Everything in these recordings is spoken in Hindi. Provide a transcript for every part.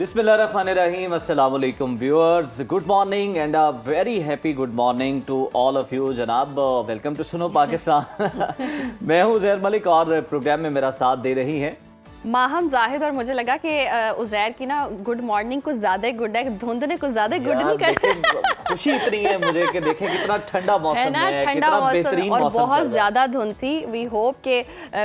Bismillahirrahmanirrahim. Assalamu alaikum viewers. Good morning and a very happy good morning to all of you. जनाब वेलकम टू सुनो पाकिस्तान। मैं हूँ उज़ैर मलिक और प्रोग्राम में मेरा साथ दे रही हैं माहम जाहिद। और मुझे लगा कि उज़ैर की ना गुड मॉर्निंग कुछ ज़्यादा ही गुड है, धुंध ने कुछ ज़्यादा गुड नहीं कर। खुशी इतनी है मुझे कि देखें कितना ठंडा मौसम है, ठंडा बेहतरीन और मौसम बहुत ज़्यादा धुंध थी। वी होप कि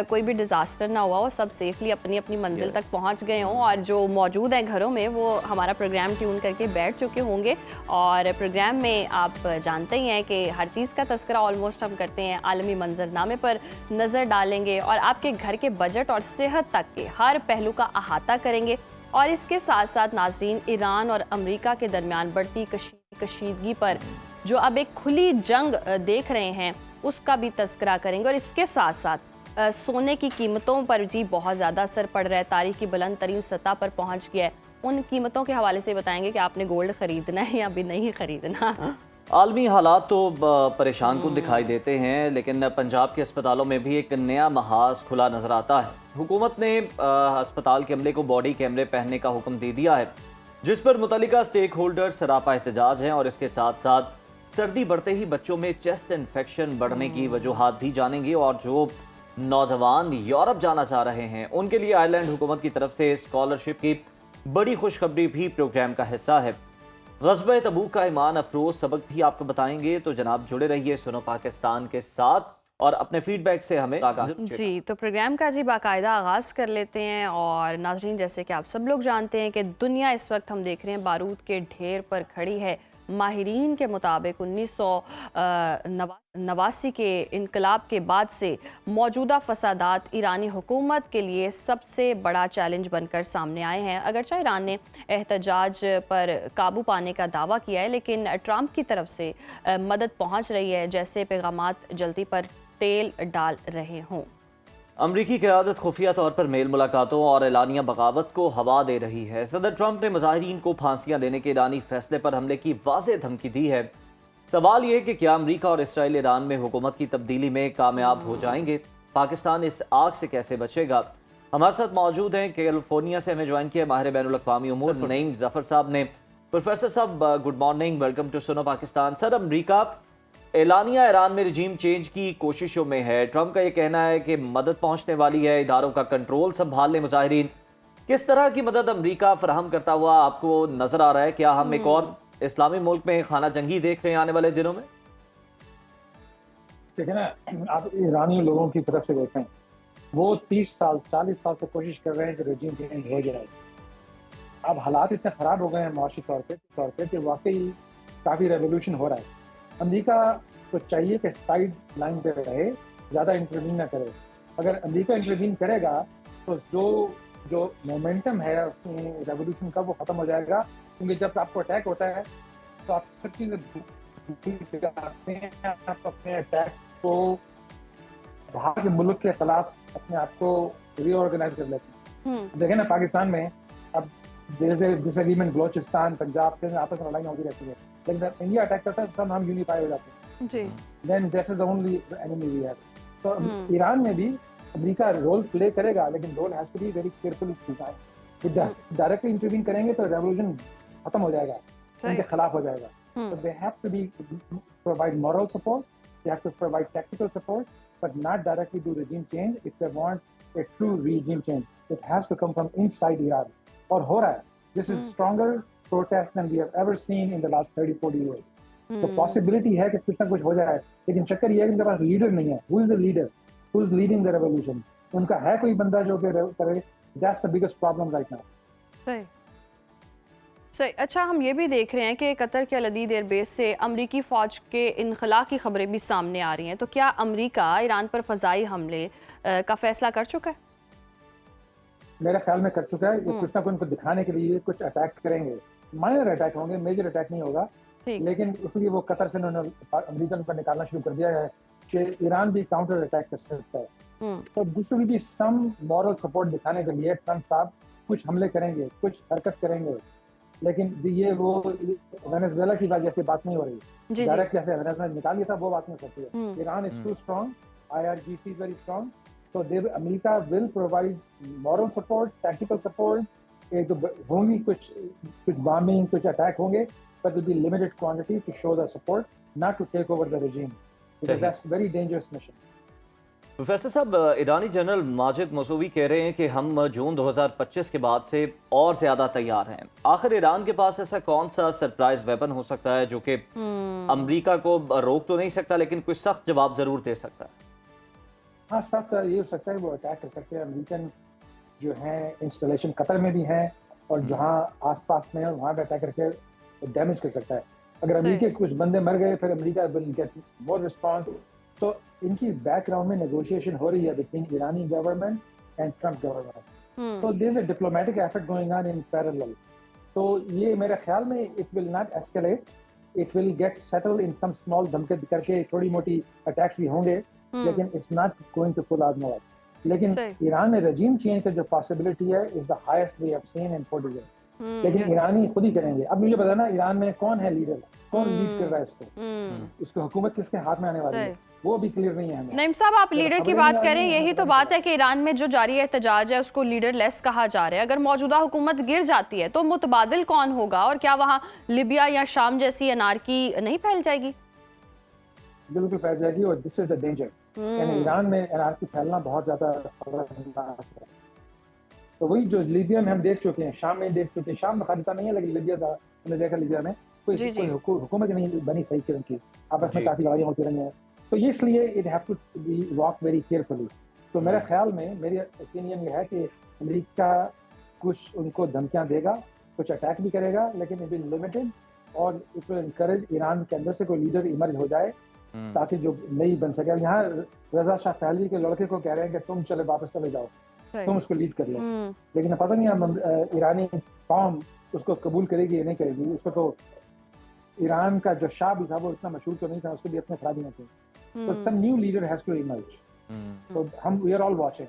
कोई भी डिज़ास्टर ना हुआ हो, सब सेफली अपनी अपनी मंजिल तक पहुंच गए हों और जो मौजूद हैं घरों में वो हमारा प्रोग्राम ट्यून करके बैठ चुके होंगे। और प्रोग्राम में आप जानते ही हैं कि हर चीज़ का तस्करा ऑलमोस्ट हम करते हैं, आलमी मंजरनामे पर नज़र डालेंगे और आपके घर के बजट और सेहत तक के हर पहलू का अहाता करेंगे। और इसके साथ साथ नाज़रीन, ईरान और अमेरिका के दरमियान बढ़ती कशीदगी पर जो अब एक खुली जंग देख रहे हैं उसका भी तस्करा करेंगे। और इसके साथ साथ सोने की कीमतों पर जी बहुत ज़्यादा असर पड़ रहा है, तारीख की बुलंद तरीन सतह पर पहुंच गया है। उन कीमतों के हवाले से बताएंगे कि आपने गोल्ड खरीदना है या भी नहीं खरीदना। आलमी हालात तो परेशान कुन दिखाई देते हैं, लेकिन पंजाब के अस्पतालों में भी एक नया महाज खुला नजर आता है। हुकूमत ने अस्पताल के अमले को बॉडी कैमरे पहनने का हुक्म दे दिया है, जिस पर मुतल्लिका स्टेक होल्डर सरापा एहतजाज हैं। और इसके साथ साथ सर्दी बढ़ते ही बच्चों में चेस्ट इन्फेक्शन बढ़ने की वजूहात भी जानेंगे। और जो नौजवान यूरोप जाना चाह रहे हैं उनके लिए आयरलैंड हुकूमत की तरफ से स्कॉलरशिप की बड़ी खुशखबरी भी प्रोग्राम का हिस्सा है। ग़ज़वा तबूक का ईमान अफरोज सबक भी आपको बताएंगे। तो जनाब जुड़े रहिए सुनो पाकिस्तान के साथ और अपने फीडबैक से हमें जी। तो प्रोग्राम का जी बाकायदा आगाज़ कर लेते हैं। और नाज़रीन, जैसे कि आप सब लोग जानते हैं कि दुनिया इस वक्त हम देख रहे हैं बारूद के ढेर पर खड़ी है। माहिरीन के मुताबिक 1989 के इनकलाब के बाद से मौजूदा फसादात ईरानी हुकूमत के लिए सबसे बड़ा चैलेंज बनकर सामने आए हैं। अगरचे ईरान ने एहतजाज पर काबू पाने का दावा किया है, लेकिन ट्रंप की तरफ से मदद पहुंच रही है जैसे पैगामात जल्दी पर तेल डाल रहे हों। अमरीकी क़यादत खुफिया तौर पर मेल मुलाकातों और एलानिया बगावत को हवा दे रही है। सदर ट्रंप ने मुजाहिरीन को फांसियां देने के ईरानी फैसले पर हमले की वाज़ेह धमकी दी है। सवाल ये कि क्या अमरीका और इसराइल ईरान में हुकूमत की तब्दीली में कामयाब हो जाएंगे? पाकिस्तान इस आग से कैसे बचेगा? हमारे साथ मौजूद हैं कैलिफोर्निया से हमें ज्वाइन किया माहिर बैनुल अक़वामी उमूर नईम ज़फ़र साहब ने। प्रोफेसर साहब गुड मॉर्निंग, वेलकम टू सुनो पाकिस्तान। सर, अमरीका एलानिया ईरान में रिजीम चेंज की कोशिशों में है। ट्रंप का ये कहना है कि मदद पहुंचने वाली है, इदारों का कंट्रोल संभाल ले मुजाहिरीन। किस तरह की मदद अमरीका फराहम करता हुआ आपको नजर आ रहा है? क्या हम एक और इस्लामी मुल्क में खाना जंगी देख रहे हैं आने वाले दिनों में? देखिए ना, आप ईरानी लोगों की तरफ से देखें, वो 30 साल 40 साल से कोशिश कर रहे हैं कि रिजीम चेंज हो जाए। अब हालात इतने ख़राब हो गए हैं माशी तौर पे कि वाकई काफ़ी रेवोल्यूशन हो रहा है। अमेरिका को चाहिए कि साइड लाइन पे रहे, ज़्यादा इंटरवीन ना करे। अगर अमेरिका इंटरवीन करेगा तो जो मोमेंटम है रेवोल्यूशन का वो ख़त्म हो जाएगा। क्योंकि जब आपको अटैक होता है तो आप सब चीज़ें आप अपने अटैक को बाहर के मुल्क के खिलाफ अपने आप को रीऑर्गेनाइज कर लेते हैं। देखें ना, पाकिस्तान में अब डिसएग्रीमेंट बलोचिस्तान, पंजाब के आपस में लड़ाई होती रहती है, लेकिन जब इंडिया अटैक करता है तब हम यूनिफाई हो जाते हैं जी। Then this is the only enemy we have. तो ईरान में भी अमेरिका रोल प्ले करेगा, लेकिन role has to be very carefully design. Directly intervene करेंगे तो रेवोल्यूशन खत्म हो जाएगा, उनके खिलाफ हो जाएगा। So they have to provide moral support, they have to provide tactical support, but not directly do regime change if they want a true regime change. It has to come from inside Iran. और हो रहा है। This is stronger protest than we have ever seen in the last 30-40 years. तो possibility है कि कुछ ना कुछ हो जाए, लेकिन चक्कर ये है कि उनके पास लीडर नहीं है। Who is the leader? Who is leading the revolution? उनका है कोई बंदा जो करे? That's the biggest problem right now. सही। अच्छा, हम ये भी देख रहे हैं कि कतर के अल-अदीद एयरबेस से अमरीकी फ़ौज के इनखला की खबरें भी सामने आ रही हैं। तो क्या अमरीका ईरान पर फ़ज़ाई हमले का फैसला कर चुका है? मेरे ख्याल में कर चुका है। ये कुछ ना कुछ उनको दिखाने के लिए कुछ अटैक करेंगे, माइनर अटैक होंगे, मेजर अटैक नहीं होगा। लेकिन इसलिए वो कतर से उन्होंने अमरीकन को निकालना शुरू कर दिया है कि ईरान भी काउंटर अटैक कर सकता है। तो this will be some moral support दिखाने के लिए ट्रंप साहब कुछ हमले करेंगे, कुछ हरकत करेंगे। लेकिन ये वो वेनेजुएला की वजह से बात नहीं हो रही। डायरेक्ट जैसे वेनेजुएला निकाल लिया था वो बात नहीं करती है। Iran is too strong, IRGC is very strong, so America will provide moral support, tactical support, एक तो होंगी कुछ कुछ बॉम्बिंग, कुछ अटैक होंगे, but will be limited quantity to show the support, not to take over the regime, because that's very dangerous mission. Professor साहब, ईरानी जनरल माजिद मौसूवी कह रहे हैं कि हम जून 2025 के बाद से और ज़्यादा तैयार हैं। आखिर ईरान के पास ऐसा कौन सा सरप्राइज वेपन हो सकता है जो कि अमेरिका को रोक तो नहीं सकता लेकिन कोई सख्त जवाब ज़रूर दे सकता है? हाँ, सख्त ये हो सकता है, वो अटैक कर सकते हैं। अमेरिकन जो है इंस्टॉलेशन कतर में भी हैं और जहाँ आसपास में है वहाँ पे अटैक करके डैमेज कर सकता है। अगर अमेरिका के कुछ बंदे मर गए फिर America will get more response. तो इनकी बैकग्राउंड में नेगोशिएशन हो रही है बिटवीन ईरानी गवर्नमेंट एंड ट्रम्प गवर्नमेंट। तो there is a diplomatic effort going on in parallel. तो ये मेरे ख्याल में it will not escalate, it will get settled in some small धमकी करके थोड़ी मोटी अटैक्स भी होंगे, लेकिन it's not going to full out more. लेकिन ईरान में रजीम चेंज का जो पॉसिबिलिटी है is the highest we have seen in 40 years. लेकिन ईरानी खुद ही करेंगे। अब मुझे बताना ईरान में कौन है लीडर, कौन लीड कर रहा है इसको, इसको हुकूमत किसके हाथ में आने वाली है वो भी क्लियर नहीं है हमें। नईम साहब, आप लीडर की बात करें, यही तो बात है कि ईरान में जो जारी एहतजाज है उसको लीडर लेस कहा जा रहा है। अगर मौजूदा हुकूमत गिर जाती है तो मुतबादिल कौन होगा और क्या वहाँ लिबिया या शाम जैसी अनारकी नहीं फैल जाएगी? बिल्कुल फैल जाएगी और दिस इज द डेंजर। यानी ईरान में अनारकी फैलना बहुत ज्यादा खतरनाक है। तो वही जो लिबिया में हम देख चुके हैं, शाम में देख चुके हैं, शाम में खालिस्तान नहीं है लेकिन लिबिया का हमने देखा, लिबिया में कोई हुकूमत नहीं बनी सही किस्म की, आपस में काफी लड़ाइयाँ होती रही हैं। तो इसलिए it have to be walk very carefully. तो मेरे ख्याल में, मेरी ओपिनियन ये है कि अमेरिका कुछ उनको धमकियां देगा, कुछ अटैक भी करेगा, लेकिन इट विल लिमिटेड और इट विल इनकरेज ईरान के अंदर से कोई लीडर इमर्ज हो जाए ताकि जो नहीं बन सके। यहाँ रजा शाह पहलवी के लड़के को कह रहे हैं कि तुम चले वापस चले जाओ, तुम उसको लीड कर लो, लेकिन पता नहीं हम ईरानी कौम उसको कबूल करेगी या नहीं करेगी। उसको तो ईरान का जो शाह भी था वो इतना मशहूर तो नहीं था, उसके भी अपने खराबियां थी। तो some new leader has to emerge. तो हम वी आर ऑल वाचिंग।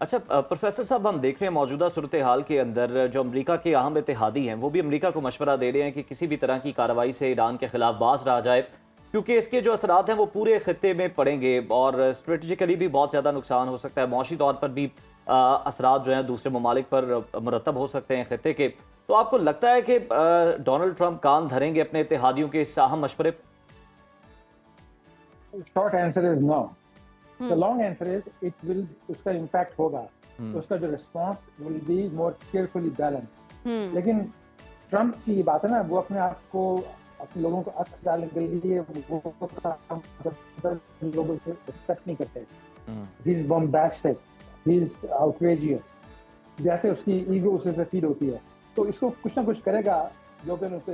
अच्छा प्रोफेसर साहब, हम देख रहे हैं मौजूदा सूरत हाल के अंदर जो अमेरिका के अहम इत्तेहादी हैं वो भी अमेरिका को मशवरा दे रहे हैं कि किसी भी तरह की कार्रवाई से ईरान के खिलाफ बाज रहा जाए, क्योंकि इसके जो असरात हैं वो पूरे खत्ते में पड़ेंगे और स्ट्रेटजिकली भी बहुत ज़्यादा नुकसान हो सकता है, मौशी तौर पर भी असरात जो हैं दूसरे ममालिक पर मुरतब हो सकते हैं खत्ते के। तो आपको लगता है कि डोनाल्ड ट्रंप कान धरेंगे अपने इत्तेहादियों के इस अहम मशवरे? Short answer is no. The long answer is it will, उसका इम्पैक्ट होगा, उसका जो response will be more carefully balanced. लेकिन ट्रंप की बात है ना, वो अपने आप को, अपने लोगों को अक्स डालने के लिए वो लोगों से एक्सपेक्ट नहीं करते। He is bombastic, he is outrageous, जैसे उसकी ईगो उसे फील होती है। तो इसको कुछ ना कुछ करेगा, जो कि उसे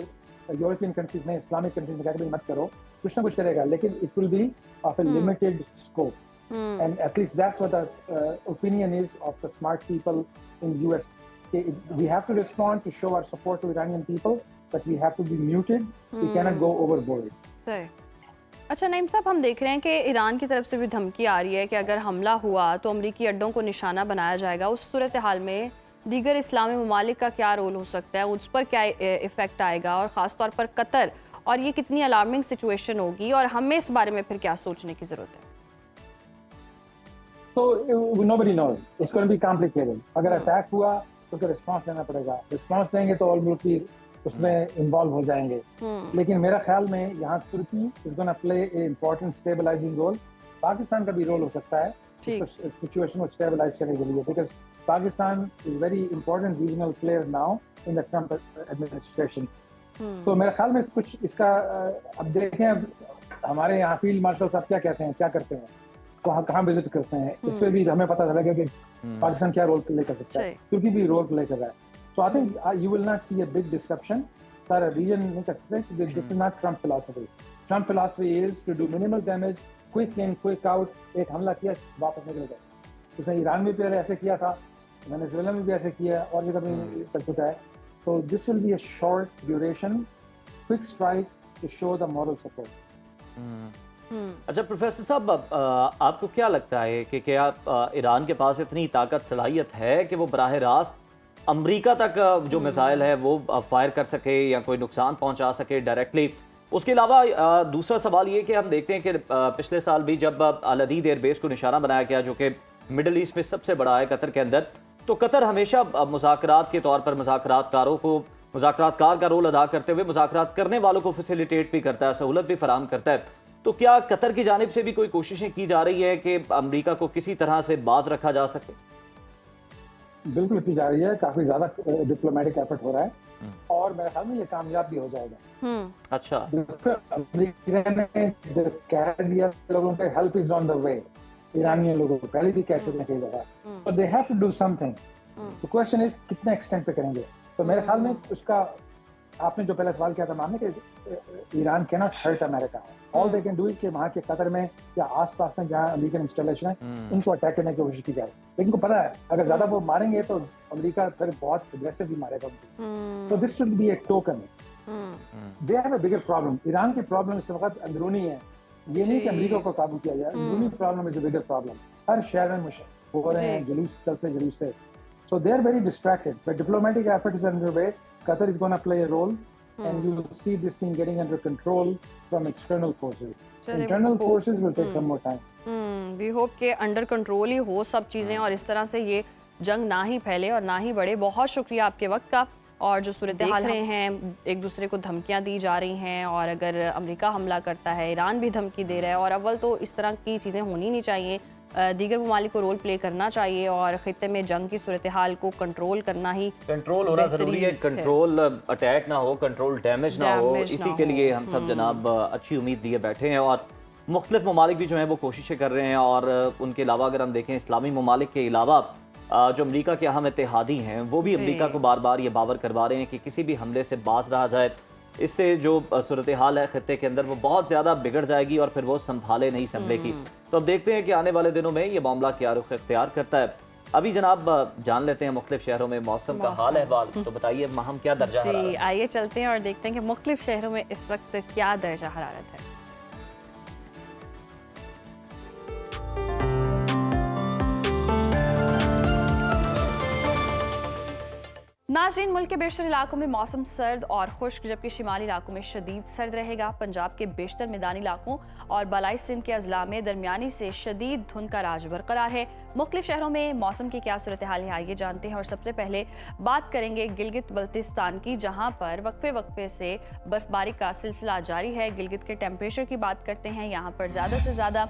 यूरोपियन कंट्रीज में, इस्लामिक कंट्रीज में कहकर मत करो, कुछ ना कुछ करेगा, लेकिन it will be of a limited scope. And at least that's what the opinion is of the smart people in US. We have to respond to show our support to Iranian people, but we have to be muted, we can not go overboard. सही। अच्छा नईम साहब, हम देख रहे हैं कि ईरान की तरफ से भी धमकी आ रही है कि अगर हमला हुआ तो अमरीकी अड्डों को निशाना बनाया जाएगा। उस सूरत हाल में दीगर इस्लामी ममालिक का क्या रोल हो सकता है, उस पर क्या इफेक्ट आएगा और ख़ास तौर पर कतर, और ये कितनी अलार्मिंग सिचुएशन होगी और हमें इस बारे में फिर क्या सोचने की ज़रूरत है? तो nobody knows, it's going to be complicated। अगर अटैक हुआ तो उसका रिस्पांस लेना पड़ेगा, रिस्पांस देंगे तो ऑल मुल्क भी उसमें इन्वॉल्व हो जाएंगे। लेकिन मेरा ख्याल में यहाँ तुर्की is gonna play a important stabilizing role. Pakistan का भी रोल हो सकता है सिचुएशन को स्टेबलाइज करने के लिए, because Pakistan is very important regional player now in the Trump administration. तो मेरे ख्याल में कुछ इसका अब देखें, अब हमारे यहाँ फील्ड मार्शल साहब क्या कहते हैं, क्या करते हैं, कहाँ विजिट करते हैं, इस पर भी हमें पता चलेगा कि पाकिस्तान क्या रोल प्ले कर सकता है, तुर्की भी रोल प्ले कर रहा है। So I think you will not see a big disruption. सारा region नहीं कर सकते। This is not Trump philosophy. Trump philosophy is to do minimal damage, quick in, quick out। एक हमला किया, वापस निकल गए। उसने ईरान में भी पहले ऐसे किया था, वेनेजुएला में भी ऐसे किया, और जगह भी कर चुका है। So this will be a short duration, quick strike to show the moral support। अच्छा प्रोफेसर साहब, आपको क्या लगता है कि क्या ईरान के पास इतनी ताकत सलाहियत है कि वो बराह रास्त अमेरिका तक जो मिसाइल है वो फायर कर सके या कोई नुकसान पहुंचा सके डायरेक्टली? उसके अलावा दूसरा सवाल ये कि हम देखते हैं कि पिछले साल भी जब अल-अदीद एयरबेस को निशाना बनाया गया, जो कि मिडल ईस्ट में सबसे बड़ा है कतर के अंदर, तो कतर हमेशा मुज़ाकरात के तौर पर मुज़ाकरातकार का रोल अदा करते हुए मुज़ाकरात करने वालों को फैसिलिटेट भी करता है, सहूलत भी फराहम करता है। तो क्या कतर की जानिब से भी कोई कोशिशें की जा रही है कि अमेरिका को किसी तरह से बाज रखा जा सके? बिल्कुल की जा रही है, काफी ज्यादा डिप्लोमेटिक एफर्ट हो रहा है और मेरे ख्याल में ये कामयाब भी हो जाएगा। अच्छा, अमेरिका ने जो कह दिया लोगों के help is on the way, ईरानी लोगों को पहले भी कह चुके कई जगह, तो they have to do something. The question is कितने एक्सटेंट पे करेंगे। तो मेरे ख्याल में उसका आपने जो पहला सवाल किया था मामले कि Iran can not hurt America, all they can do is कि वहाँ के कतर में या आसपास में जहाँ अमेरिकन इंस्टॉलेशन है इनको अटैक करने की कोशिश की जाए। लेकिन को पता है अगर ज्यादा वो मारेंगे तो अमेरिका फिर बहुत अग्रेसिवली मारेगा उनको। तो this should be A token. They have a bigger problem. Iran की प्रॉब्लम इस वक्त अंदरूनी है, ये नहीं कि अमेरिका को काबू किया जाए। अंदरूनी problem is a bigger problem. हर शहर में मुश्किल हो रहे हैं, जुलूस चलते जुलूस से। So they are very distracted, but diplomatic effort is underway. Qatar is going to play a role, and you will see this thing getting under control from external forces. Internal forces will take some more time. We hope के अंडर कंट्रोल ही हो सब चीज़ें और इस तरह से ये जंग ना ही फैले और ना ही बढ़े। बहुत शुक्रिया आपके वक्त का। और जो सूरत हाल रहे हैं, एक दूसरे को धमकियां दी जा रही हैं और अगर अमेरिका हमला करता है, ईरान भी धमकी दे रहा है और अव्वल तो इस तरह की चीज़ें होनी नहीं चाहिए। दीगर ममालिक को रोल प्ले करना चाहिए और ख़ित्ते में जंग की सूरत हाल को कंट्रोल करना ही कंट्रोल होना ज़रूरी है। कंट्रोल अटैक ना हो, कंट्रोल डैमेज ना हो, इसी के लिए हम सब जनाब अच्छी उम्मीद लिए बैठे हैं और मुख्तलिफ ममालिक भी जो हैं वो कोशिशें कर रहे हैं। और उनके अलावा अगर हम देखें इस्लामी ममालिक के अलावा जो अमेरिका के अहम इत्तेहादी हैं वो भी अमेरिका को बार बार ये बावर करवा रहे हैं कि किसी भी हमले से बाज रहा जाए। इससे जो सूरत हाल है खित्ते के अंदर वो बहुत ज़्यादा बिगड़ जाएगी और फिर वो संभाले नहीं संभलेगी। तो अब देखते हैं कि आने वाले दिनों में ये मामला क्या रुख इख्तियार करता है। अभी जनाब जान लेते हैं मुख्तलिफ शहरों में मौसम का हाल अहवाल। तो बताइए माहम क्या दर्जा हरारत है? आइए चलते हैं और देखते हैं कि मुख्तलिफ शहरों में इस वक्त क्या दर्जा हरारत है। नाज़रीन, मुल्क के बेशतर इलाकों में मौसम सर्द और खुश्क जबकि शिमाली इलाकों में शदीद सर्द रहेगा। पंजाब के बेशतर मैदानी इलाकों और बलाई सिंध के अजला में दरमियानी से शदीद धुंध का राज बरकरार है। मुख्तलिफ शहरों में मौसम की क्या सूरत हाल है आइए जानते हैं। और सबसे पहले बात करेंगे गिलगित बल्तिस्तान की, जहां पर वक्फे वक्फे से बर्फबारी का सिलसिला जारी है। गिलगित के टेम्परेचर की बात करते हैं, यहाँ पर ज़्यादा से ज़्यादा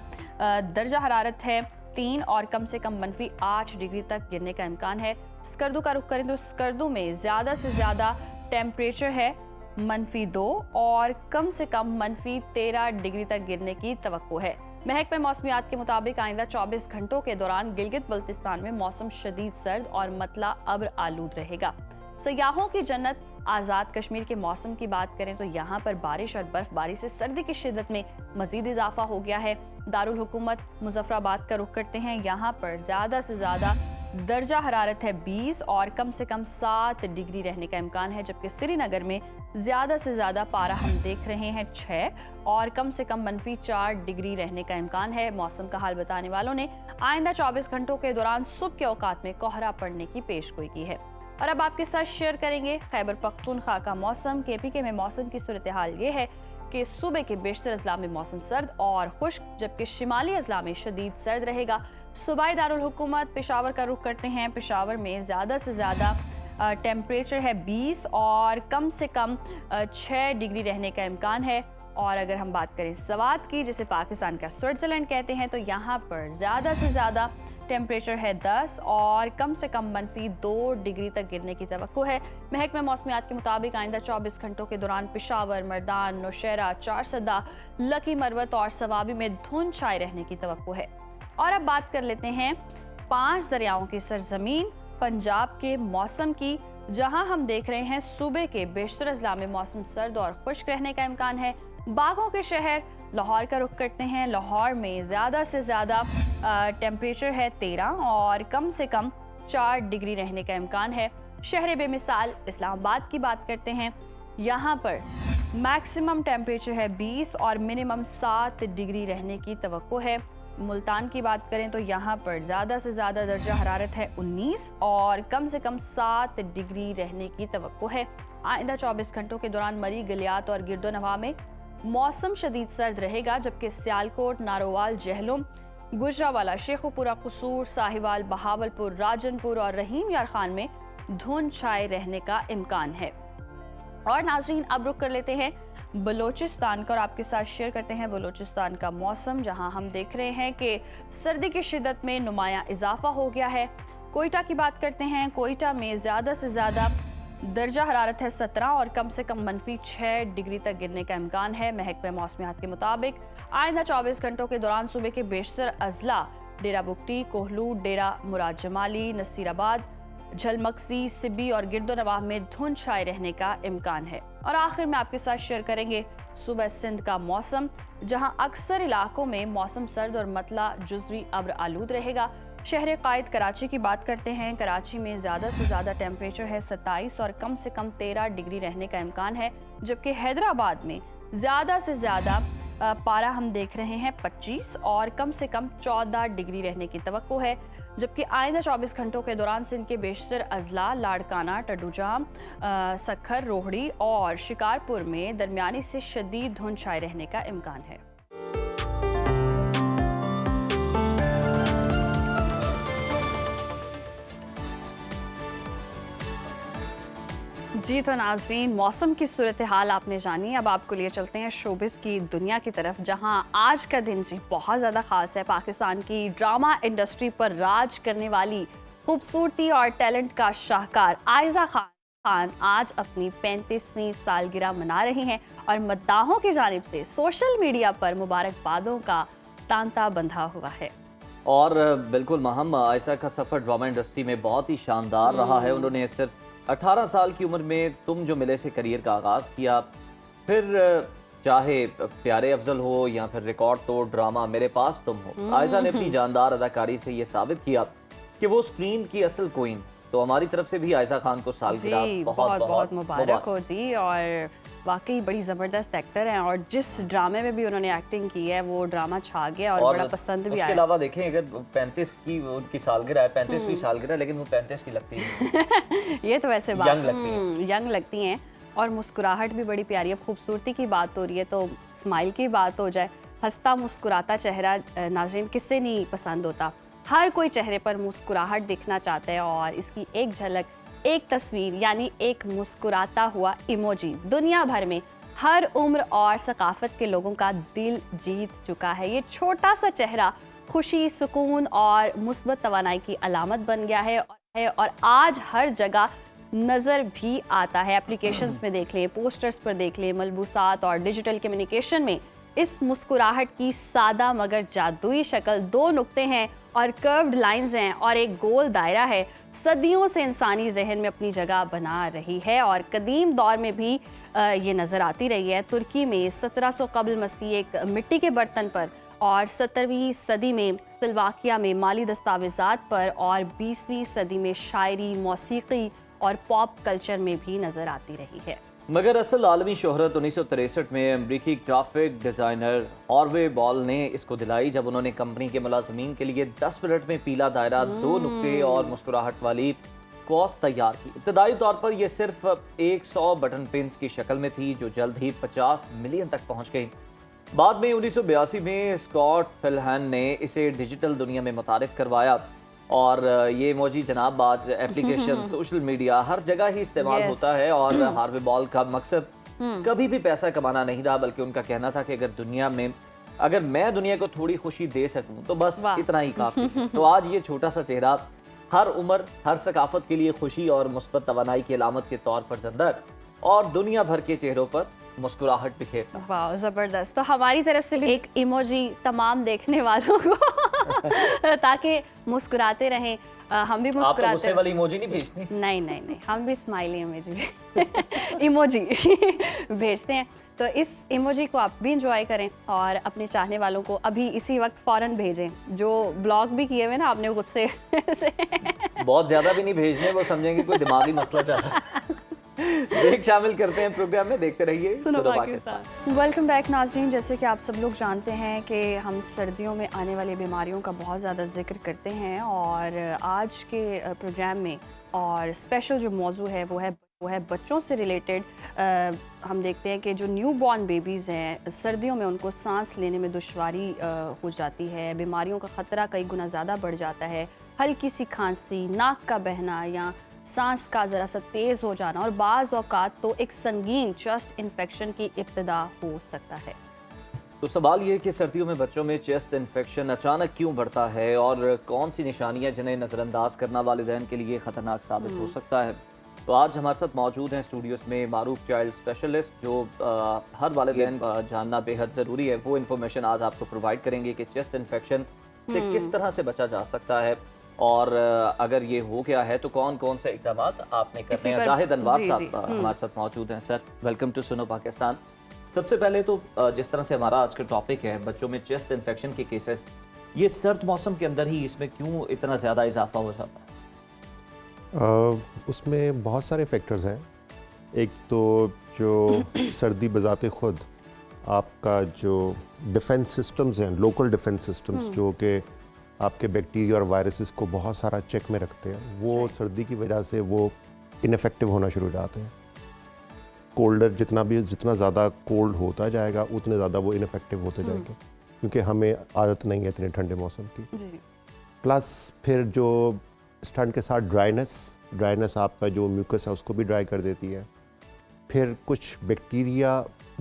दर्जा हरारत है 3 और कम से कम -8 डिग्री तक गिरने का इम्कान है। स्कर्दू का रुख करें तो स्कर्दू में ज़्यादा से ज़्यादा टेम्परेचर है -2 और कम से कम -13 डिग्री तक गिरने की तवक्को है। महकमे मौसमियात के मुताबिक आइंदा 24 घंटों के दौरान गिलगित बल्तिस्तान में मौसम शदीद सर्द और मतला अब्र आलूद रहेगा। सयाहों की जन्नत आज़ाद कश्मीर के मौसम की बात करें तो यहाँ पर बारिश और बर्फबारी से सर्दी की शिद्दत में मजीद इजाफा हो गया है। दारुल हुकूमत मुजफ्फराबाद का रुख करते हैं, यहाँ पर ज़्यादा से ज़्यादा दर्जा हरारत है 20 और कम से कम 7 डिग्री रहने का इम्कान है। जबकि श्रीनगर में ज़्यादा से ज़्यादा पारा हम देख रहे हैं 6 और कम से कम -4 डिग्री रहने का इम्कान है। मौसम का हाल बताने वालों ने आइंदा 24 घंटों के दौरान सुबह के औकात में कोहरा पड़ने की पेशगोई की है। और अब आपके साथ शेयर करेंगे खैबर पख्तूनख्वा का मौसम। KPK में मौसम की सूरत हाल ये है कि सूबे के बेशतर अजला में मौसम सर्द और खुश्क जबकि शिमाली अजला में शदीद सर्द रहेगा। सूबाई दारुल हुकूमत पेशावर का रुख करते हैं। पेशावर में ज़्यादा से ज़्यादा टेम्परेचर है 20 और कम से कम 6 डिग्री रहने का इम्कान है। और अगर हम बात करें सवात की, जिसे पाकिस्तान का स्विट्ज़रलैंड कहते हैं, तो यहाँ पर ज़्यादा से ज़्यादा टेम्परेचर है 10 और कम से कम -2 डिग्री तक गिरने की तवक्को है। महकमे मौसमियात के मुताबिक आइंदा 24 घंटों के दौरान पेशावर, मर्दान, नौशहरा, चारसदा, लकी मरवत और सवाबी में धुंध छाए रहने की तवक्को है। और अब बात कर लेते हैं 5 दरियाओं की सरजमीन पंजाब के मौसम की, जहां हम देख रहे हैं सूबे के बेशतर अजला में मौसम सर्द और खुश्क रहने का इम्कान है। बागों के शहर लाहौर का रुख करते हैं। लाहौर में ज़्यादा से ज़्यादा टेम्परेचर है 13 और कम से कम 4 डिग्री रहने का इम्कान है। शहर बेमिसाल इस्लामाबाद की बात करते हैं, यहाँ पर मैक्सिमम टेम्परेचर है 20 और मिनिमम 7 डिग्री रहने की तवक्को है। मुल्तान की बात करें तो यहाँ पर ज़्यादा से ज़्यादा दर्जा हरारत है 19 और कम से कम 7 डिग्री रहने की तवक्को है। आइंदा 24 घंटों के दौरान मरी, गलियात और गिरदोनवा में मौसम शदीद सर्द रहेगा। जबकि सियालकोट, नारोवाल, जहलुम, गुजरावाला, शेखुपुरा, कसूर, साहिवाल, बहावलपुर, राजनपुर और रहीम यार खान में धुंध छाए रहने का इम्कान है। और नाज़रीन, अब रुक कर लेते हैं बलूचिस्तान का और आपके साथ शेयर करते हैं बलूचिस्तान का मौसम, जहां हम देख रहे हैं कि सर्दी की शिद्दत में नुमाया इजाफा हो गया है। कोयटा की बात करते हैं। कोयटा में ज़्यादा से ज़्यादा दर्जा हरारत है 17 और कम से कम -6 डिग्री तक गिरने का इम्कान है। महकमे मौसमियात के मुताबिक आइंदा 24 घंटों के दौरान सुबह के बेशतर अजला डेरा बुगटी, कोहलू, डेरा मुराद जमाली, नसीराबाद, झलमक्सी, सिब्बी और गिरदोनवाह में धुंध छाए रहने का इम्कान है। और आखिर में आपके साथ शेयर करेंगे सुबह सिंध का मौसम, जहां अक्सर इलाकों में मौसम सर्द और मतला जुज़वी अब्र आलूद रहेगा। शहर कायद कराची की बात करते हैं। कराची में ज़्यादा से ज़्यादा टेम्परेचर है 27 और कम से कम 13 डिग्री रहने का इम्कान है, जबकि हैदराबाद में ज़्यादा से ज़्यादा पारा हम देख रहे हैं 25 और कम से कम 14 डिग्री रहने की तवक्को है। जबकि आइंदा 24 घंटों के दौरान सिंध के बेशतर अजला, लाड़काना, टडूजाम, सखर, रोहड़ी और शिकारपुर में दरमियानी से शदीद धुंध छाए रहने का इम्कान है। जी तो नाजरीन, मौसम की सूरत हाल आपने जानी। अब आपको लिए चलते हैं शोबिस की दुनिया की तरफ, जहां आज का दिन जी बहुत ज़्यादा ख़ास है। पाकिस्तान की ड्रामा इंडस्ट्री पर राज करने वाली खूबसूरती और टैलेंट का शाहकार आयजा खान आज अपनी 35वीं सालगिरह मना रही हैं और मद्दाहों की जानिब से सोशल मीडिया पर मुबारकबादों का तांता बंधा हुआ है। और बिल्कुल महम, आयशा का सफ़र ड्रामा इंडस्ट्री में बहुत ही शानदार रहा है। उन्होंने सिर्फ 18 साल की उम्र में तुम जो मिले से करियर का आगाज़ किया, फिर चाहे प्यारे अफजल हो या फिर रिकॉर्ड तोड़ ड्रामा मेरे पास तुम हो, आयशा ने अपनी जानदार अदाकारी से ये साबित किया कि वो स्क्रीन की असल क्वीन। तो हमारी तरफ से भी आयशा खान को सालगिरह बहुत बहुत मुबारक हो जी। और वाकई बड़ी ज़बरदस्त एक्टर हैं और जिस ड्रामे में भी उन्होंने एक्टिंग की है वो ड्रामा छा गया और बड़ा पसंद भी आया। उसके अलावा देखें, अगर 35 की उनकी सालगिरह है, 35वीं सालगिरह, लेकिन वो 35 की लगती है। ये तो वैसे बात यंग लगती हैं और मुस्कुराहट भी बड़ी प्यारी है। खूबसूरती की बात हो रही है तो स्माइल की बात हो जाए, हंसता मुस्कुराता चेहरा नाज़रीन किससे नहीं पसंद होता। हर कोई चेहरे पर मुस्कुराहट देखना चाहता है और इसकी एक झलक, एक तस्वीर यानी एक मुस्कुराता हुआ इमोजी दुनिया भर में हर उम्र और सकाफत के लोगों का दिल जीत चुका है। ये छोटा सा चेहरा खुशी, सुकून और मुस्बत तवानाई की अलामत बन गया है और आज हर जगह नज़र भी आता है। एप्लीकेशंस में देख लें, पोस्टर्स पर देख लें, मलबूसात और डिजिटल कम्युनिकेशन में इस मुस्कुराहट की सादा मगर जादुई शक्ल, 2 नुक्ते हैं और कर्व्ड लाइंस हैं और एक गोल दायरा है, सदियों से इंसानी जहन में अपनी जगह बना रही है और कदीम दौर में भी ये नज़र आती रही है। तुर्की में 1700 कबल मसीह एक मिट्टी के बर्तन पर और 17वीं सदी में स्लोवाकिया में माली दस्तावेज़ात पर और 20वीं सदी में शायरी, मौसीकी और पॉप कल्चर में भी नज़र आती रही है। मगर असल आलमी शोहरत 1963 में अमरीकी ग्राफिक डिज़ाइनर ऑर्वे बॉल ने इसको दिलाई, जब उन्होंने कंपनी के मुलाजमीन के लिए 10 मिनट में पीला दायरा, 2 नुक्ते और मुस्कुराहट वाली कॉस तैयार की। इब्तदाई तौर पर यह सिर्फ 100 बटन पिन्स की शक्ल में थी, जो जल्द ही 50 मिलियन तक पहुंच गई। बाद में 1982 में स्कॉट फिलहैन ने इसे डिजिटल दुनिया में मुतारिफ करवाया और ये इमोजी जनाब आज एप्लीकेशन, सोशल मीडिया हर जगह ही इस्तेमाल होता है। और हार्वे बॉल का मकसद कभी भी पैसा कमाना नहीं रहा, बल्कि उनका कहना था कि अगर मैं दुनिया को थोड़ी खुशी दे सकूं तो बस इतना ही काफी है। तो आज ये छोटा सा चेहरा हर उम्र, हर सकाफत के लिए खुशी और मुस्बत तवानाई की अलामत के तौर पर जिंदा है और दुनिया भर के चेहरों पर मुस्कुराहट बिखेरता। वाह, जबरदस्त। तो हमारी तरफ से भी एक इमोजी तमाम देखने वालों को ताकि मुस्कुराते रहें, हम भी मुस्कुराते। आप गुस्से वाली इमोजी नहीं भेजती? नहीं, हम भी स्माइली इमोजी भेजते हैं। तो इस इमोजी को आप भी इंजॉय करें और अपने चाहने वालों को अभी इसी वक्त फौरन भेजें। जो ब्लॉग भी किए हुए ना आपने गुस्से से बहुत ज्यादा भी नहीं भेजने, वो समझेंगे कोई दिमागी मसला चल रहा है। देख शामिल करते हैं प्रोग्राम में, देखते रहिए सुनो पाकिस्तान। वेलकम बैक नाज़रीन। जैसे कि आप सब लोग जानते हैं कि हम सर्दियों में आने वाली बीमारियों का बहुत ज़्यादा जिक्र करते हैं और आज के प्रोग्राम में और स्पेशल जो मौजू है वो है वो है बच्चों से रिलेटेड। हम देखते हैं कि जो न्यू बॉर्न बेबीज़ हैं, सर्दियों में उनको सांस लेने में दुश्वारी हो जाती है, बीमारियों का ख़तरा कई गुना ज़्यादा बढ़ जाता है। हल्की सी खांसी, नाक का बहना या सांस का ज़रा सा तेज़ हो जाना और बाज़ औक़ात तो एक संगीन चेस्ट इन्फेक्शन की इब्तिदा हो सकता है। तो सवाल ये कि सर्दियों में बच्चों में चेस्ट इन्फेक्शन अचानक क्यों बढ़ता है और कौन सी निशानियां जिन्हें नज़रअंदाज करना वालिदैन के लिए ख़तरनाक साबित हो सकता है। तो आज हमारे साथ मौजूद हैं स्टूडियोज़ में मारूफ चाइल्ड स्पेशलिस्ट, जो हर वालिदैन जानना बेहद ज़रूरी है। वो इन्फॉर्मेशन आज आपको प्रोवाइड करेंगे कि चेस्ट इन्फेक्शन से किस तरह से बचा जा सकता है और अगर ये हो गया है तो कौन कौन से इक़दाम आपने करने हैं। जाहिद अनवार साहब हमारे साथ मौजूद हैं। सर, वेलकम टू सुनो पाकिस्तान। सबसे पहले तो जिस तरह से हमारा आज का टॉपिक है बच्चों में चेस्ट इन्फेक्शन के केसेस, ये सर्द मौसम के अंदर ही इसमें क्यों इतना ज़्यादा इजाफा हो जाता है? उसमें बहुत सारे फैक्टर्स हैं। एक तो जो सर्दी बजाते ख़ुद आपका जो डिफेंस सिस्टम्स हैं, लोकल डिफेंस सिस्टम्स, जो कि आपके बैक्टीरिया और वायरसेस को बहुत सारा चेक में रखते हैं, वो सर्दी की वजह से वो इनफेक्टिव होना शुरू हो जाते हैं। जितना ज़्यादा कोल्ड होता जाएगा उतने ज़्यादा वो इनफेक्टिव होते जाएंगे, क्योंकि हमें आदत नहीं है इतने ठंडे मौसम की। प्लस फिर जो ठंड के साथ ड्राइनेस आपका जो म्यूकस है उसको भी ड्राई कर देती है। फिर कुछ बैक्टीरिया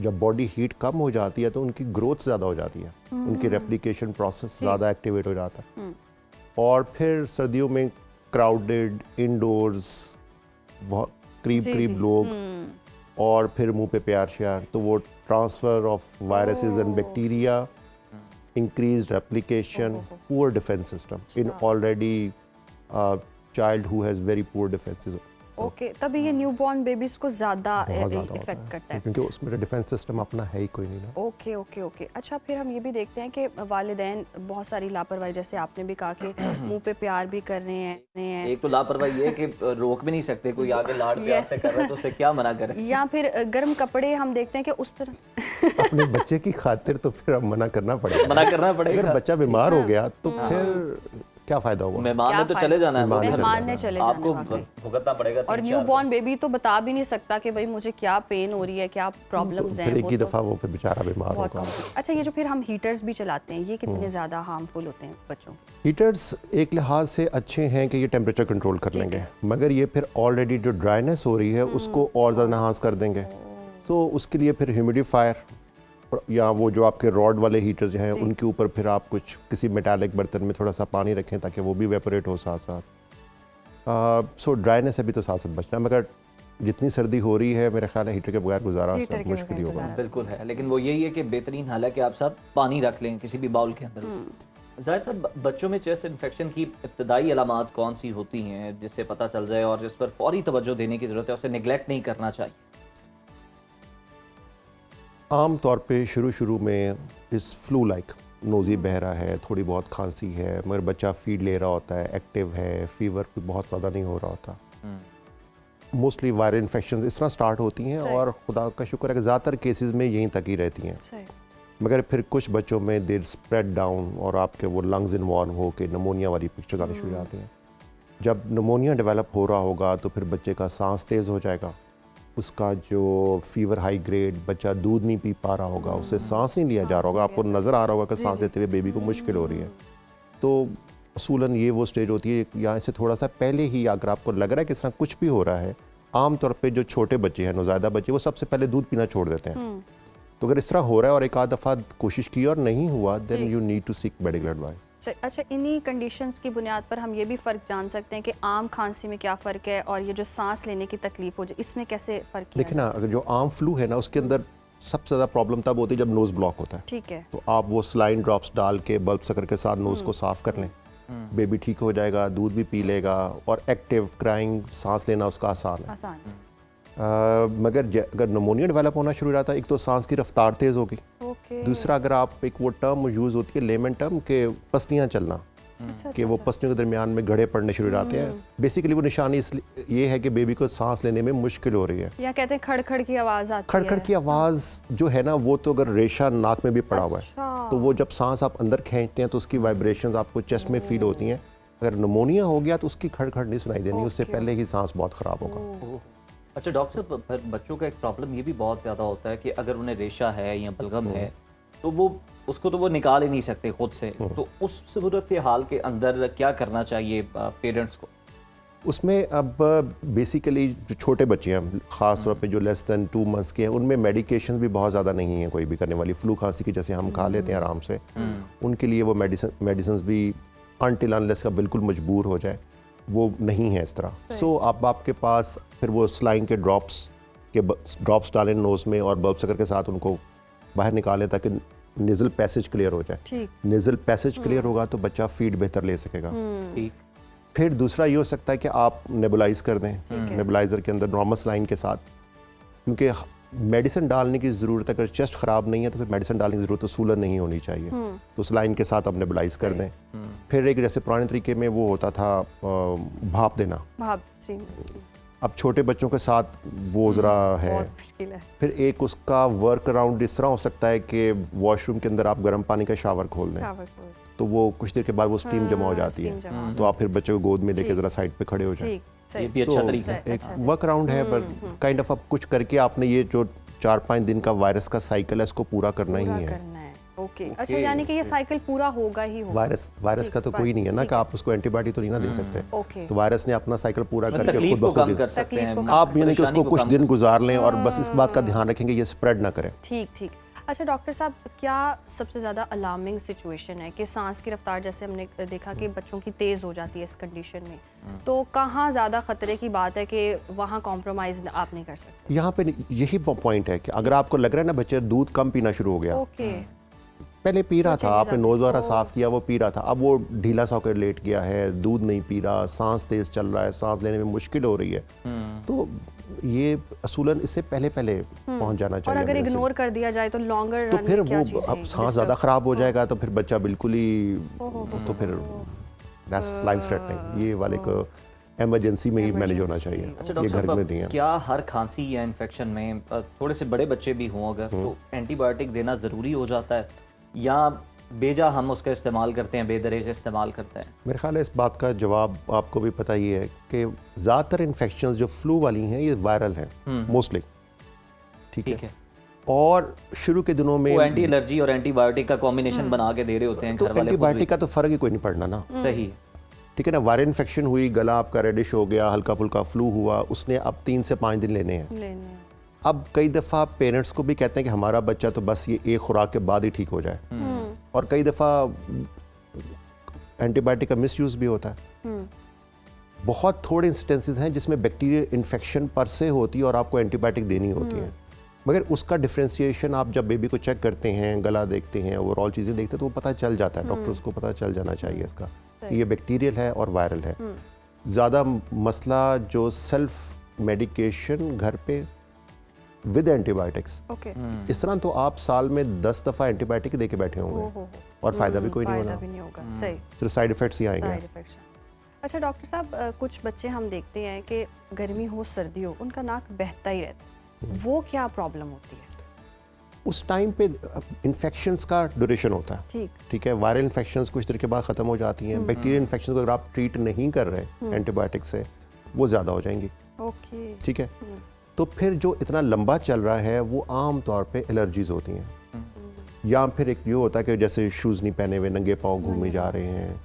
जब बॉडी हीट कम हो जाती है तो उनकी ग्रोथ ज़्यादा हो जाती है, उनकी रेप्लिकेशन प्रोसेस ज़्यादा एक्टिवेट हो जाता है। और फिर सर्दियों में क्राउडेड इंडोर्स, बहुत करीब लोग, और फिर मुंह पे प्यार श्यार, तो वो transfer of viruses and bacteria, increased replication, poor defence system in already child who has very poor defences. Okay, तभी ये न्यूबॉर्न बेबीज को ज़्यादा इफेक्ट करता है, क्योंकि उसमें डिफेंस सिस्टम अपना है ही कोई नहीं ना। ओके। अच्छा, फिर हम ये भी देखते हैं कि वालिदैन बहुत सारी लापरवाही, जैसे आपने भी कहा कि मुंह पे प्यार भी कर रहे हैं। एक तो लापरवाही है कि रोक भी नहीं सकते, कोई आगे लाड़ प्यार से कर रहा है तो उसे क्या मना करें। या फिर गर्म कपड़े हम देखते हैं कि उस तरह अपने बच्चे की खातिर तो फिर अब मना करना पड़ेगा। अगर बच्चा बीमार हो गया तो फिर क्या फायदा हुआ? मेहमान ने तो चले जाना है, मेहमान ने चले जाना आपको भुगतना पड़ेगा। और न्यूबॉर्न बेबी तो बता भी नहीं सकता कि भाई मुझे क्या पेन हो रही है, क्या प्रॉब्लम्स हैं। एक ही दफ़ा वो फिर बेचारा बीमार होगा। अच्छा, ये जो फिर हम हीटर्स भी चलाते हैं, ये कितने ज़्यादा हार्मफुल होते हैं बच्चों? हीटर्स एक लिहाज से अच्छे हैं कि ये टेम्परेचर कंट्रोल कर लेंगे, मगर ये फिर ऑलरेडी जो ड्राइनेस हो रही है उसको और ज़्यादा एनहांस कर देंगे। तो उसके लिए फिर ह्यूमिडिफायर या वो जो आपके रॉड वाले हीटर्स हैं उनके ऊपर फिर आप कुछ किसी मेटालिक बर्तन में थोड़ा सा पानी रखें ताकि वो भी वेपोरेट हो साथ साथ। सो ड्राइनेस से भी तो साथ साथ बचना, मगर जितनी सर्दी हो रही है मेरे ख्याल है हीटर के बगैर गुजारा मुश्किल ही होगा। बिल्कुल है, लेकिन वो यही है कि बेहतरीन हाल है कि आप साथ पानी रख लें किसी भी बाउल के अंदर। जाहिद साहब, बच्चों में चेस्ट इन्फेक्शन की इब्तदाई अलामात कौन सी होती हैं जिससे पता चल जाए और जिस पर फौरी तवज्जो देने की ज़रूरत है, उसे निगलेक्ट नहीं करना चाहिए? आम तौर पे शुरू में इस फ्लू लाइक नोज़ी बह रहा है, थोड़ी बहुत खांसी है, मगर बच्चा फीड ले रहा होता है, एक्टिव है, फीवर भी बहुत ज़्यादा नहीं हो रहा होता। मोस्टली वायरल इन्फेक्शन इस तरह स्टार्ट होती हैं और खुदा का शुक्र है कि ज़्यादातर केसेस में यहीं तक ही रहती हैं। मगर फिर कुछ बच्चों में देर स्प्रेड डाउन और आपके वो लंग्स इन्वॉल्व हो के नमोनिया वाली पिक्चर्स आनी शुरू हो जाती हैं। जब नमोनिया डेवलप हो रहा होगा तो फिर बच्चे का सांस तेज़ हो जाएगा, उसका जो फीवर हाई ग्रेड, बच्चा दूध नहीं पी पा रहा होगा, उससे सांस नहीं लिया जा रहा होगा, आपको नज़र आ रहा होगा कि सांस लेते हुए बेबी को मुश्किल हो रही है। तो असूलन ये वो स्टेज होती है यहाँ से थोड़ा सा पहले ही, अगर आपको लग रहा है कि इस तरह कुछ भी हो रहा है, आम तौर पे जो छोटे बच्चे हैं, नौज़ायदा बच्चे, वो सबसे पहले दूध पीना छोड़ देते हैं। तो अगर इस तरह हो रहा है और एक आध दफ़ा कोशिश की और नहीं हुआ, then you need to seek medical advice. अच्छा, इन्हीं कंडीशंस की बुनियाद पर हम ये भी फ़र्क जान सकते हैं कि आम खांसी में क्या फ़र्क है और ये जो सांस लेने की तकलीफ हो जाए, इसमें कैसे फ़र्क है? देखना, अगर जो आम फ्लू है ना, उसके अंदर सबसे ज़्यादा प्रॉब्लम तब होती है जब नोज़ ब्लॉक होता है। ठीक है, तो आप वो सलाइन ड्रॉप्स डाल के बल्ब सकर के साथ नोज़ को साफ़ कर लें, बेबी ठीक हो जाएगा, दूध भी पी लेगा और एक्टिव क्राइंग, सांस लेना उसका आसान है। मगर अगर नमोनिया डेवलप होना शुरू हो जाता है, एक तो सांस की रफ्तार तेज़ होगी, दूसरा अगर आप एक वो टर्म यूज़ होती है लेमन टर्म के पसलियाँ चलना, कि वो पसलियों के दरमियान में गड़े पड़ने शुरू हो जाते हैं। बेसिकली वो निशानी इसलिए ये है कि बेबी को सांस लेने में मुश्किल हो रही है, या कहते हैं खड़खड़ की आवाज़ आती है। खड़खड़ की आवाज़ जो है ना, वो तो अगर रेशा नाक में भी पड़ा हुआ है तो वो जब सांस आप अंदर खींचते हैं तो उसकी वाइब्रेशंस आपको चेस्ट में फील होती हैं। अगर नमोनिया हो गया तो उसकी खड़खड़ नहीं सुनाई देनी, उससे पहले ही सांस बहुत ख़राब होगा। अच्छा डॉक्टर साहब, पर बच्चों का एक प्रॉब्लम ये भी बहुत ज़्यादा होता है कि अगर उन्हें रेशा है या बलगम है तो वो उसको तो वो निकाल ही नहीं सकते खुद से, तो उस सूरत हाल के अंदर क्या करना चाहिए पेरेंट्स को? उसमें अब बेसिकली जो छोटे बच्चे हैं, ख़ास तौर पे जो लेस दैन 2 मंथ्स के हैं, उनमें मेडिकेशन भी बहुत ज़्यादा नहीं है कोई भी करने वाली। फ्लू खांसी की जैसे हम खा लेते हैं आराम से, उनके लिए वो मेडिसिन भी अनटिल अनलेस का बिल्कुल मजबूर हो जाए वो नहीं है इस तरह। सो अब आपके पास फिर वो स्लाइन के ड्रॉप्स डालें नोज़ में और बल्ब सकर के साथ उनको बाहर निकालें ताकि नेज़ल पैसेज क्लियर हो जाए। नेज़ल पैसेज क्लियर होगा तो बच्चा फीड बेहतर ले सकेगा। ठीक। फिर दूसरा ये हो सकता है कि आप नेबुलाइज कर दें नेबुलाइज़र के अंदर नॉर्मल स्लाइन के साथ, क्योंकि मेडिसिन डालने की ज़रूरत है। अगर चेस्ट ख़राब नहीं है तो फिर मेडिसिन डालने की ज़रूरत तो सूलन नहीं होनी चाहिए, तो स्लाइन के साथ आप नेबुलाइज कर दें। फिर एक जैसे पुराने तरीके में वो होता था भाप देना, अब छोटे बच्चों के साथ वो ज़रा है। फिर एक उसका वर्क अराउंड इस तरह हो सकता है कि वॉशरूम के अंदर आप गर्म पानी का शावर खोल दें, तो वो कुछ देर के बाद वो स्टीम जमा हो जाती है, तो आप फिर बच्चे को गोद में लेके ज़रा साइड पे खड़े हो जाए। ये भी अच्छा तरीका है। एक वर्क अराउंड है, पर काइंड ऑफ अब कुछ करके आपने ये जो 4-5 दिन का वायरस का साइकिल है इसको पूरा करना ही है। ओके, अच्छा, यानी कि ये साइकिल पूरा होगा ही होगा। वायरस का तो कोई नहीं है ना कि आप उसको एंटीबायोटिक तो नहीं ना दे सकते, तो वायरस ने अपना साइकिल पूरा करके खुद ब खुद कर सकते हैं आप, यानी कि उसको कुछ दिन गुजार लें और बस इस बात का ध्यान रखेंगे ये स्प्रेड ना करें। ठीक। अच्छा डॉक्टर साहब, क्या सबसे ज़्यादा अलार्मिंग सिचुएशन है कि सांस की रफ्तार जैसे हमने देखा कि बच्चों की तेज़ हो जाती है इस कंडीशन में, तो कहाँ ज़्यादा ख़तरे की बात है कि वहाँ कॉम्प्रोमाइज़ आप नहीं कर सकते? यहाँ पे यही पॉइंट है कि अगर आपको लग रहा है ना बच्चे दूध कम पीना शुरू हो गया, पहले पी रहा था, आपने नोज़ द्वारा साफ़ किया, वो पी रहा था, अब वो ढीला सा होकर लेट गया है, दूध नहीं पी रहा, सांस तेज़ चल रहा है, सांस लेने में मुश्किल हो रही है, तो ये असूलन इससे पहले पहुंच जाना चाहिए। और अगर इग्नोर कर दिया जाए तो लॉन्गर तो फिर वो अब सांस ज़्यादा ख़राब हो जाएगा, तो फिर बच्चा बिल्कुल ही, तो फिर दैट्स लाइफ थ्रेटनिंग। ये वाले को इमरजेंसी में ही मैनेज होना चाहिए, अच्छा ये घर में नहीं डॉक्टर है। क्या हर खांसी या इन्फेक्शन में थोड़े से बड़े बच्चे भी हों अगर, तो एंटीबायोटिक देना ज़रूरी हो जाता है या बेजा हम उसका इस्तेमाल करते हैं, बेदरीग इस्तेमाल करते हैं? मेरे ख्याल है इस बात का जवाब आपको भी पता ही है कि ज़्यादातर इन्फेक्शंस जो फ्लू वाली हैं ये वायरल हैं मोस्टली, ठीक है। और शुरू के दिनों में वो एंटी एलर्जी और एंटीबायोटिक का कॉम्बिनेशन बना के दे रहे होते हैं तो घर वाले। एंटीबायोटिक का तो फ़र्क ही कोई नहीं पड़ना ना, सही, ठीक है ना। वायरल इन्फेक्शन हुई, गला आपका रेडिश हो गया, हल्का फुल्का फ्लू हुआ, उसने अब 3 से 5 दिन लेने हैं। अब कई दफ़ा पेरेंट्स को भी कहते हैं कि हमारा बच्चा तो बस ये एक खुराक के बाद ही ठीक हो जाए, और कई दफ़ा एंटीबायोटिक का मिसयूज़ भी होता है। बहुत थोड़े इंस्टेंसेस हैं जिसमें बैक्टीरियल इन्फेक्शन पर से होती है और आपको एंटीबायोटिक देनी होती है, मगर उसका डिफ्रेंशिएशन आप जब बेबी को चेक करते हैं, गला देखते हैं, ओवरऑल चीज़ें देखते हैं, तो वो पता चल जाता है, डॉक्टर्स को पता चल जाना चाहिए इसका कि ये बैक्टीरियल है और वायरल है। ज़्यादा मसला जो सेल्फ मेडिकेशन घर पे विद एंटीबायोटिक्स, इस तरह तो आप साल में 10 दफ़ा एंटीबायोटिक दे के बैठे होंगे और फ़ायदा भी कोई नहीं होगा, फिर साइड इफ़ेक्ट्स ही आएंगे। अच्छा डॉक्टर साहब, कुछ बच्चे हम देखते हैं कि गर्मी हो सर्दी हो उनका नाक बहता ही रहता है, वो क्या प्रॉब्लम होती है? उस टाइम पे इन्फेक्शंस का ड्यूरेशन होता है, ठीक है। वायरल इन्फेक्शंस कुछ देर के बाद ख़त्म हो जाती हैं, बैक्टीरियल इन्फेक्शन को अगर आप ट्रीट नहीं कर रहे एंटीबायोटिक से वो ज़्यादा हो जाएंगी, ठीक है। तो फिर जो इतना लंबा चल रहा है वो आम तौर पे एलर्जीज़ होती हैं, या फिर एक ये होता है कि जैसे शूज़ नहीं पहने हुए नंगे पाँव घूमे जा रहे हैं,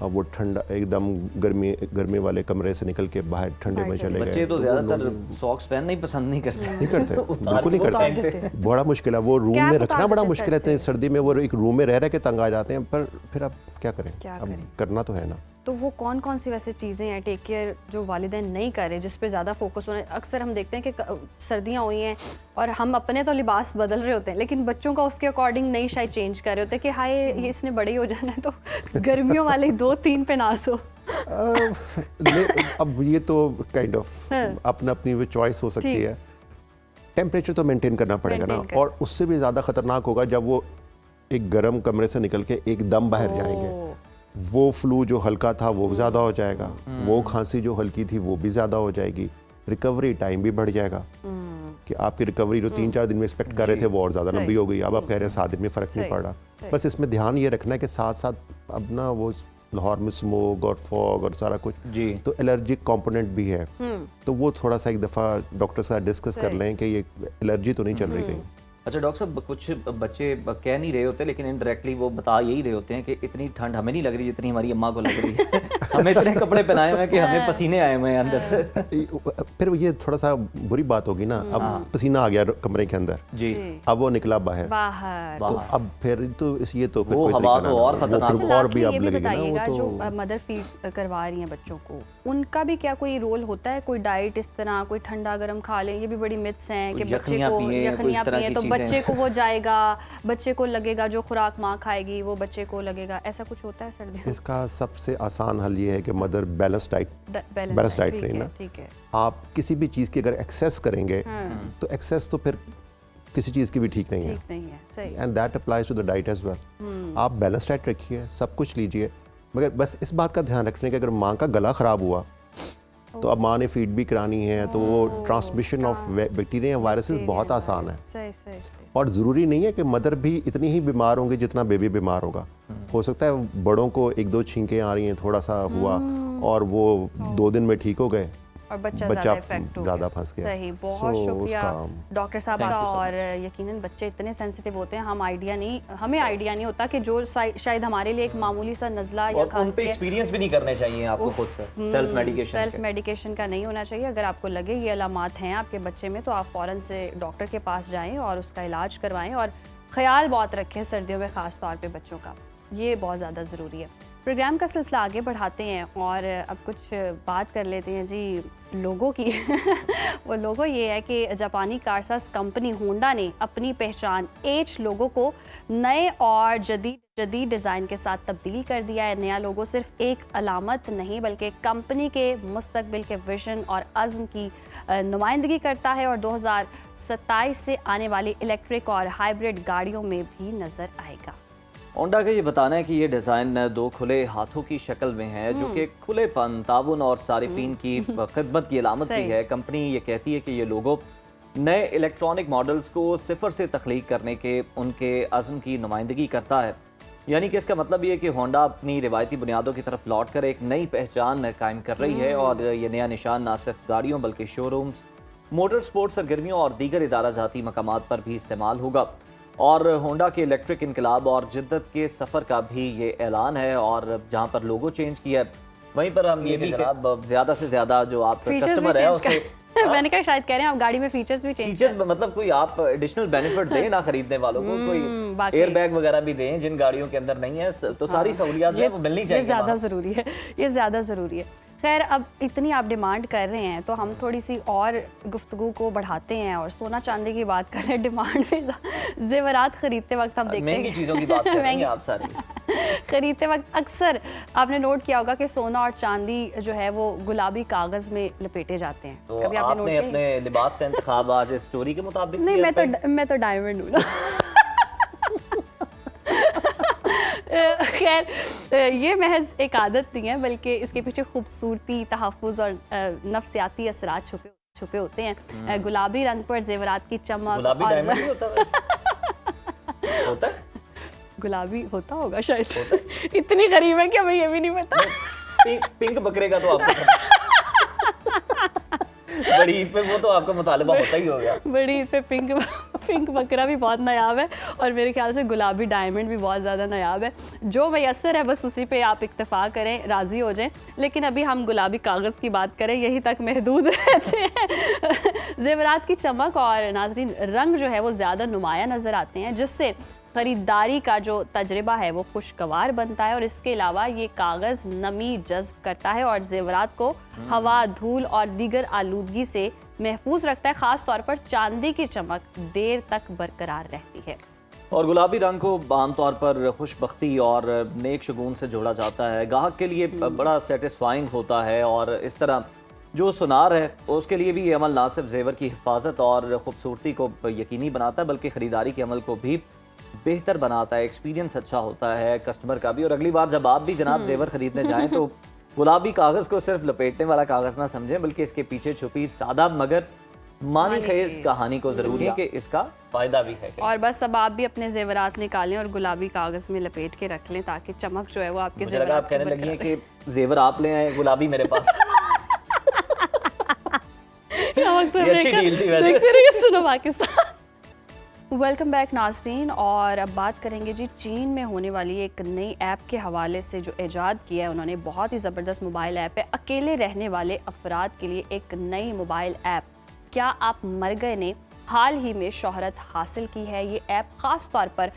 अब वो ठंडा एकदम गर्मी वाले कमरे से निकल के बाहर ठंडे में चले गए। बच्चे तो ज़्यादातर सॉक्स पहनना ही पसंद नहीं करते, बिल्कुल नहीं करते, बड़ा मुश्किल है वो रूम में रखना, बड़ा मुश्किल है सर्दी में, वो एक रूम में रह के तंग आ जाते हैं, पर फिर अब क्या करें, अब करना तो है ना। तो वो कौन कौन सी वैसे चीज़ें हैं टेक केयर जो वालिदैन नहीं कर रहे, जिस पे ज़्यादा फोकस होना है? अक्सर हम देखते हैं कि सर्दियाँ हुई हैं और हम अपने तो लिबास बदल रहे होते हैं, लेकिन बच्चों का उसके अकॉर्डिंग नहीं शायद चेंज कर रहे होते कि हाय ये इसने बड़े हो जाना है तो गर्मियों वाले 2-3 पे ना सो। अब ये तो काइंड ऑफ अपना अपनी वो चॉइस हो सकती है। टेम्परेचर तो मेंटेन करना पड़ेगा ना, और उससे भी ज़्यादा ख़तरनाक होगा जब वो एक गर्म कमरे से निकल के एकदम बाहर जाएंगे, वो फ्लू जो हल्का था वो ज़्यादा हो जाएगा, वो खांसी जो हल्की थी वो भी ज़्यादा हो जाएगी, रिकवरी टाइम भी बढ़ जाएगा कि आपकी रिकवरी जो 3-4 दिन में एक्सपेक्ट कर रहे थे वो और ज़्यादा लंबी हो गई, अब आप कह रहे हैं 7 दिन में फ़र्क नहीं पड़ रहा। बस इसमें ध्यान ये रखना है कि साथ साथ अब ना वो लाहौर में स्मोक और फॉग और सारा कुछ जी। तो एलर्जिक कंपोनेंट भी है, तो वो थोड़ा सा एक दफ़ा डॉक्टर से डिस्कस कर लें कि ये एलर्जी तो नहीं चल रही कहीं। अच्छा डॉक्टर साहब, कुछ बच्चे कह नहीं रहे होते लेकिन इनडायरेक्टली वो बता यही रहे होते हैं कि इतनी ठंड हमें नहीं लग रही जितनी हमारी अम्मा को लग रही है। हमें इतने कपड़े पहनाए हुए हैं कि हमें पसीने आए हुए हैं अंदर से। फिर ये थोड़ा सा बुरी बात होगी ना, अब पसीना आ गया कमरे के अंदर जी, अब वो निकला बाहर, बाहर तो अब फिर तो ये तो फिर वो कोई हवा तरीका तो ना और हो, वो खतरनाक फिर है। और भी ये अब भी लगेगी ना बताइएगा, वो जो तो। मदर फीड करवा रही हैं बच्चों को, उनका भी क्या कोई रोल होता है? कोई डाइट इस तरह, कोई ठंडा गर्म खा लें, ये भी बड़ी मिथ्स हैं कि कोई बच्चे यखनियाँ को पिएं, कोई इस तरह पिएं की तो चीज़ें। बच्चे को वो जाएगा, बच्चे को लगेगा जो खुराक माँ खाएगी वो बच्चे को लगेगा, ऐसा कुछ होता है सर्दियों में? इसका सबसे आसान हल ये है कि mother balance diet balance diet ठीक लेना। है, ठीक है। आप किसी भी चीज़ की अगर एक्सेस करेंगे तो एक्सेस तो फिर किसी चीज़ की भी ठीक नहीं है, ठीक नहीं है, सही। And that applies to the diet as well. आप बैलेंस डाइट रखिए, सब कुछ लीजिए, मगर बस इस बात का ध्यान रखने कि अगर माँ का गला ख़राब हुआ तो अब माँ ने फीड भी करानी है, तो वो ट्रांसमिशन ऑफ बैक्टीरिया वायरसेस बहुत आसान है। सही सही सही। और ज़रूरी नहीं है कि मदर भी इतनी ही बीमार होंगी जितना बेबी बीमार होगा। हो सकता है बड़ों को 1-2 छींकें आ रही हैं, थोड़ा सा हुआ और वो 2 दिन में ठीक हो गए, और बच्चा बच्चा ज़्यादा इफेक्ट हो ज़्यादा गया। फंस गया। सही, बहुत So, शुक्रिया उसका- डॉक्टर साहब Thank का। you so और यकीनन बच्चे इतने सेंसिटिव होते हैं, हमें आइडिया नहीं होता कि जो शायद हमारे लिए एक मामूली सा नज़ला या और उन पे खांसी है, एक्सपीरियंस भी नहीं करने चाहिए आपको खुद से, सेल्फ मेडिकेशन का नहीं होना चाहिए। अगर आपको लगे ये अलामात हैं आपके बच्चे में तो आप फ़ौरन से डॉक्टर के पास जाएं और उसका इलाज करवाएं, और ख़याल बहुत रखें सर्दियों में ख़ास तौर पे बच्चों का, ये बहुत ज़्यादा ज़रूरी है। प्रोग्राम का सिलसिला आगे बढ़ाते हैं और अब कुछ बात कर लेते हैं जी लोगों की। वो लोगो ये है कि जापानी कारसाज कंपनी होंडा ने अपनी पहचान H लोगो को नए और जदीद डिज़ाइन के साथ तब्दील कर दिया है। नया लोगो सिर्फ एक अलामत नहीं बल्कि कंपनी के मुस्तकबिल के विजन और अज़्म की नुमाइंदगी करता है, और 2027 से आने वाली इलेक्ट्रिक और हाइब्रिड गाड़ियों में भी नज़र आएगा। होंडा का ये बताना है कि ये डिज़ाइन 2 खुले हाथों की शक्ल में है, जो कि खुलेपन, ताउन और सारिफीन की खिदमत की अलामत भी है। कंपनी ये कहती है कि ये लोगो नए इलेक्ट्रॉनिक मॉडल्स को सिफर से तख्लीक करने के उनके अज़्म की नुमाइंदगी करता है। यानी कि इसका मतलब ये है कि होंडा अपनी रिवायती बुनियादों की तरफ लौट कर एक नई पहचान कायम कर रही है, और ये नया निशान ना सिर्फ गाड़ियों बल्कि शोरूम्स, मोटर स्पोर्ट्स सरगर्मियों और दीगर इदारा जाती मकामात पर भी इस्तेमाल होगा। और होंडा के इलेक्ट्रिक इनकलाब और जिद्दत के सफ़र का भी ये ऐलान है, और जहाँ पर लोगो चेंज किया है वहीं पर हम ये भी जनाब ज़्यादा से ज़्यादा जो आपका कस्टमर है उसे मैंने कहा शायद कह रहे हैं आप गाड़ी में फीचर्स भी चेंज फीचर्स मतलब कोई आप एडिशनल बेनिफिट दें ना खरीदने वालों को, कोई एयर बैग वगैरह भी दें जिन गाड़ियों के अंदर नहीं है, तो सारी सहूलियात जो है वो मिलनी चाहिए। ये ज़्यादा ज़रूरी है, ये ज़्यादा ज़रूरी है। खैर, अब इतनी आप डिमांड कर रहे हैं तो हम थोड़ी सी और गुफ्तगू को बढ़ाते हैं और सोना चांदी की बात कर रहे हैं। डिमांड में जेवरात खरीदते वक्त हम देखते हैं महंगी चीज़ों की बात कर रहे हैं आप सारी। खरीदते वक्त अक्सर आपने नोट किया होगा कि सोना और चांदी जो है वो गुलाबी कागज़ में लपेटे जाते हैं। तो कभी आपने नोट आपने किया? अपने लिबास का इंतखाब आज इस स्टोरी के मुताबिक नहीं, किया? मैं तो डायमंड हूँ ना। खैर, ये महज एक आदत नहीं है बल्कि इसके पीछे खूबसूरती, तहफ़्फ़ुज़ और नफ्सियाती असरात छुपे होते हैं। गुलाबी रंग पर जेवरात की चमक, गुलाबी और डायमंड भी होता है? होता है? गुलाबी होता होगा शायद। इतनी गरीब है कि हमें ये भी नहीं पता। पिंक बकरे का तो आपको बड़ी ईद पे वो तो आपका मुतालबा होता ही होगा। बड़ी ईद पे पिंक बकरा भी बहुत नायाब है, और मेरे ख्याल से गुलाबी डायमंड भी बहुत ज़्यादा नायाब है। जो मैसर है बस उसी पे आप इक्तफ़ा करें, राज़ी हो जाएं। लेकिन अभी हम गुलाबी कागज़ की बात करें, यही तक महदूद रहते हैं। जेवरात की चमक और नाज़रीन रंग जो है वो ज़्यादा नुमायाँ नज़र आते हैं, जिससे ख़रीदारी का जो तजर्बा है वो खुशगवार बनता है। और इसके अलावा ये कागज़ नमी जज्ब करता है और जेवरात को हवा, धूल और दीगर आलूदगी से महफूज रखता है। ख़ास तौर पर चांदी की चमक देर तक बरकरार रहती है। और गुलाबी रंग को आमतौर पर खुशबख्ती और नेक शगुन से जोड़ा जाता है। गाहक के लिए बड़ा सेटिस्फाइंग होता है, और इस तरह जो सुनार है उसके लिए भी ये अमल ना सिर्फ जेवर की हिफाजत और ख़ूबसूरती को यकीनी बनाता है बल्कि ख़रीदारी के अमल को भी बेहतर बनाता है। एक्सपीरियंस अच्छा होता है कस्टमर का भी। और अगली बार जब आप भी जनाब जेवर खरीदने जाएं तो गुलाबी कागज़ को सिर्फ लपेटने वाला कागज़ ना समझें, बल्कि इसके पीछे छुपी सादा मगर मानी खेज कहानी को जरूरी है कि इसका फायदा भी है। और बस अब आप भी अपने जेवरात निकालें और गुलाबी कागज में लपेट के रख लें ताकि चमक जो है वो आपके मुझे लगा आप कहने लगी हैं कि जेवर आप ले आए, गुलाबी मेरे पास। ये अच्छी डील थी वैसे। देखते रहिए सुनो पाकिस्तान। वेलकम बैक नाज़रीन, और अब बात करेंगे जी चीन में होने वाली एक नई ऐप के हवाले से जो इजाद किया है उन्होंने। बहुत ही ज़बरदस्त मोबाइल ऐप है अकेले रहने वाले अफराद के लिए। एक नई मोबाइल ऐप क्या आप मर गए ने हाल ही में शोहरत हासिल की है। ये ऐप ख़ास तौर पर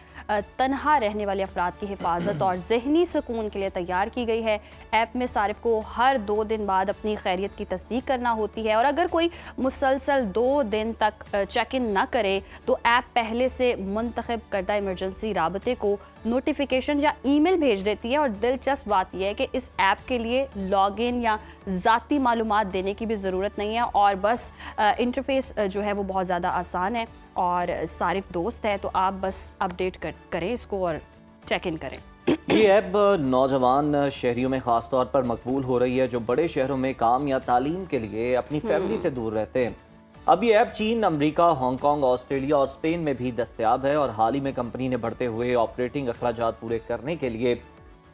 तन्हा रहने वाले अफराद की हिफाजत और जहनी सुकून के लिए तैयार की गई है। ऐप में सारिफ को हर 2 दिन बाद अपनी खैरियत की तस्दीक करना होती है, और अगर कोई मुसलसल 2 दिन तक चेक इन ना करे तो ऐप पहले से मुंतखब करदा इमरजेंसी राबते को नोटिफिकेशन या ईमेल भेज देती है। और दिलचस्प बात यह है कि इस ऐप के लिए लॉगिन या ज़ाती मालूमात देने की भी ज़रूरत नहीं है, और बस इंटरफेस जो है वो बहुत ज़्यादा आसान है और सारिफ दोस्त है। तो आप बस अपडेट करें इसको और चेक इन करें। ये ऐप नौजवान शहरियों में ख़ास तौर पर मकबूल हो रही है जो बड़े शहरों में काम या तालीम के लिए अपनी फैमिली से दूर रहते हैं। अब ये ऐप चीन, अमेरिका, हांगकांग, ऑस्ट्रेलिया और स्पेन में भी दस्तयाब है, और हाल ही में कंपनी ने बढ़ते हुए ऑपरेटिंग अखराजात पूरे करने के लिए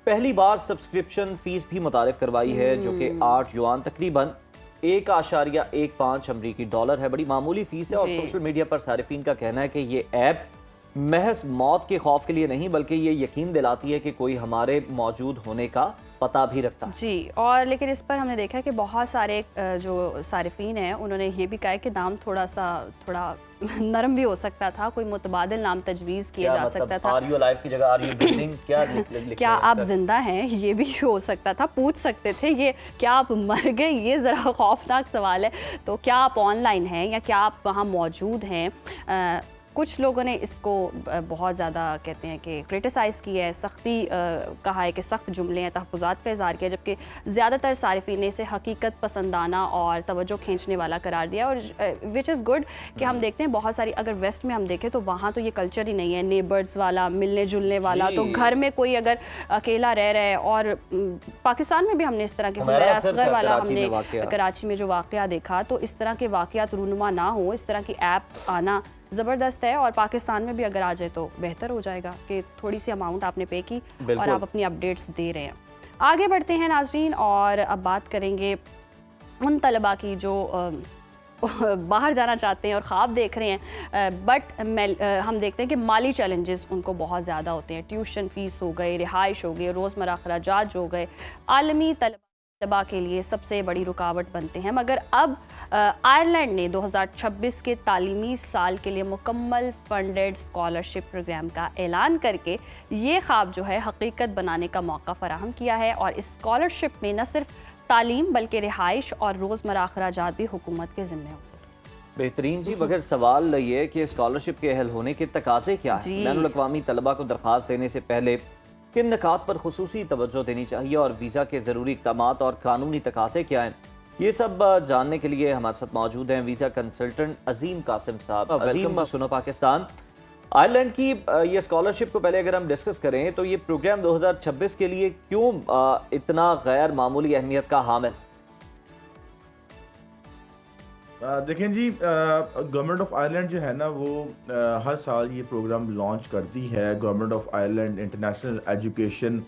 पहली बार सब्सक्रिप्शन फीस भी मुतारिफ करवाई है, जो कि 8 युआन तकरीबन 1.15 अमरीकी डॉलर है। बड़ी मामूली फीस है, और सोशल मीडिया पर सारिफीन का कहना है कि ये ऐप महज मौत के खौफ के लिए नहीं बल्कि ये यकीन दिलाती है कि कोई हमारे मौजूद होने का पता भी रखता जी। और लेकिन इस पर हमने देखा कि बहुत सारे जो सारिफीन हैं उन्होंने ये भी कहा है कि नाम थोड़ा नरम भी हो सकता था, कोई मुतबादिल नाम तजवीज़ किया जा सकता था। आर यू अलाइव की जगह आर यू ब्रीथिंग क्या आप जिंदा हैं, ये भी हो सकता था, पूछ सकते थे। ये क्या आप मर गए, ये ज़रा खौफनाक सवाल है। तो क्या आप ऑनलाइन हैं या क्या आप वहाँ मौजूद हैं। कुछ लोगों ने इसको बहुत ज़्यादा कहते हैं कि क्रिटिसाइज़ किया है, सख्ती कहा है कि सख्त जुमले हैं, तहफ़्फ़ुज़ात का इज़हार किया, जबकि ज़्यादातर सारिफीन ने इसे हकीकत पसंदाना और तवज्जो खींचने वाला करार दिया। और विच इज़ गुड कि हम देखते हैं बहुत सारी, अगर वेस्ट में हम देखें तो वहाँ तो ये कल्चर ही नहीं है नेबर्स वाला, मिलने जुलने वाला। तो घर में कोई अगर अकेला रह रहा है, और पाकिस्तान में भी हमने इस तरह के असगर वाला हमने कराची में जो वाक़या देखा, तो इस तरह के वाक़यात रूनुमा ना हो, इस तरह की ऐप आना ज़बरदस्त है। और पाकिस्तान में भी अगर आ जाए तो बेहतर हो जाएगा कि थोड़ी सी अमाउंट आपने पे की और आप अपनी अपडेट्स दे रहे हैं। आगे बढ़ते हैं नाज़रीन, और अब बात करेंगे उन तलबा की जो बाहर जाना चाहते हैं और ख्वाब देख रहे हैं, बट हम देखते हैं कि माली चैलेंजेस उनको बहुत ज़्यादा होते हैं। ट्यूशन फ़ीस हो गई, रिहाइश हो गई, रोज़मर्रा अखराजात जो हो गए, आलमी तलबा के लिए सबसे बड़ी रुकावट बनते हैं। मगर अब आयरलैंड ने 2026 के तालीमी साल के लिए मुकम्मल फंडेड स्कॉलरशिप प्रोग्राम का ऐलान करके ये ख्वाब जो है हकीकत बनाने का मौका फराहम किया है। और इस स्कॉलरशिप में न सिर्फ तालीम बल्कि रिहाइश और रोज़मर्रा अखराजात भी हुकूमत के ज़िम्मे होंगे। बेहतरीन जी। मगर सवाल ये है कि स्कॉलरशिप के अहल होने के तकाज़े क्या है। बैनुल अक़वामी तलबा को दरख्वास्त देने से पहले किन निकात पर खुसूसी तवज्जो देनी चाहिए, और वीज़ा के ज़रूरी इक़दामात और कानूनी तकाज़े क्या हैं, ये सब जानने के लिए हमारे साथ मौजूद हैं वीज़ा कंसल्टेंट अजीम कासिम साहब। अजीम, सुनो पाकिस्तान, आयरलैंड की ये स्कॉलरशिप को पहले अगर हम डिस्कस करें तो ये प्रोग्राम 2026 के लिए क्यों इतना गैर मामूली अहमियत का हामिल? देखें जी, गवर्नमेंट ऑफ आयरलैंड जो है ना वो हर साल ये प्रोग्राम लॉन्च करती है। Government of Ireland international education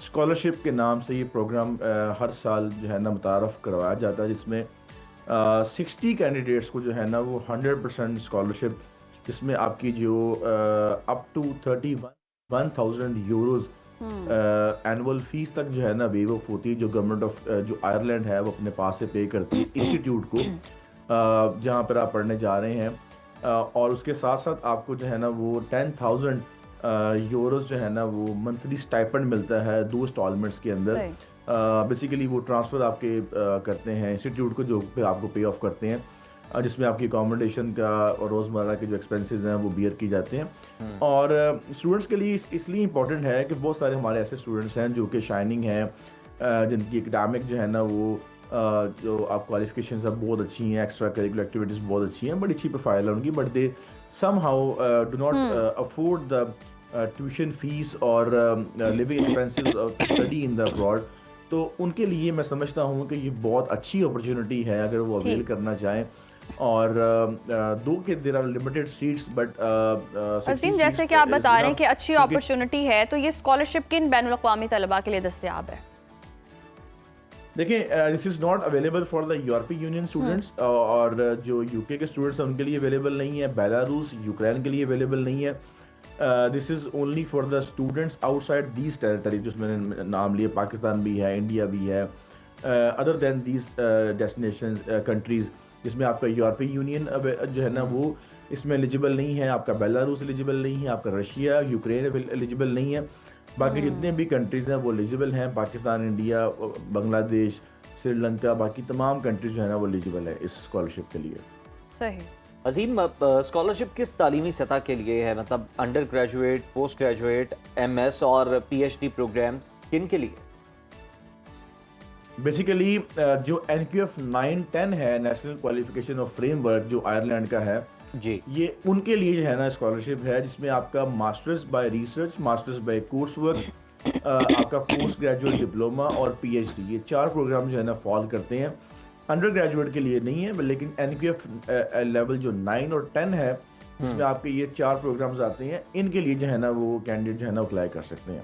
scholarship के नाम से ये प्रोग्राम हर साल जो है ना मुतारफ़ करवाया जाता है, जिसमें 60 कैंडिडेट्स को जो है ना वो 100% स्कॉलरशिप, जिसमें आपकी जो up to 31,000 euros annual fees तक जो है ना वेव ऑफ होती है, जो गवर्नमेंट ऑफ जो आयरलैंड है वो अपने पास से पे करती है इंस्टीट्यूट को जहाँ पर आप पढ़ने जा रहे हैं। और उसके साथ साथ आपको जो है ना वो 10,000 यूरोज़ जो है ना वो मंथली स्टाइपेंड मिलता है 2 इंस्टॉलमेंट्स के अंदर। बेसिकली वो ट्रांसफ़र आपके करते हैं इंस्टीट्यूट को, जो पे आपको पे ऑफ करते हैं, जिसमें आपकी अकोमोडेशन का और रोज़मर्रा के जो एक्सपेंसेस हैं वो बियर की जाते हैं। और स्टूडेंट्स के लिए इसलिए इम्पॉर्टेंट है कि बहुत सारे हमारे ऐसे स्टूडेंट्स हैं जो कि शाइनिंग हैं, जिनकी एकेडमिक जो है ना वो जो आप क्वालिफिकेशन सब बहुत अच्छी हैं, एक्स्ट्रा करिकुलर एक्टिविटीज़ बहुत अच्छी हैं, बड़ी अच्छी प्रोफाइल है उनकी, but they somehow do not afford the tuition fees और living expenses of study in the abroad. तो उनके लिए मैं समझता हूँ कि ये बहुत अच्छी अपॉर्चुनिटी है अगर वो अवेल करना चाहें। और दो के there are limited seats but अजीम, जैसे कि आप बता रहे हैं कि अच्छी अपॉर्चुनिटी है, तो ये स्कॉलरशिप किन बैनुल अक़वामी तलबा के लिए दस्तयाब है? देखिए, this is not available for the यूरोपीय यूनियन स्टूडेंट्स, और जो यूके के स्टूडेंट्स हैं उनके लिए अवेलेबल नहीं है, बेलारूस यूक्रेन के लिए अवेलेबल नहीं है। This is only for the students outside these territory, जिसमें मैंने नाम लिए पाकिस्तान भी है, इंडिया भी है, other than these destination countries, जिसमें आपका यूरोपीय यूनियन जो है ना वो इसमें एलिजिबल नहीं है, आपका बेलारूस एलिजिबल नहीं है, आपका रशिया यूक्रेन एलिजिबल नहीं है। बाकी जितने भी कंट्रीज़ हैं वो एलिजिबल हैं, पाकिस्तान, इंडिया, बांग्लादेश, श्रीलंका, बाकी तमाम कंट्रीज जो है ना वो एलिजिबल है इस स्कॉलरशिप के लिए। सही। अजीम, स्कॉलरशिप किस तालीमी सतह के लिए है? मतलब under graduate, post graduate, MS और PhD प्रोग्राम्स किन के लिए? बेसिकली जो NQF 9-10 है, नेशनल क्वालिफिकेशन ऑफ फ्रेमवर्क, जो आयरलैंड का है जी, ये उनके लिए जो है ना स्कॉलरशिप है, जिसमें आपका masters by research, masters by course work, आपका पोस्ट ग्रेजुएट डिप्लोमा और PhD, ये 4 प्रोग्राम जो है ना फॉल करते हैं। अंडर ग्रेजुएट के लिए नहीं है, लेकिन NQF लेवल जो 9 और 10 है, इसमें आपके ये 4 प्रोग्राम्स आते हैं, इनके लिए जो है ना वो कैंडिडेट जो है ना अप्लाई कर सकते हैं।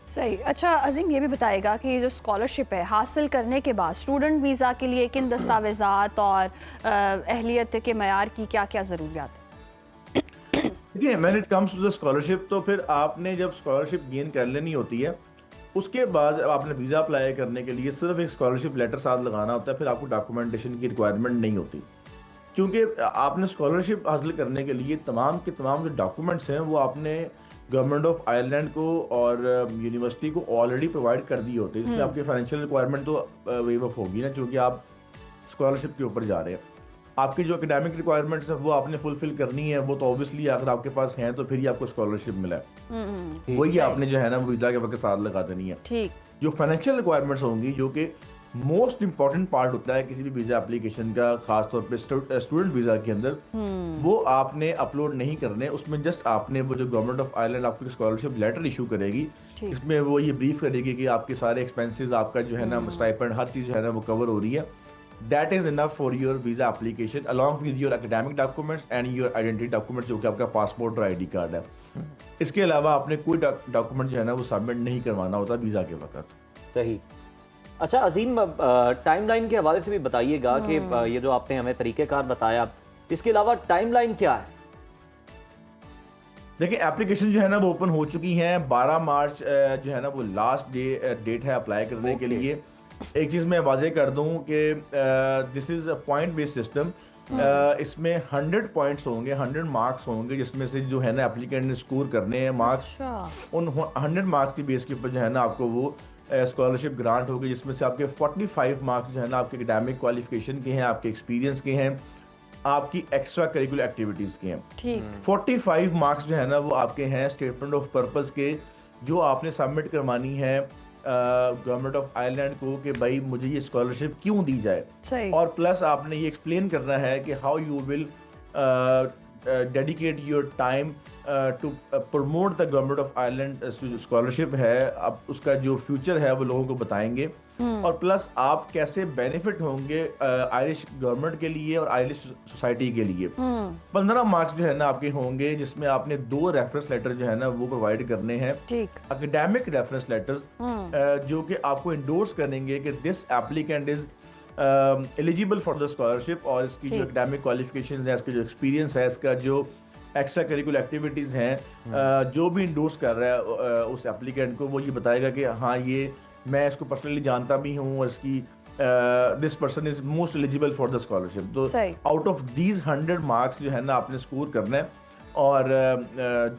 सही। अच्छा अजीम, ये भी बताएगा कि ये जो स्कॉलरशिप है हासिल करने के बाद स्टूडेंट वीज़ा के लिए किन दस्तावेज़ात और अहलियत के मयार की क्या क्या ज़रूरियात है? देखिए, when it comes to the scholarship, तो फिर आपने जब स्कॉलरशिप गेन कर लेनी होती है, उसके बाद आपने वीज़ा अप्लाई करने के लिए सिर्फ एक स्कॉलरशिप लेटर साथ लगाना होता है, फिर आपको डॉक्यूमेंटेशन की रिक्वायरमेंट नहीं होती, क्योंकि आपने स्कॉलरशिप हासिल करने के लिए तमाम के तमाम जो डॉक्यूमेंट्स हैं वो आपने गवर्नमेंट ऑफ आयरलैंड को और यूनिवर्सिटी को ऑलरेडी प्रोवाइड कर दिए होते हैं। इसमें आपकी फाइनेंशियल रिक्वायरमेंट तो वेव ऑफ होगी ना, क्योंकि आप स्कॉलरशिप के ऊपर जा रहे हैं। आपकी जो एकेडमिक रिक्वायरमेंट्स हैं वो आपने फुलफिल करनी है, वो तो ऑब्वियसली अगर आपके पास हैं तो फिर ही आपको स्कॉलरशिप मिला है, वही आपने जो है ना वीज़ा के वक्त साथ लगा देनी है। ठीक। जो फाइनेंशियल रिक्वायरमेंट्स होंगी, जो कि मोस्ट इंपॉर्टेंट पार्ट होता है किसी भी वीज़ा एप्लीकेशन का, खासतौर पे स्टूडेंट वीज़ा के अंदर, वो आपने अपलोड नहीं करने। उसमें जस्ट आपने वो जो गवर्नमेंट ऑफ आयरलैंड आपको स्कॉलरशिप लेटर इशू करेगी, इसमें वो ये ब्रीफ करेगी कि आपके सारे एक्सपेंसेस, आपका जो है ना स्टाइपेंड, हर चीज़ जो है ना वो कवर हो रही है। That is enough for your visa application along with your academic documents and your identity documents, जो कि आपका पासपोर्ट और ID कार्ड है। इसके अलावा आपने कोई डॉक्यूमेंट जो है ना वो सबमिट नहीं करवाना होता वीज़ा के वक्त। सही। अच्छा अजीम, टाइमलाइन के हवाले से भी बताइएगा कि ये जो आपने हमें तरीक़ेकार बताया, इसके अलावा टाइमलाइन क्या है? देखिए, एप्लीकेशन जो है ना वो ओपन हो चुकी हैं। 12 मार्च जो है ना वो लास्ट डेट है अप्लाई करने के लिए। एक चीज़ मैं वाज़ेह कर दूं कि this is a point based system. इसमें 100 पॉइंट्स होंगे, 100 मार्क्स होंगे, जिसमें से जो है ना एप्लीकेंट ने स्कोर करने हैं मार्क्स। उन 100 मार्क्स की बेस के ऊपर जो है ना आपको वो स्कॉलरशिप ग्रांट होगी, जिसमें से आपके 45 मार्क्स जो है ना आपके एकेडमिक क्वालिफिकेशन के हैं, आपके एक्सपीरियंस के हैं, आपकी एक्स्ट्रा करिकुलर एक्टिविटीज़ के हैं। ठीक। 45 मार्क्स जो है ना वो आपके हैं स्टेटमेंट ऑफ पर्पस के, जो आपने सबमिट करवानी है गवर्नमेंट ऑफ आयरलैंड को कि भाई मुझे ये स्कॉलरशिप क्यों दी जाए। सही। और प्लस आपने ये एक्सप्लेन करना है कि how you will dedicate your time to promote the government of Ireland scholarship है। अब उसका जो फ्यूचर है वो लोगों को बताएंगे, और प्लस आप कैसे बेनिफिट होंगे आयरिश गवर्नमेंट के लिए और आयरिश सोसाइटी के लिए। 15 मार्क्स जो है ना आपके होंगे, जिसमें आपने 2 रेफरेंस लेटर जो है ना वो प्रोवाइड करने हैं। ठीक। एकेडमिक रेफरेंस लेटर्स जो कि आपको इंडोर्स करेंगे कि this applicant is eligible for the scholarship, और इसकी जो एकेडमिक क्वालिफिकेशन है, इसका जो एक्सपीरियंस है, इसका जो एक्स्ट्रा करिकुलर एक्टिविटीज़ हैं, जो भी इंडोर्स कर रहा है उस एप्लीकेंट को, वो ये बताएगा कि हाँ ये मैं इसको पर्सनली जानता भी हूँ और इसकी this person is most eligible for the scholarship. तो आउट ऑफ दीज 100 मार्क्स जो है ना आपने स्कोर करना है, और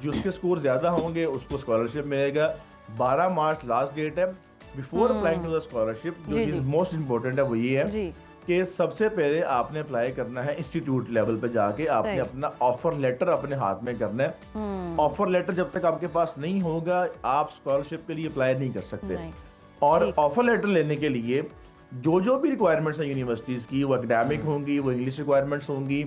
जिसके स्कोर ज़्यादा होंगे उसको स्कॉलरशिप मिलेगा। 12 मार्च लास्ट डेट है। Before applying to the scholarship, जो चीज़ मोस्ट इंपॉर्टेंट है वो ये है कि सबसे पहले आपने अप्लाई करना है इंस्टीट्यूट लेवल पे जाके, आपने अपना ऑफर लेटर अपने हाथ में करना है। ऑफर लेटर जब तक आपके पास नहीं होगा आप स्कॉलरशिप के लिए अप्लाई नहीं कर सकते। और ऑफर लेटर लेने के लिए जो भी रिक्वायरमेंट्स हैं यूनिवर्सिटीज़ की, वो एकेडमिक होंगी, वो इंग्लिश रिक्वायरमेंट्स होंगी,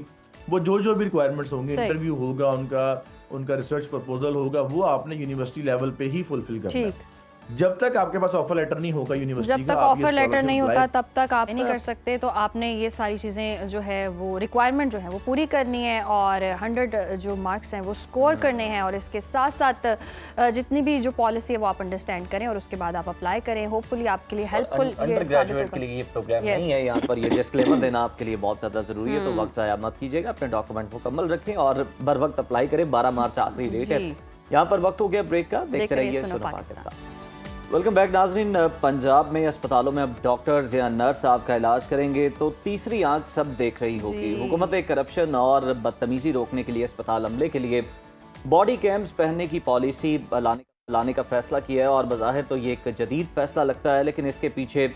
वो जो भी रिक्वायरमेंट्स होंगे, इंटरव्यू होगा उनका रिसर्च प्रपोजल होगा, वो आपने यूनिवर्सिटी लेवल पे ही फुलफिल करना है। जब तक आपके पास ऑफर लेटर नहीं होगा यूनिवर्सिटी जब का, तक आप ये ऑफर लेटर scholarship नहीं apply होता तब तक आप नहीं कर सकते। तो आपने ये सारी चीज़ें जो है वो रिक्वायरमेंट जो है वो पूरी करनी है और 100 जो मार्क्स हैं वो स्कोर करने हैं और इसके साथ साथ जितनी भी जो पॉलिसी है वो आप अंडरस्टैंड करें और उसके बाद आप अप्लाई करें। होपफुली आपके लिए हेल्पफुल अंडर ग्रेजुएट के लिए ये प्रोग्राम नहीं है। यहाँ पर ये डिस्क्लेमर देना आपके लिए बहुत ज़्यादा ज़रूरी है, तो वक्त ज़ाया मत कीजिएगा, अपने डॉक्यूमेंट मुकम्मल रखें और बर वक्त अप्लाई करें। 12 मार्च आखिरी डेट है। यहाँ पर वक्त हो गया ब्रेक का, देखते रहिए सुनो पाकिस्तान। वेलकम बैक नाजरीन। पंजाब में अस्पतालों में अब डॉक्टर्स या नर्स आपका इलाज करेंगे तो तीसरी आंख सब देख रही होगी। हुकूमत करप्शन और बदतमीजी रोकने के लिए अस्पताल अमले के लिए बॉडी कैम्स पहनने की पॉलिसी लाने का फैसला किया है और बज़ाहिर तो ये एक जदीद फैसला लगता है, लेकिन इसके पीछे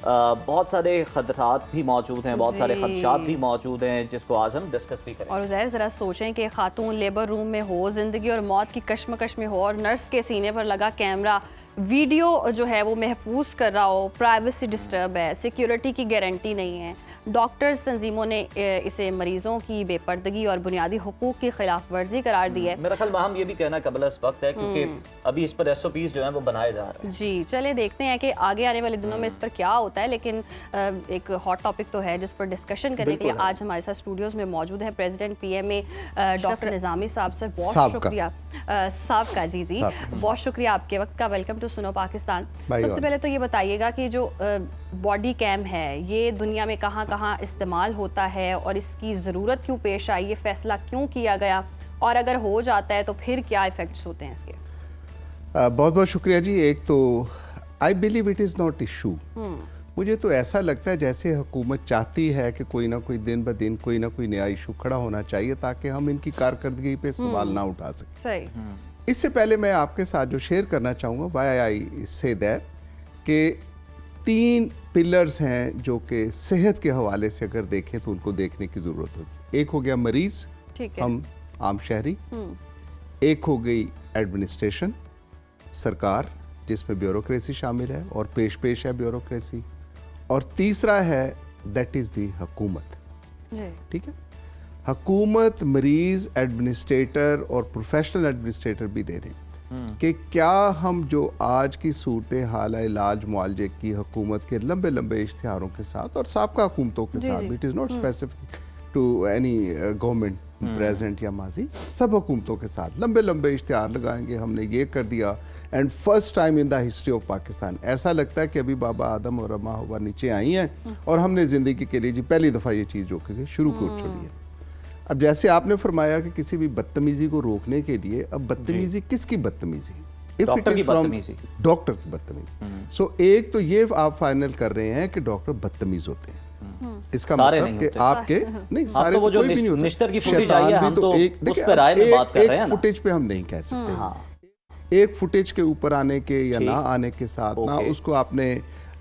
बहुत सारे खतरात भी मौजूद हैं, बहुत सारे खदशात भी मौजूद हैं, जिसको आज हम डिस्कस भी करें। और ज़रा सोचें कि खातून लेबर रूम में हो, ज़िंदगी और मौत की कश्मकश में हो और नर्स के सीने पर लगा कैमरा वीडियो जो है वो महफूज कर रहा हो, प्राइवेसी डिस्टर्ब है, सिक्योरिटी की गारंटी नहीं है। डॉक्टर्स तंजीमों ने इसे मरीजों की बेपर्दगी और बुनियादी हुकूक की खिलाफ वर्जी करार दी है। मेरा ख्याल हम ये भी कहना कबल इस वक्त है क्योंकि अभी इस पर SOPs जो हैं वो बनाए जा रहे हैं। जी चले देखते हैं कि आगे आने वाले दिनों में इस पर क्या होता है, लेकिन एक हॉट टॉपिक तो है जिस पर डिस्कशन करने के लिए आज हमारे साथ स्टूडियोज में मौजूद है प्रेसिडेंट PMA डॉक्टर निज़ामी साहब। सर बहुत शुक्रिया साहब का जी बहुत शुक्रिया आपके वक्त का। वेलकम टू सुनो पाकिस्तान। सबसे पहले तो ये बताइएगा कि जो बॉडी कैम है ये दुनिया में कहाँ कहाँ इस्तेमाल होता है और इसकी ज़रूरत क्यों पेश आई, ये फैसला क्यों किया गया और अगर हो जाता है तो फिर क्या इफ़ेक्ट्स होते हैं इसके? बहुत बहुत शुक्रिया जी। एक तो I believe it is not issue. मुझे तो ऐसा लगता है जैसे हुकूमत चाहती है कि कोई ना कोई दिन ब दिन कोई ना कोई नया इशू खड़ा होना चाहिए ताकि हम इनकी कारकर्दगी पे सवाल ना उठा सकें। सही। इससे पहले मैं आपके साथ जो शेयर करना चाहूँगा वाई आई से दैट कि 3 पिलर्स हैं जो कि सेहत के हवाले से अगर देखें तो उनको देखने की ज़रूरत होगी। एक हो गया मरीज़, हम आम शहरी। एक हो गई एडमिनिस्ट्रेशन, सरकार जिसमें ब्यूरोक्रेसी शामिल है और पेश है ब्यूरोक्रेसी। और तीसरा है दैट इज़ दी हुकूमत। ठीक है, हुकूमत, मरीज़, एडमिनिस्ट्रेटर और प्रोफेशनल एडमिनिस्ट्रेटर भी दे रहे हैं कि क्या हम जो आज की सूरत हाल है इलाज मुआलजे की हुकूमत के लंबे लंबे इश्तिहारों के साथ और साबका हुकूमतों के साथ, it is not specific to any government present या माजी, सब हुकूमतों के साथ लंबे लंबे इश्तिहार लगाएंगे, हमने ये कर दिया and first time in the history of Pakistan ऐसा लगता है कि अभी बाबा आदम और अम्मा हवा नीचे आई हैं और हमने ज़िंदगी के लिए जी पहली दफ़ा ये चीज़ जो कि शुरू कर छोड़ी है। अब जैसे आपने फरमाया कि किसी भी बदतमीजी को रोकने के लिए, अब बदतमीजी किसकी बदतमीजी? डॉक्टर की बदतमीजी। डॉक्टर की बदतमीजी। सो एक तो ये आप फाइनल कर रहे हैं कि डॉक्टर बदतमीज होते हैं। इसका मतलब कि आपके नहीं सारे वो जो कोई भी नहीं होता। निश्तर की फुटेज आई है, हम तो उस पर राय में बात कर रहे हैं ना। फुटेज पे हम नहीं कह सकते। एक फुटेज के ऊपर आने के या ना आने के साथ ना उसको आपने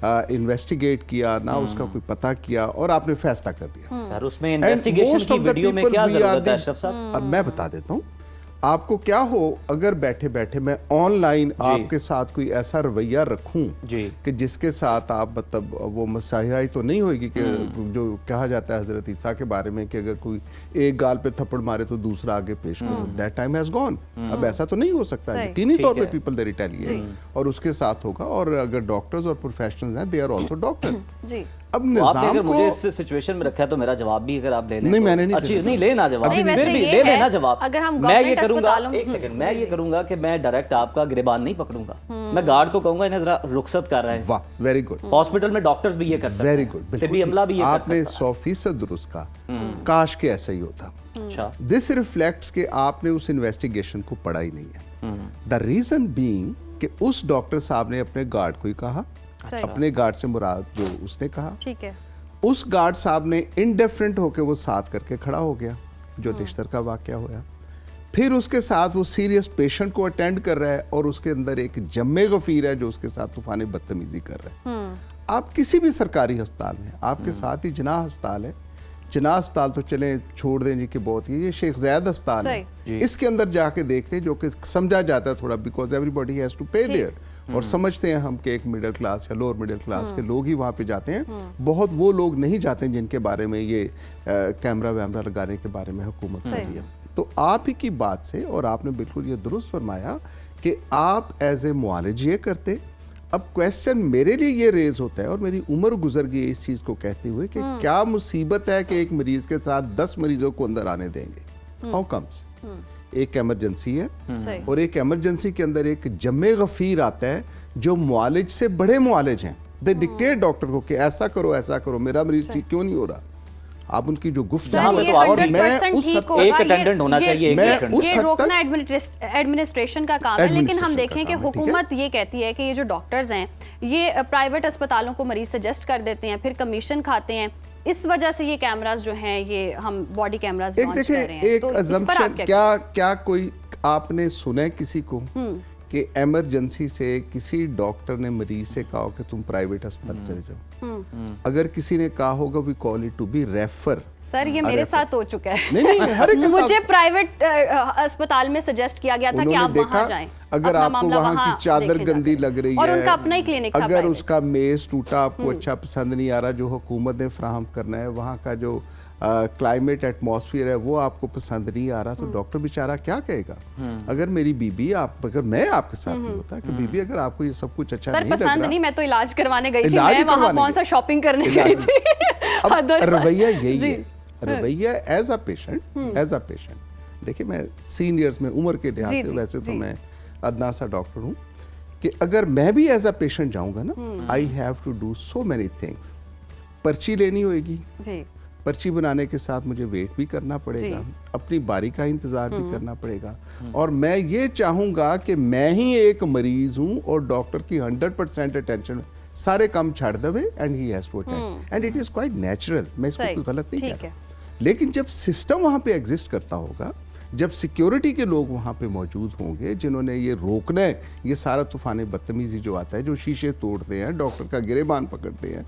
इन्वेस्टिगेट किया ना उसका कोई पता किया और आपने फैसला कर दिया। सर उसमें इन्वेस्टिगेशन की वीडियो में क्या जरूरत है अशरफ साहब? अब मैं बता देता हूँ आपको क्या हो, अगर बैठे बैठे मैं ऑनलाइन आपके साथ कोई ऐसा रवैया रखूं कि जिसके साथ आप मतलब वो मसाहियाई तो नहीं होगी कि जो कहा जाता है हजरत ईसा के बारे में कि अगर कोई एक गाल पे थप्पड़ मारे तो दूसरा आगे पेश करो, दैट टाइम हैज गॉन। अब ऐसा तो नहीं हो सकता है, यकीनी तौर पे पीपल दे रिटेलिएट और उसके साथ होगा। और अगर डॉक्टर्स और प्रोफेशनल्स हैं, दे आर आल्सो डॉक्टर्स। अब आपने अगर मुझे इस सिचुएशन में रखा है तो मेरा जवाब भी अगर आप ले लें। नहीं मैंने नहीं अच्छी नहीं लेना जवाब, फिर भी ले लेना जवाब। अगर हम मैं ये करूंगा, एक सेकंड, मैं ये करूंगा कि मैं डायरेक्ट आपका गिरबान नहीं पकड़ूंगा, मैं गार्ड को कहूंगा इन्हें जरा रुखसत कर रहे हैं। वाह, वेरी गुड। हॉस्पिटल में डॉक्टर्स भी ये कर सकते हैं, वेरी गुड, तिब्बी अमला भी ये कर सकता है। आपने 100% दुरुस्त कहा, काश के ऐसा ही होता। अच्छा, दिस रिफ्लेक्ट्स कि आपने उस इन्वेस्टिगेशन को पढ़ा ही नहीं है। द रीजन बीइंग कि उस डॉक्टर साहब ने अपने गार्ड को ही कहा, अपने गार्ड से मुराद जो उसने कहा, ठीक है, उस गार्ड साहब ने इनडिफरेंट होकर वो साथ करके खड़ा हो गया जो निश्तर का वाकया हुआ। फिर उसके साथ वो सीरियस पेशेंट को अटेंड कर रहा है और उसके अंदर एक जम्मे गफीर है जो उसके साथ तूफानी बदतमीजी कर रहा है। आप किसी भी सरकारी अस्पताल में, आपके साथ ही जनाह अस्पताल है, जनाह अस्पताल तो चले छोड़ दें जी कि बहुत ही, ये शेख ज़ैद अस्पताल है, इसके अंदर जाके देखते हैं जो कि समझा जाता है थोड़ा, बिकॉज एवरीबॉडी हैज़ टू पे देयर, और समझते हैं हम कि एक मिडिल क्लास या लोअर मिडिल क्लास के लोग ही वहाँ पे जाते हैं, बहुत वो लोग नहीं जाते हैं जिनके बारे में ये कैमरा वैमरा लगाने के बारे में हुकूमत कर रही है। तो आप ही की बात से, और आपने बिल्कुल ये दुरुस्त फरमाया कि आप एज ए मुआलिज ये करते अब क्वेश्चन मेरे लिए ये रेज होता है, और मेरी उम्र गुजर गई इस चीज को कहते हुए कि क्या मुसीबत है कि एक मरीज के साथ 10 मरीजों को अंदर आने देंगे? How comes? एक इमरजेंसी है, सही। और एक इमरजेंसी के अंदर एक जम्मे गफीर आता है जो मुआलिज से बड़े मुआलिज हैं। दे डिक्टेट डॉक्टर को कि ऐसा करो, मेरा मरीज ठीक क्यों नहीं हो रहा। आप उनकी जो गुफ्तगू यहाँ पे है, तो और 100% मैं उस ठीक हद होगा। एक अटेंडेंट होना चाहिए, एक मैं पेशेंट। उस ये हद रोकना तक एडमिनिस्ट्रेशन का काम है, लेकिन हम एडमिनिस्ट्रेशन देखें का कि काम है, ठीक है? हुकूमत ये कहती है कि ये जो डॉक्टर्स हैं ये प्राइवेट अस्पतालों को मरीज सजेस्ट कर देते हैं, फिर कमीशन खाते हैं। इस वजह से ये कैमरास जो हैं ये हम बॉडी कैमरास एक लॉन्च कर देखें, रहे हैं। एक तो इस पर अजम्पशन, आप क्या क्या कोई आपने सुना है किसी को कि इमरजेंसी से किसी डॉक्टर ने मरीज से कहा हो कि तुम प्राइवेट अस्पताल चले जाओ? अगर किसी ने कहा होगा we call it to be refer. Sir ये मेरे साथ हो चुका है। नहीं हर एक के साथ। मुझे प्राइवेट अस्पताल में सजेस्ट किया गया था कि उन्होंने आप देखा, वहां जाएं, अगर अपना आपको मामला वहां वहां की चादर देखे गंदी जाकर। लग रही और है, उनका अपना ही क्लिनिक था अगर private। उसका मेज टूटा आपको अच्छा पसंद नहीं आ रहा, जो हुकूमत ने फ्राहम करना है, वहाँ का जो क्लाइमेट एटमॉस्फेयर है वो आपको पसंद नहीं आ रहा, तो डॉक्टर बेचारा क्या कहेगा? अगर मेरी बीबी अगर मैं आपके साथ भी होता कि बीबी अगर आपको ये सब कुछ अच्छा सर नहीं लग पसंद रहा, नहीं, मैं तो इलाज करवाने गई थी, इलाज मैं ही वहां करवाने कौन सा गई। शॉपिंग करने गई थी। अब Otherwise- रवैया यही जी। है, रवैया एज अ पेशेंट, देखिए मैं सीनियर्स में उम्र के लिहाज जी, से जी, वैसे तो जी। मैं अदना सा डॉक्टर हूँ, कि अगर मैं भी एज अ पेशेंट जाऊंगा ना, I have to do so many things. पर्ची लेनी होगी, जी पर्ची बनाने के साथ मुझे वेट भी करना पड़ेगा, अपनी बारी का इंतजार भी करना पड़ेगा, और मैं ये चाहूंगा कि मैं ही एक मरीज हूं और डॉक्टर की 100% अटेंशन, सारे काम छाड़ दे and he has to attend, and it is quite natural. मैं इसको सही, कोई गलत नहीं ठीक कह है। रहा, लेकिन जब सिस्टम वहां पे एग्जिस्ट करता होगा, जब सिक्योरिटी के लोग वहां पे मौजूद होंगे जिन्होंने ये रोकना है, ये सारा तूफान बदतमीजी जो आता है, जो शीशे तोड़ते हैं, डॉक्टर का गिरेबान पकड़ते हैं,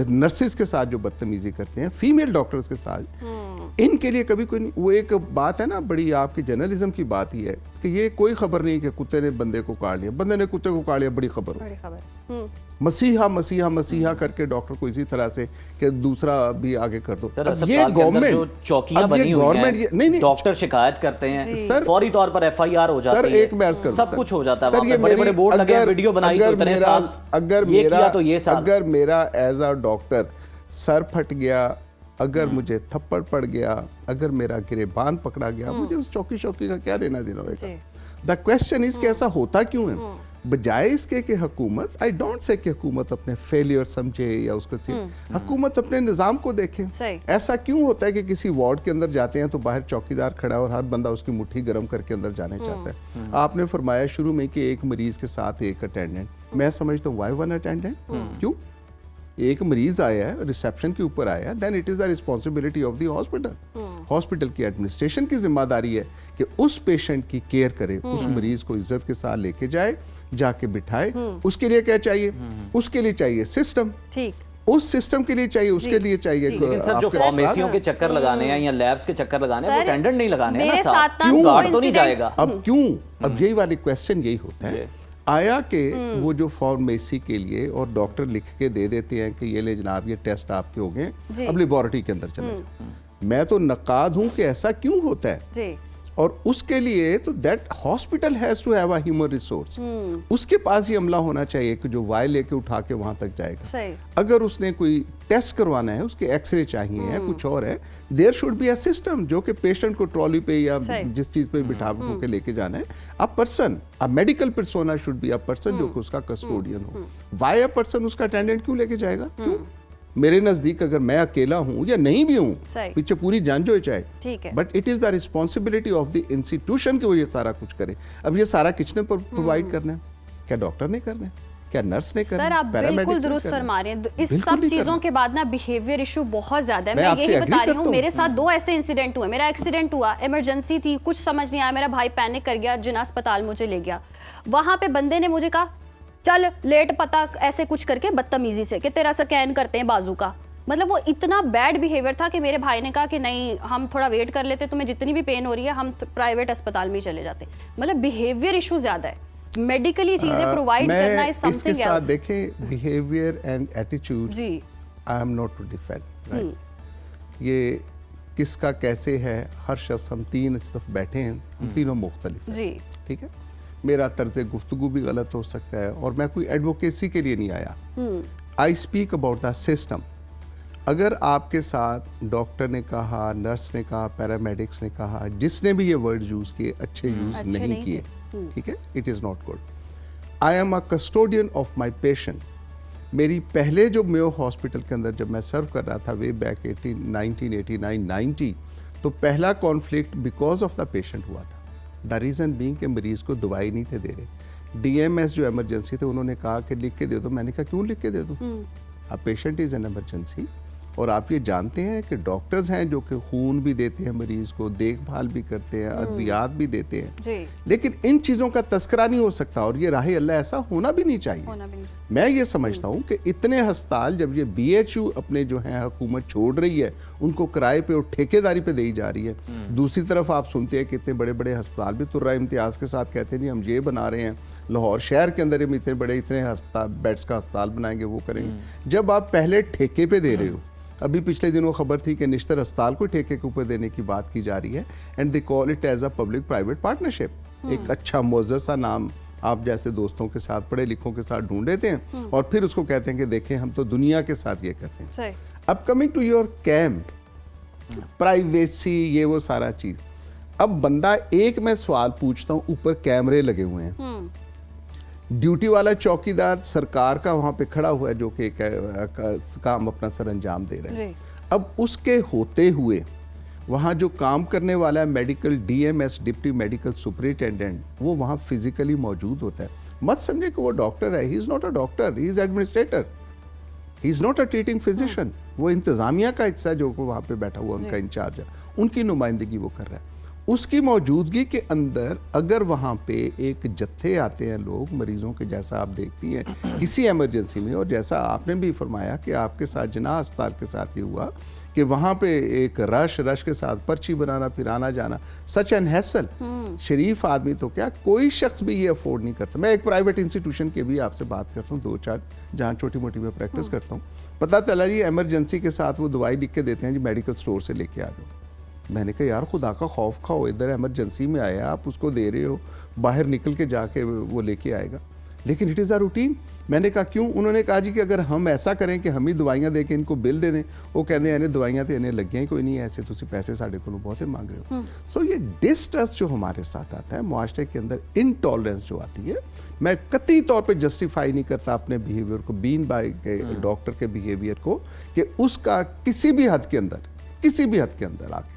नर्सिस के साथ जो बदतमीजी करते हैं, फीमेल डॉक्टर्स के साथ, इनके लिए कभी कोई नहीं। वो एक बात है ना, बड़ी आपकी जर्नलिज्म की बात ही है कि ये कोई खबर नहीं कि कुत्ते ने बंदे को काट लिया, बंदे ने कुत्ते को काट लिया, बड़ी खबर हो। बड़ी खबर। मसीहा करके डॉक्टर को इसी तरह से कि दूसरा भी आगे कर दो। सर, अब अस्पताल ये के अंदर गवर्नमेंट, जो चौकियां अब ये बनी हुई गवर्नमेंट, हैं, नहीं डॉक्टर शिकायत करते हैं, सर, फौरी तौर पर FIR हो जाती सर है, एक मैं अर्ज करूं, सब सर, कुछ हो जाता है, सर, वहाँ ये पे बड़े-बड़े मेरी- बोर्ड लगे हैं, अगर- वीडियो बनाई अगर तो इतने मेरा- साल, अगर ये मेरा किया तो ये साल। अगर मेरा एज अ डॉक्टर सर फट गया, अगर मुझे थप्पड़ पड़ गया, अगर मेरा गिरेबान पकड़ा गया, मुझे उस चौकी का क्या लेना देना होगा? द क्वेश्चन इज कि ऐसा होता क्यों है? बजाय इसके कि हुकूमत, आई डोंट से कि हुकूमत अपने फेलियर समझे या उसको हुकूमत अपने निज़ाम को देखे। सही। ऐसा क्यों होता है कि किसी वार्ड के अंदर जाते हैं तो बाहर चौकीदार खड़ा है और हर बंदा उसकी मुट्ठी गर्म करके अंदर जाने चाहता है? आपने फरमाया शुरू में कि एक मरीज के साथ एक अटेंडेंट, मैं समझता हूँ वाई वन अटेंडेंट? क्यों? एक मरीज आया है, रिसेप्शन के ऊपर आया, then it is the responsibility of the hospital. Hospital की एडमिनिस्ट्रेशन की जिम्मेदारी है कि उस पेशेंट की केयर करे, उस मरीज को इज्जत के साथ लेके जाए, जाके बिठाए। उसके लिए क्या चाहिए? उसके लिए चाहिए सिस्टम, ठीक, उस सिस्टम के लिए चाहिए, उसके लिए चाहिए। लेकिन सर जो आपके फार्मेसियों के चक्कर लगाने हैं या लैब्स के चक्कर लगाने हैं, वो सर, अटेंडेंट नहीं लगाने हैं ना मेरे साहब, साथ ना क्यों वो गार्ड तो नहीं इंसिडेंट- जाएगा? अब क्यों? अब यही वाली क्वेश्चन यही होता है, आया कि वो जो फार्मेसी के लिए और डॉक्टर लिख के दे देते हैं कि ये ले जनाब, ये टेस्ट आपके हो गए, अब लेबोरेटरी के अंदर चले जाओ। मैं तो नकाद हूं कि ऐसा क्यों होता है, जी और उसके लिए तो that hospital has to have a human resource. उसके पास ही अमला होना चाहिए कि जो वाई लेके उठा के वहां तक जाएगा। सही। अगर उसने कोई टेस्ट करवाना है, उसके एक्सरे चाहिए है, कुछ और है, there should be a system जो कि पेशेंट को ट्रॉली पे या सही। जिस चीज पे बिठा के लेके जाना है, a person, a medical persona should be a person जो कि उसका कस्टोडियन हो। वाई अ पर्सन उसका अटेंडेंट क्यों लेके जाएगा? क्यों? मेरे नजदीक अगर मैं अकेला हूं या नहीं भी हूं, सही। पीछे पूरी जान जो चाहे, ठीक है। But it is the responsibility of the institution कि वो ये सारा कुछ करे। अब ये सारा किसने प्रोवाइड करना है? क्या डॉक्टर ने करना है? क्या नर्स ने करना सर है? आप बिल्कुल पैरामेडिक्स ने दुरुस्त करना है? फरमा रहे हैं। इस बिल्कुल सब नहीं चीजों करना। के बाद ना बिहेवियर इशू बहुत ज्यादा है। मैं मैं आपसे यही agree बता रही करता हूँ, हूँ। मेरे साथ 2 ऐसे इंसिडेंट हुए। मेरा एक्सीडेंट हुआ, इमरजेंसी थी, कुछ समझ नहीं आया, मेरा भाई पैनिक कर गया, जिना अस्पताल मुझे ले गया। वहां पे बंदे ने मुझे कहा चल लेट पता, ऐसे कुछ करके बदतमीजी से कि तेरा स्कैन करते हैं बाजू का। मतलब वो इतना बैड बिहेवियर था कि मेरे भाई ने कहा कि नहीं, हम थोड़ा वेट कर लेते, तुम्हें जितनी भी पेन हो रही है हम प्राइवेट अस्पताल में ही चले जाते। मतलब बिहेवियर इशू ज्यादा है, मेडिकली चीजें प्रोवाइड करना इज मैं इसके समथिंग साथ एल्स। देखें बिहेवियर एंड एटीट्यूड, जी I am not to defend, right? ये किसका कैसे है, हर शख्स, हम 3 इस तरफ बैठे हैं, हम तीनों मुख्तलिफ हैं, जी ठीक है? मेरा तर्ज गुफ्तगू भी गलत हो सकता है, और मैं कोई एडवोकेसी के लिए नहीं आया। I speak about the system. अगर आपके साथ डॉक्टर ने कहा, नर्स ने कहा, पैरामेडिक्स ने कहा, जिसने भी ये वर्ड यूज़ किए, अच्छे यूज़ नहीं किए, ठीक है, it is not good. I am a custodian of my patient. मेरी पहले जो मेयो हॉस्पिटल के अंदर जब मैं सर्व कर रहा था वे बैक 1989-90, तो पहला conflict because of the patient हुआ था। द रीज़न बीइंग कि मरीज़ को दवाई नहीं थे दे रहे। डीएमएस जो इमरजेंसी थे उन्होंने कहा कि लिख के दे दो। मैंने कहा क्यों लिख के दे दूँ? अब पेशेंट इज़ एन इमरजेंसी, और आप ये जानते हैं कि डॉक्टर्स हैं जो कि खून भी देते हैं मरीज़ को, देखभाल भी करते हैं, अद्वियात भी देते हैं, लेकिन इन चीज़ों का तस्करा नहीं हो सकता, और ये राह अल्लाह ऐसा होना भी नहीं चाहिए। मैं ये समझता हूँ कि इतने अस्पताल जब ये BHU अपने जो हैं हुकूमत छोड़ रही है, उनको किराए पे और ठेकेदारी पे दी जा रही है, दूसरी तरफ आप सुनते हैं कि इतने बड़े बड़े अस्पताल भी तुर्रा इम्तियाज़ के साथ कहते हैं जी हम ये बना रहे हैं, लाहौर शहर के अंदर हम इतने अस्पताल बेड्स का अस्पताल बनाएंगे, वो करेंगे। जब आप पहले ठेके पे दे रहे हो, अभी पिछले दिनों खबर थी कि निश्तर अस्पताल को ठेके के ऊपर देने की बात की जा रही है, and they call it as a public private partnership. एक अच्छा मुअज़्ज़ज़ सा नाम आप जैसे दोस्तों के साथ, पढ़े लिखों के साथ ढूंढ लेते हैं, और फिर उसको कहते हैं कि देखें हम तो दुनिया के साथ ये करते हैं। अब coming to your camp, privacy, ये वो सारा चीज़। अब बंदा एक मैं सवाल पूछता हूँ, ऊपर कैमरे लगे हुए हैं, ड्यूटी वाला चौकीदार सरकार का वहाँ पे खड़ा हुआ है जो कि काम अपना सर अंजाम दे रहे हैं। अब उसके होते हुए वहाँ जो काम करने वाला है medical DMS, deputy medical superintendent, वो वहाँ फिजिकली मौजूद होता है। मत समझे कि वो डॉक्टर है, he is not a doctor, he is administrator, he is not a treating physician. वो इंतज़ामिया का हिस्सा जो वहाँ पे बैठा हुआ उनका इंचार्ज है, उनकी नुमाइंदगी वो कर रहा है। उसकी मौजूदगी के अंदर अगर वहाँ पे एक जत्थे आते हैं लोग मरीज़ों के, जैसा आप देखती हैं किसी इमरजेंसी में, और जैसा आपने भी फरमाया कि आपके साथ जिन्ना अस्पताल के साथ ये हुआ कि वहाँ पे एक रश के साथ पर्ची बनाना, फिर आना जाना, सच एन हैसल। शरीफ आदमी तो क्या, कोई शख्स भी ये अफोर्ड नहीं करता। मैं एक प्राइवेट इंस्टीट्यूशन के भी आपसे बात करता हूँ, 2-4 जहाँ छोटी मोटी मैं प्रैक्टिस करता हूँ, पता चला जी इमरजेंसी के साथ वो दवाई लिख के देते हैं जी मेडिकल स्टोर से लेके आ जाओ। मैंने कहा यार खुदा का खौफ खाओ, इधर इमरजेंसी में आया, आप उसको दे रहे हो, बाहर निकल के जाके वो लेके आएगा, लेकिन इट इज़ अ रूटीन। मैंने कहा क्यों? उन्होंने कहा जी कि अगर हम ऐसा करें कि हम ही दवाइयाँ दे के इनको बिल दे दें, वो कहते हैं इन्हें दवाइयाँ तो इन्हें लग ही कोई नहीं है, ऐसे तो पैसे साढ़े को बहुत ही मांग रहे हो। सो ये डिस्ट्रस्ट जो हमारे साथ आता है, मुआशरे के अंदर इनटॉलरेंस जो आती है, मैं कतई तौर पे जस्टिफाई नहीं करता अपने बिहेवियर को, बीन बाय के डॉक्टर के बिहेवियर को, कि उसका किसी भी हद के अंदर आके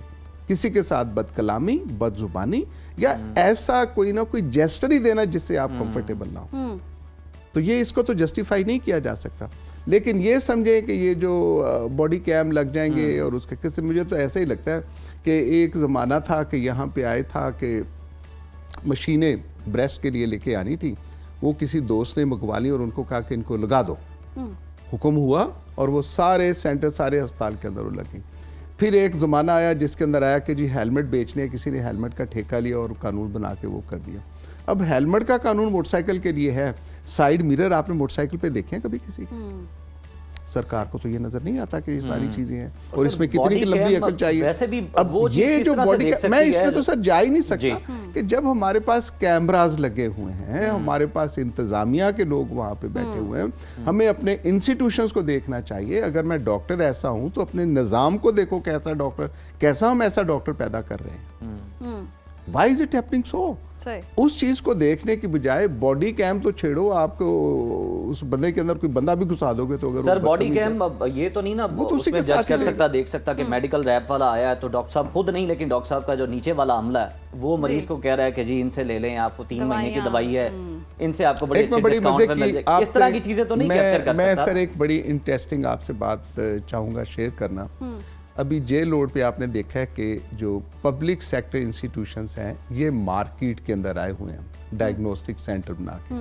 किसी के साथ बदकलामी, बदजुबानी या ऐसा कोई ना कोई जेस्चर ही देना जिससे आप कंफर्टेबल ना हो, तो ये इसको तो जस्टिफाई नहीं किया जा सकता। लेकिन ये समझें कि ये जो बॉडी कैम लग जाएंगे और उसके किस्से, मुझे तो ऐसा ही लगता है कि एक ज़माना था कि यहाँ पे आए था कि मशीनें ब्रेस्ट के लिए लेके आनी थी, वो किसी दोस्त ने मंगवा ली और उनको कहा कि इनको लगा दो, हुक्म हुआ और वो सारे सेंटर, सारे अस्पताल के अंदर वो लगी। फिर एक ज़माना आया जिसके अंदर आया कि जी हेलमेट बेचने, किसी ने हेलमेट का ठेका लिया और कानून बना के वो कर दिया। अब हेलमेट का कानून मोटरसाइकिल के लिए है, साइड मिरर आपने मोटरसाइकिल पे देखे हैं कभी किसी के? सरकार को तो ये नजर नहीं आता कि ये सारी चीजें हैं और इसमें कितनी की लंबी अकल चाहिए। वैसे भी अब ये जो बॉडी, मैं इसमें तो सर जा ही नहीं सकता कि जब हमारे पास कैमरास लगे हुए हैं, हमारे पास इंतजामिया के लोग वहां पे बैठे हुए हैं, हमें अपने इंस्टीट्यूशंस को देखना चाहिए। अगर मैं डॉक्टर ऐसा हूं तो अपने निज़ाम को देखो, कैसा हम ऐसा डॉक्टर पैदा कर रहे हैं। Why is it happening so? उस चीज को देखने की बजाय बॉडी कैम तो छेड़ो, आपको उस बंदे के अंदर कोई बंदा भी घुसा दोगे तो अगर सर बॉडी कैम ये तो नहीं ना वो तो उसमें जज कर सकता, देख सकता कि मेडिकल रैप वाला आया है तो डॉक्टर साहब खुद नहीं, लेकिन डॉक्टर साहब का जो नीचे वाला अमला है वो मरीज को कह रहा है कि जी इनसे ले लें, आपको 3 महीने की दवाई है, इनसे आपको बड़ी अच्छी डिस्काउंट पे मिल जाएगी। इस तरह की चीजें तो नहीं कैप्चर कर सकता। मैं सर एक बड़ी इंटरेस्टिंग आपसे बात चाहूंगा शेयर करना। अभी जेल रोड पे आपने देखा है कि जो पब्लिक सेक्टर इंस्टीट्यूशंस हैं ये मार्केट के अंदर आए हुए हैं, डायग्नोस्टिक सेंटर बना के।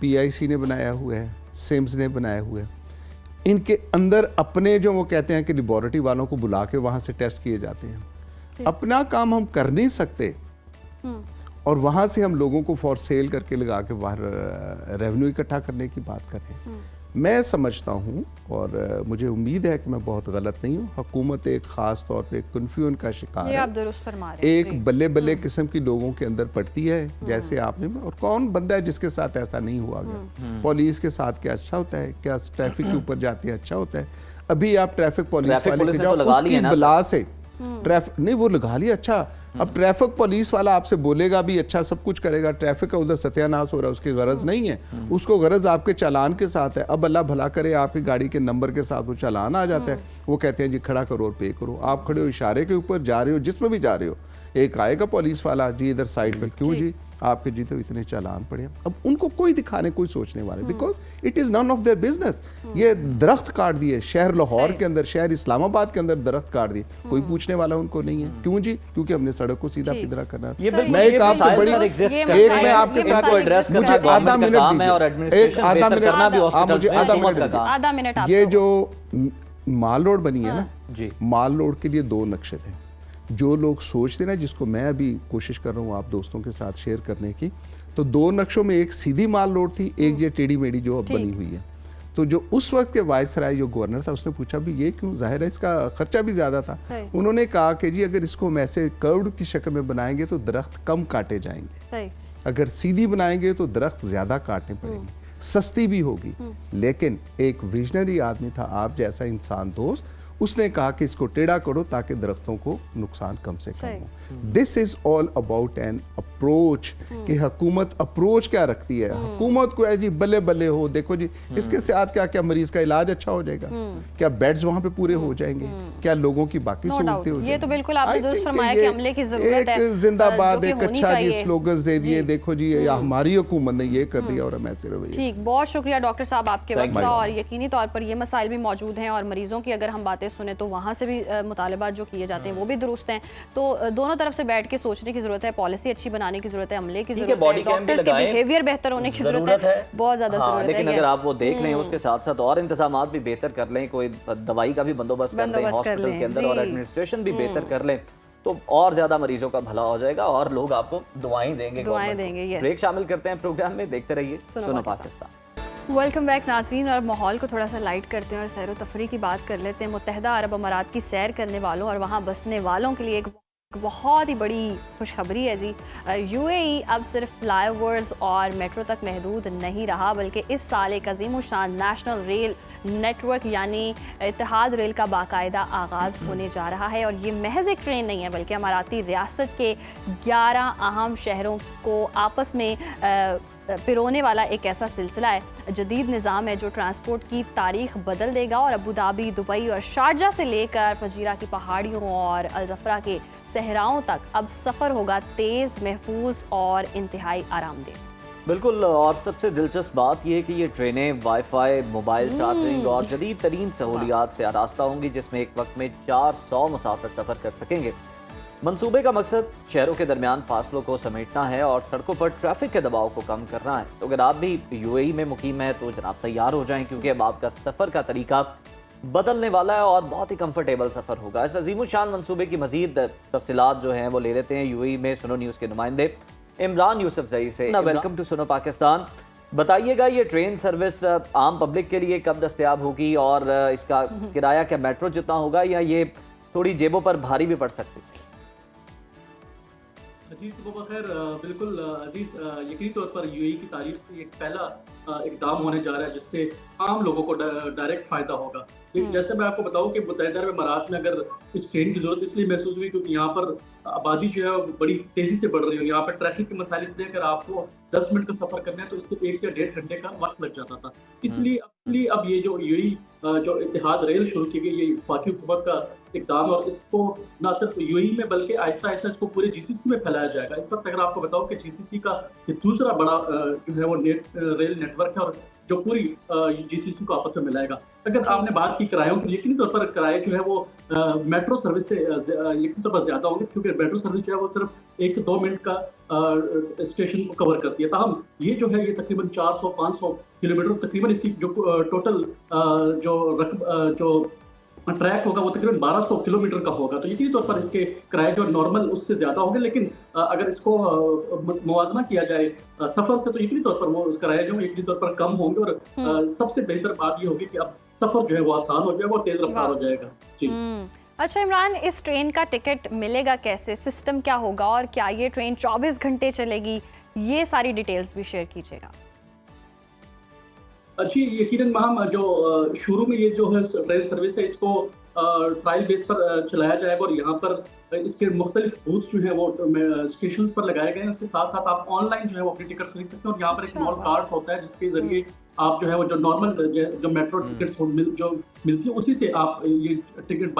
PIC ने बनाया हुआ है, सिम्स ने बनाया हुआ है। इनके अंदर अपने जो वो कहते हैं कि लेबोरेटरी वालों को बुला के वहाँ से टेस्ट किए जाते हैं। अपना काम हम कर नहीं सकते और वहाँ से हम लोगों को फॉर सेल करके लगा के बाहर रेवेन्यू इकट्ठा करने की बात कर रहे हैं। मैं समझता हूँ और मुझे उम्मीद है कि मैं बहुत गलत नहीं हूँ, हुकूमत एक ख़ास तौर पे कन्फ्यूजन का शिकार ये है। आप दुरुस्त फरमा रहे हैं। जी। एक बल्ले बल्ले किस्म की लोगों के अंदर पड़ती है, जैसे आपने, और कौन बंदा है जिसके साथ ऐसा नहीं हुआ गया। पुलिस के साथ क्या अच्छा होता है, क्या ट्रैफिक के ऊपर जाते हैं अच्छा होता है। अभी आप ट्रैफिक पुलिस वाले के जाओ, उसकी बला से ट्रैफिक नहीं वो लगा लिया अच्छा। अब ट्रैफिक पुलिस वाला आपसे बोलेगा भी अच्छा, सब कुछ करेगा, ट्रैफिक का उधर सत्यानाश हो रहा है, उसकी गरज नहीं है, उसको गरज आपके चालान के साथ है। अब अल्लाह भला करे आपकी गाड़ी के नंबर के साथ वो चालान आ जाता है, वो कहते हैं जी खड़ा करो और पे करो। आप खड़े हो इशारे के ऊपर जा रहे हो, जिसमें भी जा रहे हो, एक आएगा पुलिस वाला, जी इधर साइड पे, क्यों जी आपके जी तो इतने चालान पड़े। अब उनको कोई दिखाने कोई सोचने वाले, because it is none of their business. ये दरख्त काट दिए शहर लाहौर के अंदर, शहर इस्लामाबाद के अंदर दरख्त काट दिए, कोई पूछने वाला उनको नहीं है। क्यों जी? क्योंकि हमने सड़क को सीधा पिधरा करना है। मैं एक आपसे बड़ी एक मैं आपके साथ मुझे आधा मिनट आधा मिनट ये जो माल रोड बनी है ना जी, माल रोड के लिए दो नक्शे थे। जो लोग सोचते ना, जिसको मैं अभी कोशिश कर रहा हूँ आप दोस्तों के साथ शेयर करने की, तो दो नक्शों में एक सीधी माल रोड थी, एक ये टेढ़ी मेढ़ी जो अब बनी हुई है। तो जो उस वक्त के वायसराय जो गवर्नर था, उसने पूछा भी ये क्यों, जाहिर है इसका खर्चा भी ज्यादा था। उन्होंने कहा कि जी अगर इसको हम ऐसे कर्व्ड की शक्ल में बनाएंगे तो दरख्त कम काटे जाएंगे, अगर सीधी बनाएंगे तो दरख्त ज्यादा काटने पड़ेंगे, सस्ती भी होगी। लेकिन एक विजनरी आदमी था आप जैसा इंसान दोस्त, उसने कहा कि इसको टेढ़ा करो ताकि दरख्तों को नुकसान कम से कम हो। This is all about an approach कि हुकूमत अप्रोच क्या रखती है। हुकूमत को है जी बल्ले बल्ले हो, देखो जी इसके साथ क्या क्या मरीज का इलाज अच्छा हो जाएगा, क्या बेड्स वहां पे पूरे हो जाएंगे, क्या लोगों की बाकी सहूलतें हो जाएंगी। ये तो बिल्कुल आपने दुरुस्त फरमाया कि अमले की जरूरत है। एक जिंदाबाद एक अच्छा जी स्लोगन्स दे दिए, देखो जी हमारी हुकूमत ने ये कर दिया और हम ऐसे रवैया। ठीक, बहुत शुक्रिया डॉक्टर साहब आपके वक्त का। और यकीनी तौर पर ये मसाइल भी मौजूद हैं और मरीजों की अगर हम बातें सुने तो वहाँ से भी मुतालबात जो किए जाते हैं वो भी दुरुस्त हैं। तो दोनों तरफ से बैठ के सोचने की जरूरत है, पॉलिसी अच्छी बनाने की जरूरत है, अमले की जरूरत है, डॉक्टर्स के बिहेवियर बेहतर होने की जरूरत है, बहुत ज्यादा जरूरत है। लेकिन अगर आप वो देख लें उसके साथ साथ और इंतजाम भी बेहतर कर लें, कोई दवाई का भी बंदोबस्त कर लें हॉस्पिटल के अंदर और एडमिनिस्ट्रेशन भी बेहतर कर लें, तो और ज्यादा मरीजों का भला हो जाएगा और लोग आपको दुआएं देंगे। ब्रेक शामिल करते हैं प्रोग्राम में, देखते रहिए सुनो पाकिस्तान। वेलकम बैक नाज़रीन। और माहौल को थोड़ा सा लाइट करते हैं और सैर व तफरी की बात कर लेते हैं। मुत्तहिदा अरब अमारात की सैर करने वालों और वहाँ बसने वालों के लिए एक बहुत ही बड़ी खुशखबरी है जी। यूएई अब सिर्फ फ्लाईओवर्स और मेट्रो तक महदूद नहीं रहा, बल्कि इस साल एक अजीम शान नेशनल रेल नेटवर्क यानी इत्तेहाद रेल का बाकायदा आगाज़ होने जा रहा है। और ये महज एक ट्रेन नहीं है, बल्कि अमाराती रियासत के 11 अहम शहरों को आपस में पिरोने वाला एक ऐसा सिलसिला है, जदीद निज़ाम है जो ट्रांसपोर्ट की तारीख बदल देगा। और अबू धाबी, दुबई और शारजा से लेकर फजीरा की पहाड़ियों और अलजफरा के सहराओं तक अब सफ़र होगा तेज़, महफूज और इंतहाई आरामदेह। बिल्कुल, और सबसे दिलचस्प बात यह है कि ये ट्रेनें वाईफाई, मोबाइल चार्जिंग और जदीद तरीन सहूलियात से आरास्ता होंगी, जिसमें एक वक्त में 400 मुसाफिर सफ़र कर सकेंगे। मंसूबे का मकसद शहरों के दरमियान फासलों को समेटना है और सड़कों पर ट्रैफिक के दबाव को कम करना है। तो अगर आप भी यूएई में मुकीम है तो जनाब तैयार हो जाएं, क्योंकि अब आपका सफ़र का तरीका बदलने वाला है और बहुत ही कंफर्टेबल सफ़र होगा। इस अजीमुशान मंसूबे की मज़ीद तफसीलात जो हैं वो ले लेते हैं यूएई में सुनो न्यूज़ के नुमाइंदे इमरान यूसुफ जई से। वेलकम टू सुनो पाकिस्तान। बताइएगा ये ट्रेन सर्विस आम पब्लिक के लिए कब दस्तयाब होगी और इसका किराया क्या मेट्रो जितना होगा या ये थोड़ी जेबों पर भारी भी पड़ सकती है? अजीज को बखैर, बिल्कुल अजीज, यकीनी तौर पर यूएई की तारीख में एक पहला इकदाम होने जा रहा है जिससे आम लोगों को डायरेक्ट फायदा होगा। जैसे मैं आपको बताऊं कि मुत्तहिदा अरब अमारात में अगर इस ट्रेन की जरूरत इसलिए महसूस हुई क्योंकि यहाँ पर आबादी जो है बड़ी तेजी से बढ़ रही है। यहाँ पर ट्रैफिक के मसाइल इतने, अगर आपको 10 मिनट का सफर करना है तो इससे 1 से 1.5 घंटे का वक्त लग जाता था। इसलिए अब ये जो यूएई जो इत्तेहाद रेल शुरू की गई, ये वफाकी हुकूमत का इकदाम, और इसको न सिर्फ यूएई में बल्कि आहिस्ता आहिस्ता इसको पूरे जीसीसी में फैलाया जाएगा। इस वक्त अगर आपको बताओ कि जीसीसी का ये दूसरा बड़ा जो है वो रेल नेटवर्क है और जो पूरी जीसीसी को आपस में मिलाएगा। अगर आपने बात की किरायों की, यकीनी तौर पर किराए जो है वो मेट्रो सर्विस से यकीनी तौर पर ज्यादा होंगे, क्योंकि मेट्रो सर्विस जो है वो सिर्फ 1 से 2 मिनट का स्टेशन को कवर करती है। ताहम ये जो है ये तकरीबन 400-500 किलोमीटर तकरीबन इसकी जो टोटल जो ट्रैक होगा वो तकरीबन 1200 किलोमीटर का होगा, तो यकीनी तौर पर इसके किराए जो नॉर्मल उससे ज़्यादा होंगे। लेकिन अगर इसको मुवाजना किया जाए सफ़र से, तो यकीनी तौर पर वो किराए जो यकीनी तौर पर कम होंगे। और सबसे बेहतर बात ये होगी कि अब सफ़र जो है वो आसान हो जाएगा और तेज़ रफ्तार हो जाएगा। जी। अच्छा इमरान, इस ट्रेन का टिकट मिलेगा कैसे, सिस्टम क्या होगा और क्या ये ट्रेन 24 घंटे चलेगी, ये सारी डिटेल्स भी शेयर कीजिएगा। जी, यकीनन हम जो शुरू में ये जो है ट्रेन सर्विस है इसको ट्रायल बेस पर चलाया जाएगा और यहाँ पर इसके मुख्तलिफ बूथ जो है वो स्टेशन पर लगाए गए हैं। उसके साथ साथ आप ऑनलाइन जो है वो अपनी टिकट खरीद सकते हैं और यहाँ पर एक नॉर्मल कार्ड होता है जिसके जरिए आप जो है वो जो नॉर्मल जो मेट्रो टिकट्स जो मिलती है उसी से आप ये टिकट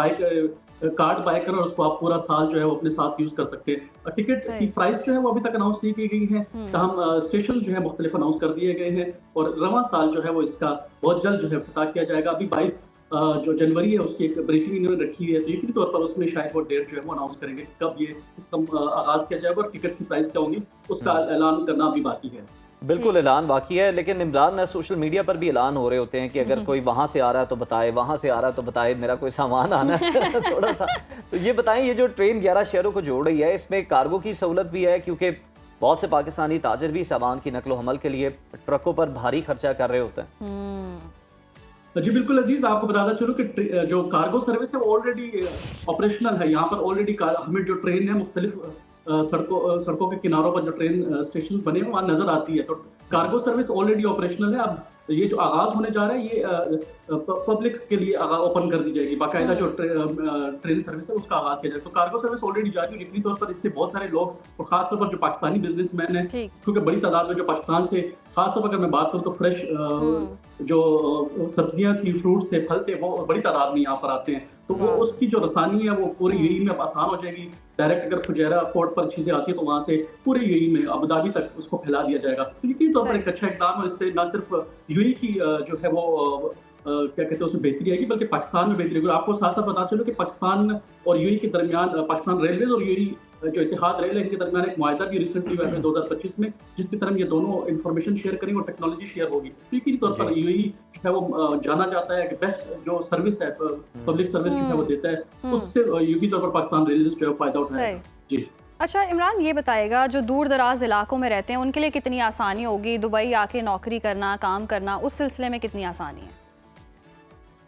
कार्ड बाय करें और उसको आप पूरा साल जो है वो अपने साथ यूज कर सकते हैं। टिकट की प्राइस जो है वो अभी तक अनाउंस नहीं की गई है, तमाम स्टेशन जो है मुख्तलिफ अनाउंस कर दिए गए हैं और रवां साल जो है वो इसका बहुत जल्द जो है इफ्तिताह किया जाएगा। अभी 22 जो जनवरी है उसकी एक ब्रीफिंग इन्होंने रखी है, तो यकीनी तौर पर उसमें शायद वो डेट जो है वो अनाउंस करेंगे कब ये इसका आगाज किया जाएगा और टिकट की प्राइस क्या होंगी उसका ऐलान करना अभी बाकी है। बिल्कुल ऐलान बाकी है, लेकिन इमरान सोशल मीडिया पर भी ऐलान हो रहे होते हैं कि अगर कोई वहाँ से आ रहा है तो बताए, वहाँ से आ रहा है तो बताए, मेरा कोई सामान आना है थोड़ा सा। तो ये बताएं, ये जो ट्रेन 11 शहरों को जोड़ रही है इसमें कार्गो की सहूलत भी है, क्योंकि बहुत से पाकिस्तानी ताजिर भी सामान की नकलो हमल के लिए ट्रकों पर भारी खर्चा कर रहे होते हैं। जी बिल्कुल अजीज, आपको बताता चलो कि जो कार्गो सर्विस है वो ऑलरेडी ऑपरेशनल है। यहाँ पर ऑलरेडी हमें जो ट्रेन है मुख्तलिफ सड़कों के किनारों पर जो ट्रेन स्टेशन बने हैं वहाँ नजर आती है, तो कार्गो सर्विस ऑलरेडी ऑपरेशनल है। अब ये जो आगाज होने जा रहा है ये पब्लिक के लिए ओपन कर दी जाएगी, बाकायदा जो ट्रेन सर्विस है उसका आगाज किया जाएगा। तो कार्गो सर्विस ऑलरेडी जारी है। यकीनी तौर पर इससे बहुत सारे लोग और खासतौर पर जो पाकिस्तानी बिजनेसमैन हैं, क्योंकि बड़ी तादाद में जो पाकिस्तान से खासतौर पर अगर मैं बात करूँ तो फ्रेश जो सब्जियां थी, फ्रूट्स थे, फल थे, वो बड़ी तादाद में यहाँ पर आते हैं, तो वो उसकी जो रसानी है वो पूरे यूएई में अब आसान हो जाएगी। डायरेक्ट अगर फुजैरा पोर्ट पर चीजें आती है तो वहाँ से पूरे यूएई में अबू धाबी तक उसको फैला दिया जाएगा। तो यकीनी तौर पर एक अच्छा इकदाम है, इससे न सिर्फ यूएई की जो है वो क्या कहते हैं उसमें बेहतरी आएगी बल्कि पाकिस्तान में बेहतरी होगी। आपको साथ साथ बता चलो कि पाकिस्तान और यूएई के दरमियान, पाकिस्तान रेलवेज और यूएई जो इत्तेहाद रेल है इनके दरमियान एक मुआहदा भी रिसेंटली हुआ है 2025 में, जिसकी तरफ ये दोनों इंफॉर्मेशन शेयर करेंगे और टेक्नोलॉजी शेयर होगी। तो यकीनी तौर पर यूएई जो है वो जाना जाता है कि बेस्ट जो सर्विस है, पब्लिक सर्विस जो है वो देता है, उससे यकीनी तौर पर पाकिस्तान रेलवे जो है फायदा उठाएगा। जी। अच्छा इमरान, ये बताएगा जो दूर दराज इलाकों में रहते हैं उनके लिए कितनी आसानी होगी, दुबई आके नौकरी करना, काम करना, उस सिलसिले में कितनी आसानी है?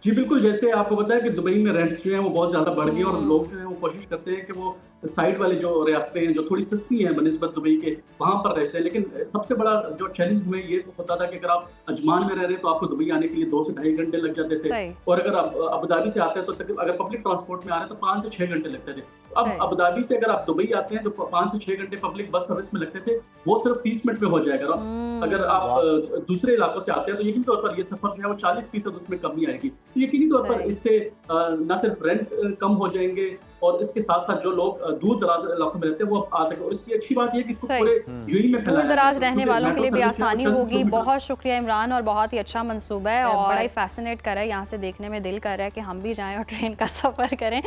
जी बिल्कुल, जैसे आपको पता है कि दुबई में रेंट्स जो है वो बहुत ज़्यादा बढ़ गए और लोग जो है वो कोशिश करते हैं कि वो साइड वाले जो रियासतें हैं जो थोड़ी सस्ती हैं बनिस्बत दुबई के, वहाँ पर रहते हैं। लेकिन सबसे बड़ा जो चैलेंज हमें ये होता था कि अगर आप अजमान में रह रहे हैं तो आपको दुबई आने के लिए 2 से ढाई घंटे लग जाते थे, और अगर आप अबू धाबी से आते हैं तो अगर पब्लिक ट्रांसपोर्ट में आ रहे हैं तो 5 से 6 घंटे लगते थे। अब अबू धाबी से अगर आप दुबई आते हैं तो 5 से 6 घंटे पब्लिक बस सर्विस में लगते थे, वो सिर्फ 30 मिनट में हो जाएगा। अगर आप दूसरे इलाकों से आते हैं तो यकीनी तौर पर ये सफर जो है वो 40% उसमें कमी आएगी। तो यकीनी तौर पर इससे न सिर्फ रेंट कम हो जाएंगे और इसके साथ साथ जो लोग दूर दराज इलाकों में रहते हैं वो आ सके। और इसकी अच्छी बात ये है कि पूरे यूएई में दूर दराज रहने वालों के लिए भी आसानी होगी। बहुत शुक्रिया इमरान, और बहुत ही अच्छा मंसूबा है और बड़ा ही फैसिनेट कर रहा है, यहाँ से देखने में दिल कर रहा है कि हम भी जाएं और ट्रेन का सफ़र करें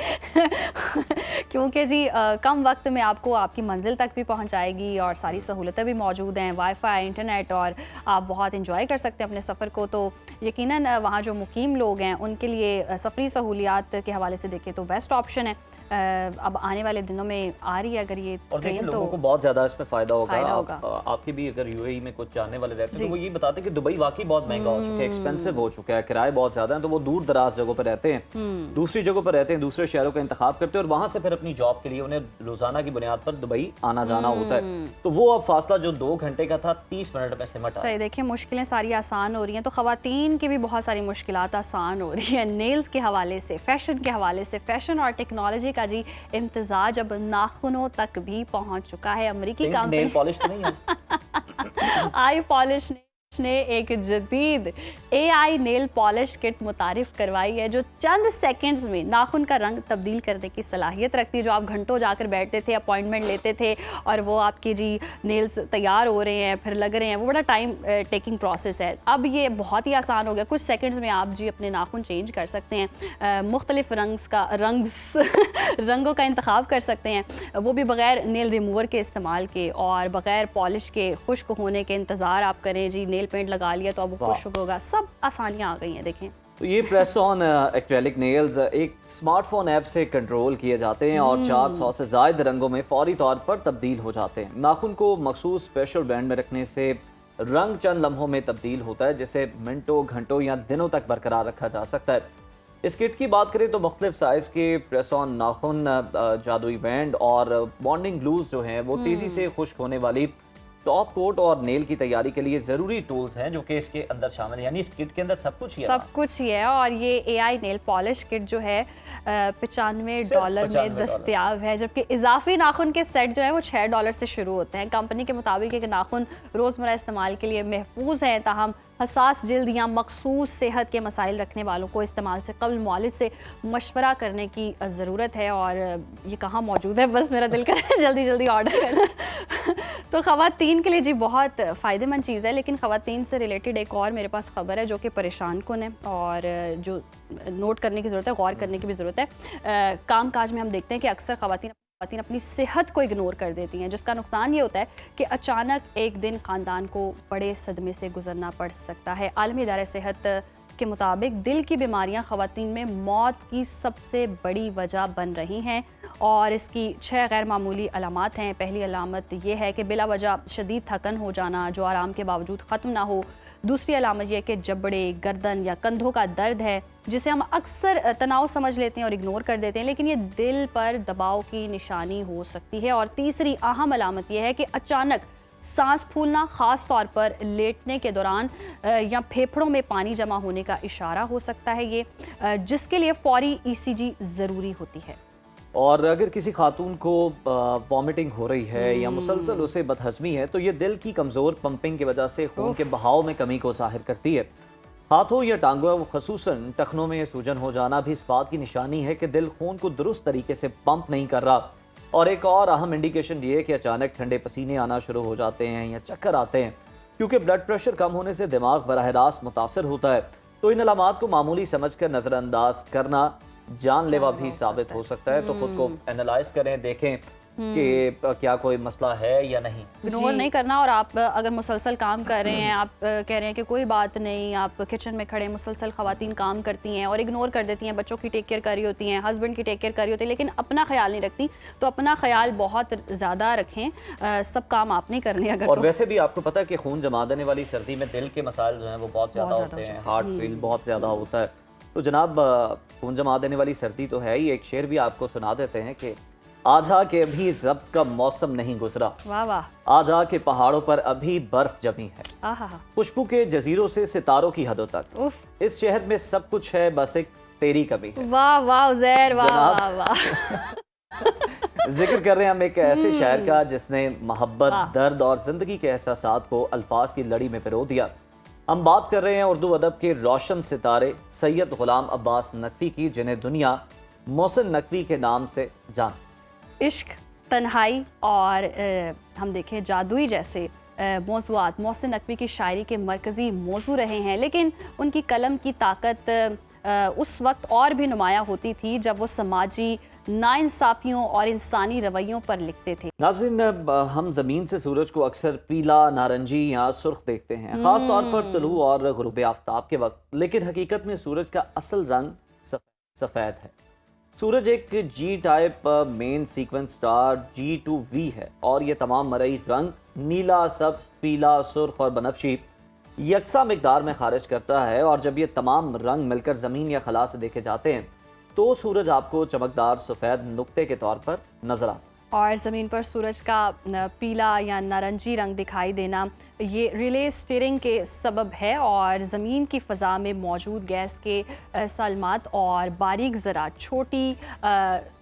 क्योंकि जी कम वक्त में आपको आपकी मंजिल तक भी पहुँचाएगी और सारी सहूलतें भी मौजूद हैं, वाईफाई, इंटरनेट, और आप बहुत इंजॉय कर सकते हैं अपने सफ़र को। तो यकीनन वहाँ जो मुकीम लोग हैं उनके लिए सफरी सहूलियात के हवाले से देखें तो बेस्ट ऑप्शन है। अब आने वाले दिनों में आ रही है अगर ये और ट्रेन, तो लोगों को बहुत ज़्यादा इसमें फ़ायदा होगा। आपके भी अगर यूएई में कुछ जानने वाले रहते हैं तो वो ये बताते हैं कि दुबई वाकई बहुत महंगा हो चुका है, एक्सपेंसिव हो चुका है, किराए बहुत ज़्यादा हैं, तो वो दूर दराज जगहों पर रहते हैं, दूसरी जगहों पर रहते हैं, दूसरे शहरों का इंतखाब करते हैं और वहाँ से फिर अपनी जॉब के लिए उन्हें रोज़ाना की बुनियाद पर दुबई आना जाना होता है। तो वो अब फासला जो 2 घंटे का था 30 मिनट में सिमट सही। देखिए मुश्किलें सारी आसान हो रही हैं, तो ख़वातीन की भी बहुत सारी मुश्किलात आसान हो रही है। नेल्स के हवाले से, फैशन के हवाले से, फैशन और टेक्नोलॉजी का जी इम्तिजाज अब नाखूनों तक भी पहुंच चुका है। अमेरिकी कंपनी नेल पॉलिश तो नहीं है आई पॉलिश ने एक जदीद AI नेल पॉलिश किट मुतारिफ करवाई है जो चंद सेकंड्स में नाखून का रंग तब्दील करने की सलाहियत रखती है। जो आप घंटों जाकर बैठते थे, अपॉइंटमेंट लेते थे और वो आपके जी नेल्स तैयार हो रहे हैं, फिर लग रहे हैं, वो बड़ा टाइम टेकिंग प्रोसेस है। अब ये बहुत ही आसान हो गया, कुछ सेकंड्स में आप जी अपने नाखून चेंज कर सकते हैं, मुख्तलिफ रंगों का इंतखाब कर सकते हैं, वो भी बग़ैर नेल रिमूवर के इस्तेमाल के और बग़ैर पॉलिश के खुश्क होने के इंतज़ार आप करें जी। नेल पेंट लगा लिया तो अब खुश्क होगा, सब आसानियाँ आ गई हैं। देखें तो ये प्रेस ऑन एक्रेलिक नेल्स एक स्मार्टफोन ऐप से कंट्रोल किए जाते हैं और 400 से ज़ायद रंगों में फौरी तौर पर तब्दील हो जाते हैं। नाखून को मखसूस स्पेशल बैंड में रखने से रंग चंद लम्हों में तब्दील होता है, जिसे मिनटों, घंटों या दिनों तक बरकरार रखा जा सकता है। इस किट की बात करें तो मुख्तलिफ साइज़ के प्रेस ऑन नाखून, जादुई बैंड और बॉन्डिंग ग्लूज जो हैं वो तेज़ी से खुश्क होने वाली टॉप कोट और नेल की तैयारी के लिए ज़रूरी टूल्स हैं जो कि इसके अंदर शामिल है। यानी इस किट के अंदर सब कुछ ही है। सब कुछ ही है। और ये AI नेल पॉलिश किट जो है $95 में दस्तयाब है, जबकि इजाफी नाखून के सेट जो है वो $6 से शुरू होते हैं। कंपनी के मुताबिक एक नाखून रोज़मर्रा इस्तेमाल के लिए महफूज हैं, ताहम हसास जल्द या मखसूस सेहत के मसाइल रखने वालों को इस्तेमाल से कबल मुआलिज से मशवरा करने की ज़रूरत है। और ये कहाँ मौजूद है, बस मेरा दिल कर रहा है जल्दी जल्दी ऑर्डर करना। तो ख़वातीन के लिए जी बहुत फ़ायदेमंद चीज़ है। लेकिन ख़वातीन से रिलेटेड एक और मेरे पास ख़बर है जो कि परेशान कुन है और जो नोट करने की ज़रूरत है, गौर करने की भी ज़रूरत है। काम काज में हम देखते हैं कि अक्सर ख़वातीन अपनी सेहत को इग्नोर कर देती हैं, जिसका नुकसान ये होता है कि अचानक एक दिन ख़ानदान को बड़े सदमे से गुजरना पड़ सकता है। आलमी इदारे सेहत के मुताबिक दिल की बीमारियां ख़वातीन में मौत की सबसे बड़ी वजह बन रही हैं और इसकी 6 गैर मामूली अलामात हैं। पहली अलामत यह है कि बिला वजह शदीद थकन हो जाना जो आराम के बावजूद ख़त्म ना हो। दूसरी अलामत यह है कि जबड़े, गर्दन या कंधों का दर्द है, जिसे हम अक्सर तनाव समझ लेते हैं और इग्नोर कर देते हैं, लेकिन ये दिल पर दबाव की निशानी हो सकती है। और तीसरी अहम अलामत यह है कि अचानक सांस फूलना, ख़ास तौर पर लेटने के दौरान या फेफड़ों में पानी जमा होने का इशारा हो सकता है ये, जिसके लिए फौरी ECG ज़रूरी होती है। और अगर किसी खातून को वॉमिटिंग हो रही है या मुसलसल उसे बदहज़मी है तो ये दिल की कमज़ोर पंपिंग की वजह से खून के बहाव में कमी को ज़ाहिर करती है। हाथों या टांगों, ख़ुसूसन टखनों में सूजन हो जाना भी इस बात की निशानी है कि दिल खून को दुरुस्त तरीके से पंप नहीं कर रहा। और एक और अहम इंडिकेशन ये है कि अचानक ठंडे पसीने आना शुरू हो जाते हैं या चक्कर आते हैं, क्योंकि ब्लड प्रेशर कम होने से दिमाग बराह रास्त मुतासर होता है। तो इन अलामात को मामूली समझकर नज़रअंदाज करना जानलेवा भी साबित हो सकता है। तो खुद को एनालाइज करें, देखें कि क्या कोई मसला है या नहीं। इग्नोर नहीं करना। और आप अगर मुसलसल काम कर रहे हैं, आप कह रहे हैं कि कोई बात नहीं, आप किचन में खड़े मुसलसल ख़वातीन काम करती हैं और इग्नोर कर देती हैं, बच्चों की टेक केयर कर रही होती हैं, हस्बैंड की टेक केयर कर रही होती है, लेकिन अपना ख्याल नहीं रखती, तो अपना ख्याल बहुत ज़्यादा रखें। सब काम आप नहीं करने अगर। और वैसे भी आपको पता है कि खून जमा देने वाली सर्दी में दिल के मसाइल जो हैं वो बहुत ज़्यादा होते हैं, हार्ट फेल बहुत ज़्यादा होता है। तो जनाब, खून जमा देने वाली सर्दी तो है ही। एक शेर भी आपको सुना देते हैं कि आजा के अभी ज़ब्त का मौसम नहीं गुजरा, वाह वाह, आजा के पहाड़ों पर अभी बर्फ जमी है, आहा, खुशबू के जजीरों से सितारों की हदों तक, उफ, इस शहर में सब कुछ है, बस एक तेरी कमी है। वाह वाह उज़ैर, वाह जनाब, वाह वाह। जिक्र कर रहे हैं हम एक ऐसे शायर का जिसने मोहब्बत, दर्द और जिंदगी के एहसासात को अल्फाज की लड़ी में पिरो दिया। हम बात कर रहे हैं उर्दू अदब के रोशन सितारे सैयद गुलाम अब्बास नकवी की, जिन्हें दुनिया मोहसिन नकवी के नाम से जान। इश्क, तन्हाई और हम देखें जादुई जैसे मौज़ूआत मोहसिन नकवी की शायरी के मरकज़ी मौजू रहे हैं, लेकिन उनकी कलम की ताकत उस वक्त और भी नुमायाँ होती थी जब वो समाजी नाइंसाफियों और इंसानी रवैयों पर लिखते थे। नाज़रीन, हम ज़मीन से सूरज को अक्सर पीला, नारंगी या सुर्ख देखते हैं, ख़ास तौर पर तुलू और गुरूब आफ्ताब के वक्त, लेकिन हकीकत में सूरज का असल रंग सफ़ेद है। सूरज एक G type main sequence star G2V है और ये तमाम मरई रंग नीला, सब्ज, पीला, सुर्ख और बनफशी यकसा मिकदार में खारिज करता है। और जब ये तमाम रंग मिलकर ज़मीन या खला से देखे जाते हैं तो सूरज आपको चमकदार सफ़ेद नुक्ते के तौर पर नजर आता है। और ज़मीन पर सूरज का पीला या नारंगी रंग दिखाई देना ये रिले स्टीयरिंग के सबब है और ज़मीन की फ़ज़ा में मौजूद गैस के सालमात और बारीक ज़रा छोटी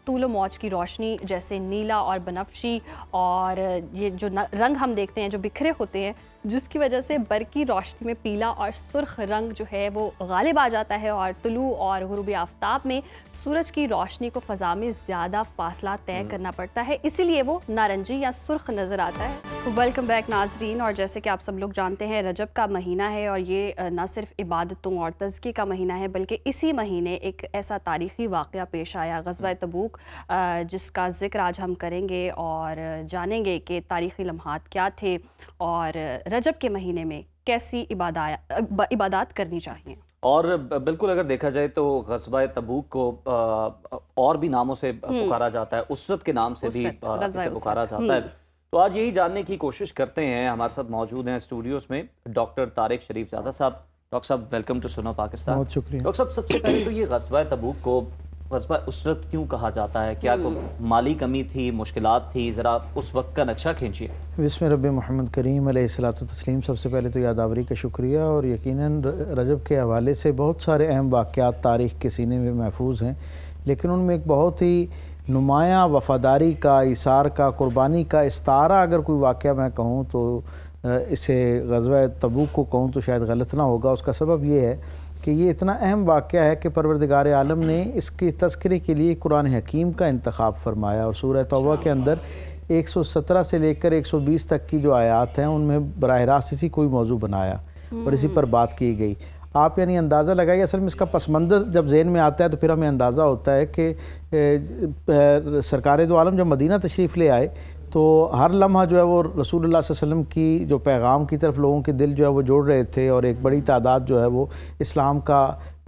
तूलो मौज की रोशनी जैसे नीला और बनफशी और ये जो रंग हम देखते हैं जो बिखरे होते हैं, जिसकी वजह से बरकी रोशनी में पीला और सुर्ख रंग जो है वो गालिब आ जाता है और तुलू और गुरूब आफ्ताब में सूरज की रोशनी को फ़ज़ा में ज़्यादा फासला तय करना पड़ता है, इसीलिए वो नारंगी या सुर्ख नज़र आता है। वेलकम बैक नाजरीन। और जैसे कि आप सब लोग जानते हैं रजब का महीना है और ये न सिर्फ इबादतों और तज़किये का महीना है बल्कि इसी महीने एक ऐसा तारीख़ी वाक़या पेश आया, ग़ज़वा तबूक, जिसका ज़िक्र आज हम करेंगे और जानेंगे कि तारीख़ी लम्हात क्या थे और रजब के महीने में कैसी इबादात करनी चाहिए। और बिल्कुल अगर देखा जाए तो ग़ज़वा तबूक को और भी नामों से पुकारा जाता है, उसरत के नाम से भी इसे पुकारा जाता है। तो आज यही जानने की कोशिश करते हैं। हमारे साथ मौजूद हैं स्टूडियोज़ में डॉक्टर तारिक शरीफजादा साहब। डॉक्टर साहब वेलकम टू सुनो पाकिस्तान। बहुत शुक्रिया। डॉक्टर साहब सबसे पहले तो ये ग़ज़वा तबूक को ग़ज़वा उसरत क्यों कहा जाता है? क्या कोई माली कमी थी, मुश्किलात थी? ज़रा उस वक्त का नक्शा खींचिए। बिस्मिल्लाह रब्बि मोहम्मद करीम अलैहिस्सलातु तस्लीम। सबसे पहले तो यादावरी का शुक्रिया, और यकीनन रजब के हवाले से बहुत सारे अहम वाक़यात तारीख़ के सीने में महफूज हैं, लेकिन उनमें एक बहुत ही नुमायाँ वफ़ादारी का, इसार का, कुर्बानी का इस्तारा अगर कोई वाक़या मैं कहूँ तो इसे ग़ज़वा तबूक को कहूँ तो शायद गलत ना होगा। उसका सबब ये है कि ये इतना अहम वाक़या है कि परवरदिगार आलम ने इसके तज़किरे के लिए कुरान हकीम का इंतखाब फरमाया, और सूरह तौबा के अंदर 117 से लेकर 120 तक की जो आयात हैं उनमें बराह रास्त इसी कोई मौजू बनाया और इसी पर बात की गई। आप यानी अंदाज़ा लगाइए, असल में इसका पस मंज़र जब ज़हन में आता है तो फिर हमें अंदाज़ा होता है कि सरकार दो आलम जब मदीना तशरीफ़ ले आए तो हर लम्हा जो है वो रसूलुल्लाह सल्लल्लाहु अलैहि वसल्लम की जो पैगाम की तरफ लोगों के दिल जो है वो जोड़ रहे थे, और एक बड़ी तादाद जो है वो इस्लाम का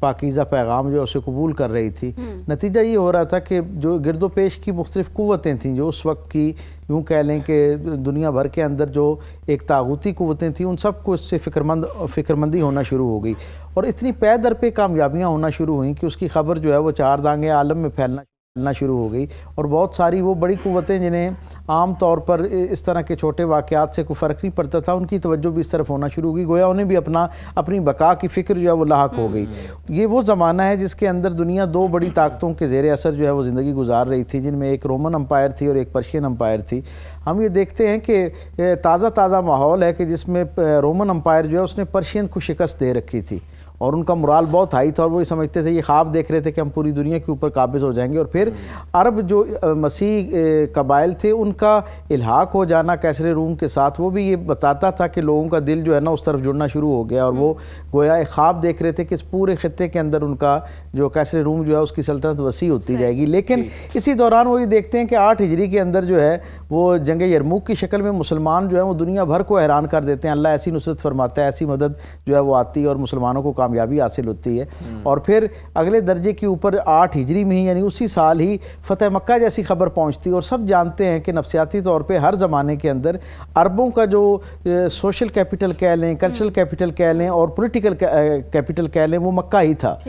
पाकीज़ा पैगाम जो है उसे कबूल कर रही थी। नतीजा ये हो रहा था कि जो गिरदो पेश की मुख्तलिफ़ क़ुव्वतें थीं जो उस वक्त की, यूँ कह लें कि दुनिया भर के अंदर जो एक तागूती क़ुव्वतें थीं, उन सब को इससे फ़िक्रमंदी होना शुरू हो गई, और इतनी पै दर पे कामयाबियाँ होना शुरू हुई कि उसकी ख़बर जो है वो चार दांगे आलम में फैलना शुरू हो गई। और बहुत सारी वो बड़ी क़ुव्वतें जिन्हें आम तौर पर इस तरह के छोटे वाक़यात से कोई फ़र्क नहीं पड़ता था, उनकी तवज्जो भी इस तरफ होना शुरू हो गई, गोया उन्हें भी अपनी बका की फ़िक्र जो है वो लाहक हो गई। ये वो ज़माना है जिसके अंदर दुनिया दो बड़ी ताकतों के ज़ेर असर जो है वो ज़िंदगी गुजार रही थी, जिनमें एक रोमन अम्पायर थी और एक पर्शियन अम्पायर थी। हम ये देखते हैं कि ताज़ा माहौल है कि जिसमें रोमन अम्पायर जो है उसने पर्शियन को शिकस्त दे रखी थी, और उनका मुराल बहुत हाई था, और वो ये समझते थे, ये ख्वाब देख रहे थे कि हम पूरी दुनिया के ऊपर काबिज़ हो जाएंगे। और फिर अरब जो मसीह कबाइल थे उनका इल्हाक हो जाना कैसरे रूम के साथ, वो भी ये बताता था कि लोगों का दिल जो है ना उस तरफ जुड़ना शुरू हो गया, और वो गोया एक ख्वाब देख रहे थे कि इस पूरे खित्ते के अंदर उनका जो कैसरे रूम जो है उसकी सल्तनत वसी होती जाएगी। लेकिन इसी दौरान वो ये देखते हैं कि 8 हिजरी के अंदर जो है वो जंग यरमुक की शक्ल में मुसलमान जो है वो दुनिया भर को हैरान कर देते हैं। अल्लाह ऐसी नुसरत फरमाता है, ऐसी मदद जो है वो आती है और मुसलमानों को कामयाबी हासिल होती है। और फिर अगले दर्जे के ऊपर 8 हिजरी में ही यानी उसी साल ही फ़तेह मक्का जैसी खबर पहुंचती है। और सब जानते हैं कि नफ्सियाती तौर पे हर ज़माने के अंदर अरबों का जो सोशल कैपिटल कह लें, कल्चरल कैपिटल कह लें और पॉलिटिकल कैपिटल कह लें, वो मक्का ही था।